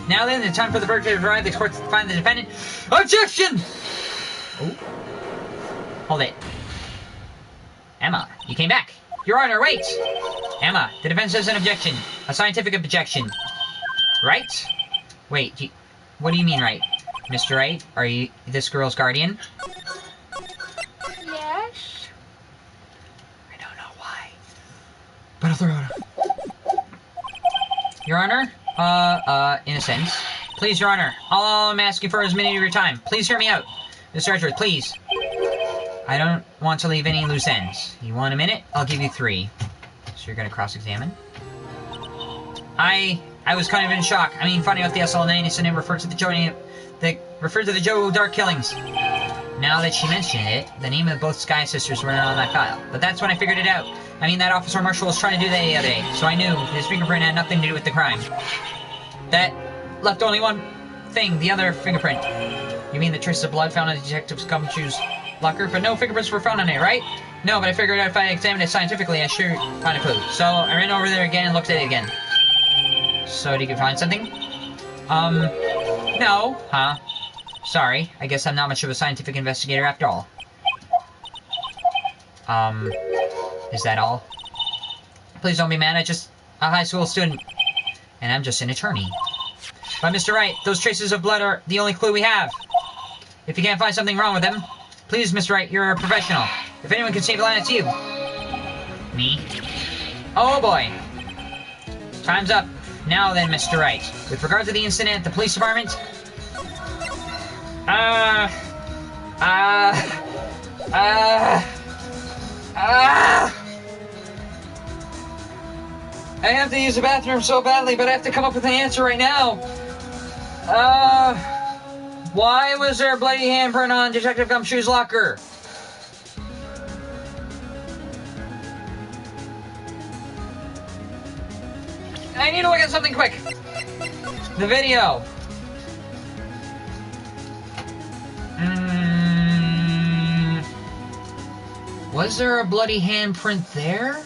Now then, it's time for the verdict to arrive. The court to find the defendant. Objection! Oh. Hold it. Emma, you came back. Your Honor, wait! Emma, the defense has an objection. A scientific objection. Right? Wait, what do you mean, right? Mr. Wright, are you this girl's guardian? Yes. I don't know why. But I'll throw it. Your Honor, in a sense. Please, Your Honor, all I'm asking for is a minute of your time. Please hear me out. Mr. Edgeworth, please. I don't want to leave any loose ends. You want a minute? I'll give you 3. So you're gonna cross-examine? I was kind of in shock. I mean, funny enough, the SL9 incident referred to the Joe Dark killings. Now that she mentioned it, the name of both Sky Sisters were on that file. But that's when I figured it out. I mean, that Officer Marshall was trying to do that the other day, so I knew his fingerprint had nothing to do with the crime. That left only one thing, the other fingerprint. You mean the traces of blood found on the detective's gumshoe's locker? But no fingerprints were found on it, right? No, but I figured out if I examined it scientifically, I sure find a clue. So I ran over there again and looked at it again. So did you find something? No. Huh? Sorry, I guess I'm not much of a scientific investigator after all. Is that all? Please don't be mad, I'm just a high school student. And I'm just an attorney. But Mr. Wright, those traces of blood are the only clue we have. If you can't find something wrong with them, please, Mr. Wright, you're a professional. If anyone can save a line, it's you. Me? Oh boy. Time's up. Now then, Mr. Wright. With regard to the incident at the police department... I have to use the bathroom so badly, but I have to come up with an answer right now. Why was there a bloody handprint on Detective Gumshoe's locker? I need to look at something quick. The video. Was there a bloody handprint there?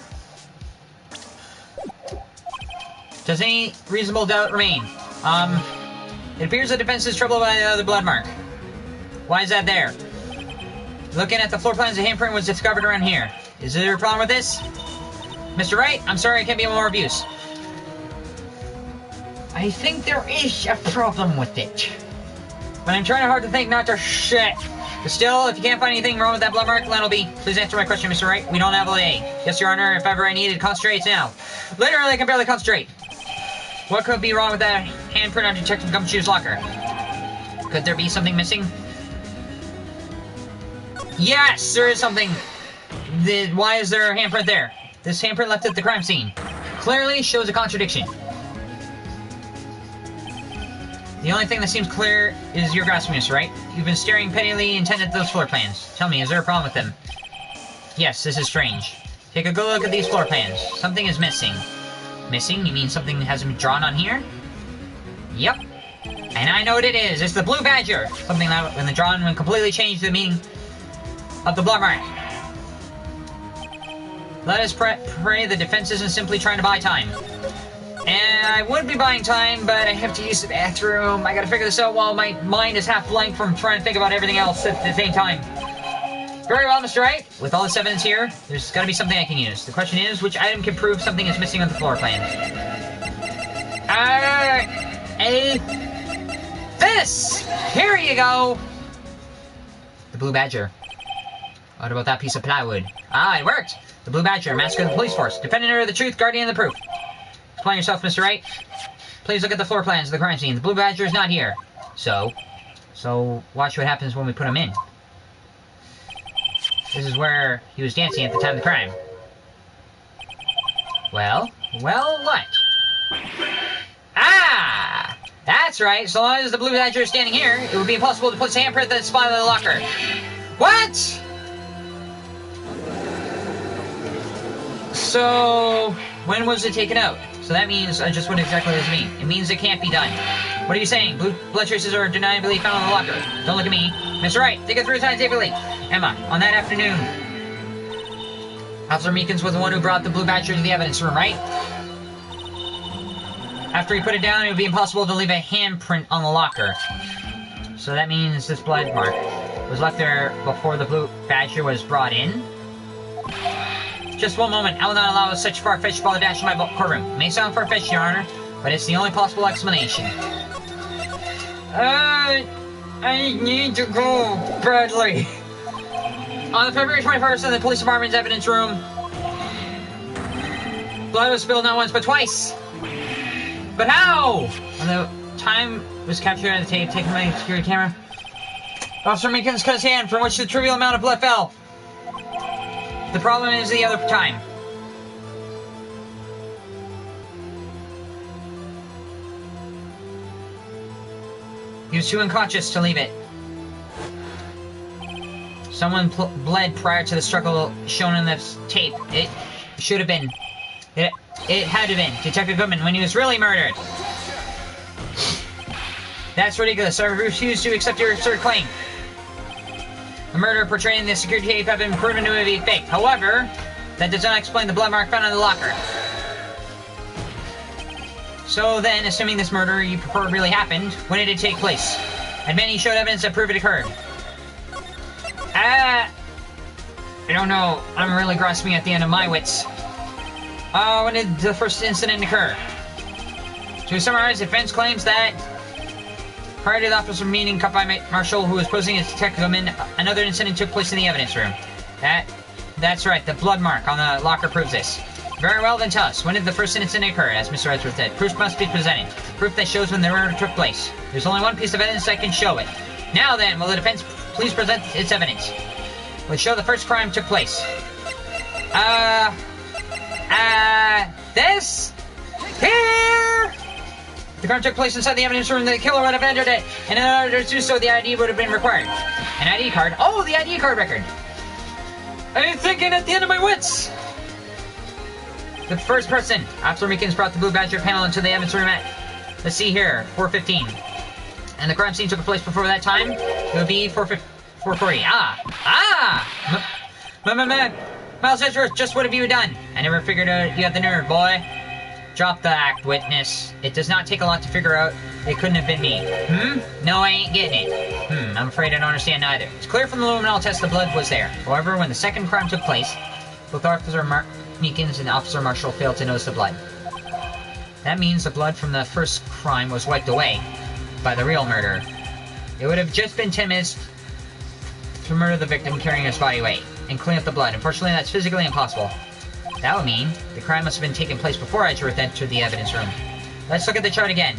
Does any reasonable doubt remain? It appears the defense is troubled by the blood mark. Why is that there? Looking at the floor plans, the handprint was discovered around here. Is there a problem with this? Mr. Wright, I'm sorry I can't be more abuse. I think there is a problem with it. But I'm trying hard to think not to shit. But still, if you can't find anything wrong with that blood mark, Len will be. Please answer my question, Mr. Wright. We don't have all day. Yes, Your Honor, if ever I needed to concentrate, it's now. Literally, I can barely concentrate. What could be wrong with that handprint on Detective Gumshoe's locker? Could there be something missing? Yes, there is something. Why is there a handprint there? This handprint left at the crime scene clearly shows a contradiction. The only thing that seems clear is your grasping, Mr. Wright. You've been staring pinningly intent at those floor plans. Tell me, is there a problem with them? Yes, this is strange. Take a good look at these floor plans. Something is missing. Missing? You mean something hasn't been drawn on here? Yep. And I know what it is. It's the blue badger. Something that, when drawn, would completely change the meaning of the blood mark. Let us pray the defense isn't simply trying to buy time. And I would be buying time, but I have to use the bathroom. I gotta figure this out while my mind is half blank from trying to think about everything else at the same time. Very well, Mr. Wright. With all this evidence here, there's gotta be something I can use. The question is, which item can prove something is missing on the floor plan? This! Here you go! The blue badger. What about that piece of plywood? Ah, it worked! The blue badger, master of the police force. Defendant of the truth, guardian of the proof. Explain yourself, Mr. Wright. Please look at the floor plans of the crime scene. The blue badger is not here. So watch what happens when we put him in. This is where he was dancing at the time of the crime. Well, what? Ah! That's right. So long as the blue badger is standing here, it would be impossible to put his handprint at the spot of the locker. What? So, when was it taken out? So that means just what exactly does it mean? It means it can't be done. What are you saying? Blood traces are undeniably found in the locker. Don't look at me. Mr. Wright, think it through scientifically. Emma, on that afternoon, Officer Meekins was the one who brought the blue badger to the evidence room, right? After he put it down, it would be impossible to leave a handprint on the locker. So that means this blood mark was left there before the blue badger was brought in? Just one moment. I will not allow such far-fetched balderdash in my courtroom. It may sound far-fetched, Your Honor, but it's the only possible explanation. I need to go badly. On the February 21st in the police department's evidence room, blood was spilled not once but twice. But how? When the time was captured on the tape taken by the security camera, Officer Meekins cut his hand from which the trivial amount of blood fell. The problem is the other time. He was too unconscious to leave it. Someone bled prior to the struggle shown in this tape. It should have been. It had to have been Detective Goodman when he was really murdered. That's ridiculous. I refuse to accept your absurd claim. The murder portrayed in the security tape have been proven to be fake. However, that does not explain the blood mark found on the locker. So then, assuming this murder you prefer really happened, when did it take place? And many showed evidence that proved it occurred. I don't know. I'm really grasping at the end of my wits. When did the first incident occur? To summarize, the defense claims that prior to the officer meeting cut by Marshall, who was posing as Detective Goodman, another incident took place in the evidence room. That's right, the blood mark on the locker proves this. Very well, then tell us, when did the first incident occur, as Mr. Edgeworth said? Proof must be presented. Proof that shows when the murder took place. There's only one piece of evidence that can show it. Now then, will the defense please present its evidence? Will it show the first crime took place? This? Here! The crime took place inside the evidence room. The killer would have entered it, and in order to do so, the ID would have been required. An ID card? Oh, the ID card record! I'm thinking at the end of my wits! The first person. Officer Meekins brought the Blue Badger panel into the evidence room at, let's see here, 4:15. And the crime scene took place before that time? It would be 4:40. Miles Edgeworth, just what have you done? I never figured out you had the nerve, boy. Drop the act, witness. It does not take a lot to figure out it couldn't have been me. No, I ain't getting it. I'm afraid I don't understand either. It's clear from the luminol test the blood was there. However, when the second crime took place, both Officer Meekins and Officer Marshall failed to notice the blood. That means the blood from the first crime was wiped away by the real murderer. It would have just been 10 minutes to murder the victim carrying his body away and clean up the blood. Unfortunately, that's physically impossible. That would mean the crime must have been taking place before Edgeworth entered the evidence room. Let's look at the chart again.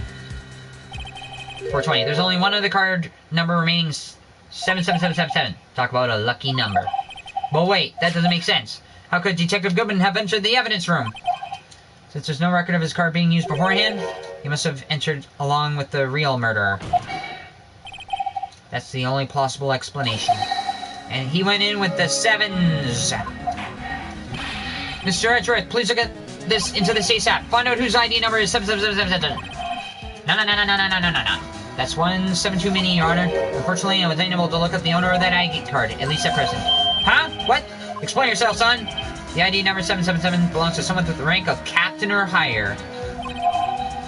420. There's only one other card number remaining, 77777. Talk about a lucky number. But wait, that doesn't make sense. How could Detective Goodman have entered the evidence room? Since there's no record of his card being used beforehand, he must have entered along with the real murderer. That's the only plausible explanation. And he went in with the 7s. Mr. Edgeworth, please look at this into this ASAP. Find out whose ID number is 77777. No. That's 172 Mini, Your Honor. Unfortunately, I was unable to look up the owner of that ID card, at least at present. Huh? What? Explain yourself, son. The ID number 777 belongs to someone with the rank of captain or higher.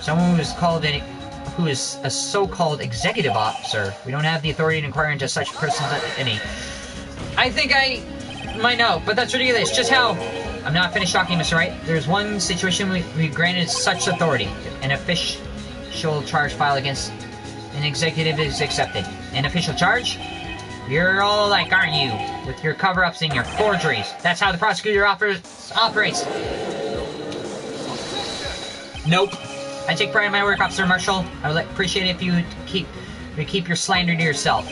Someone who is a so-called executive officer. We don't have the authority to inquire into such persons any. I think I might know, but that's ridiculous. Just how? I'm not finished talking, Mr. Wright. There's one situation we granted such authority. An official charge filed against an executive is accepted. An official charge? You're all alike, aren't you? With your cover-ups and your forgeries. That's how the prosecutor operates. Nope. I take pride in my work, Officer Marshall. I would appreciate it if you would keep your slander to yourself.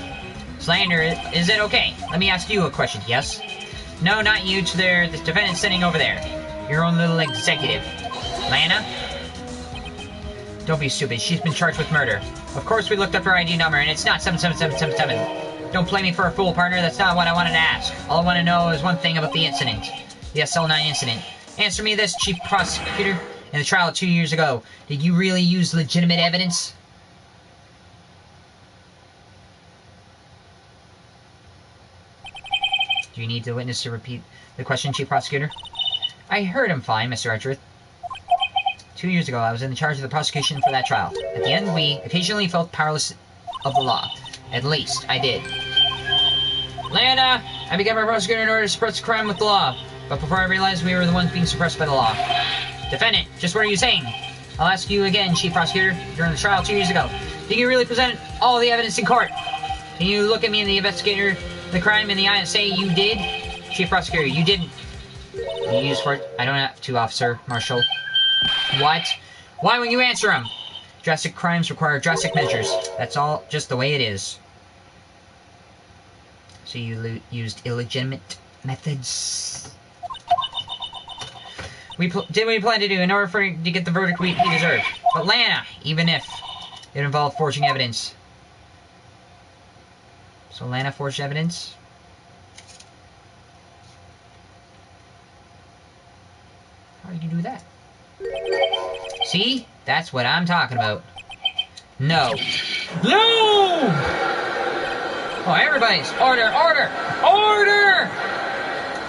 Slander, is it okay? Let me ask you a question, yes? No, not you, to the defendant sitting over there. Your own little executive. Lana? Don't be stupid, she's been charged with murder. Of course we looked up her ID number, and it's not 77777. Don't play me for a fool, partner, that's not what I wanted to ask. All I want to know is one thing about the incident. The SL9 incident. Answer me this, Chief Prosecutor. in the trial 2 years ago. Did you really use legitimate evidence? Do you need the witness to repeat the question, Chief Prosecutor? I heard him fine, Mr. Archer. 2 years ago, I was in charge of the prosecution for that trial. At the end, we occasionally felt powerless of the law. At least, I did. Lana, I became a prosecutor in order to suppress crime with the law. But before I realized we were the ones being suppressed by the law. Defendant, just what are you saying? I'll ask you again, Chief Prosecutor. During the trial 2 years ago, did you really present all the evidence in court? Can you look at me and the investigator, the crime in the eye and say you did? Chief Prosecutor, you didn't. You used for it? I don't have to, Officer Marshall. What? Why won't you answer him? Drastic crimes require drastic measures. That's all just the way it is. So you used illegitimate methods. We did what we planned to do in order for you to get the verdict we deserve. But Lana, even if it involved forging evidence. So Lana forged evidence? How did you do that? See? That's what I'm talking about. No. No! Oh, everybody's... Order! Order! Order!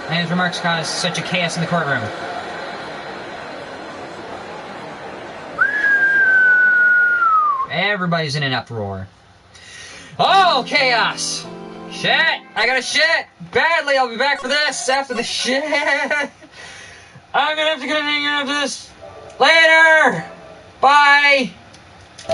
Lana's remarks caused such a chaos in the courtroom. Everybody's in an uproar. Oh, chaos! Shit! I gotta shit! Badly, I'll be back for this after the shit! I'm gonna have to continue after this. Later! Bye!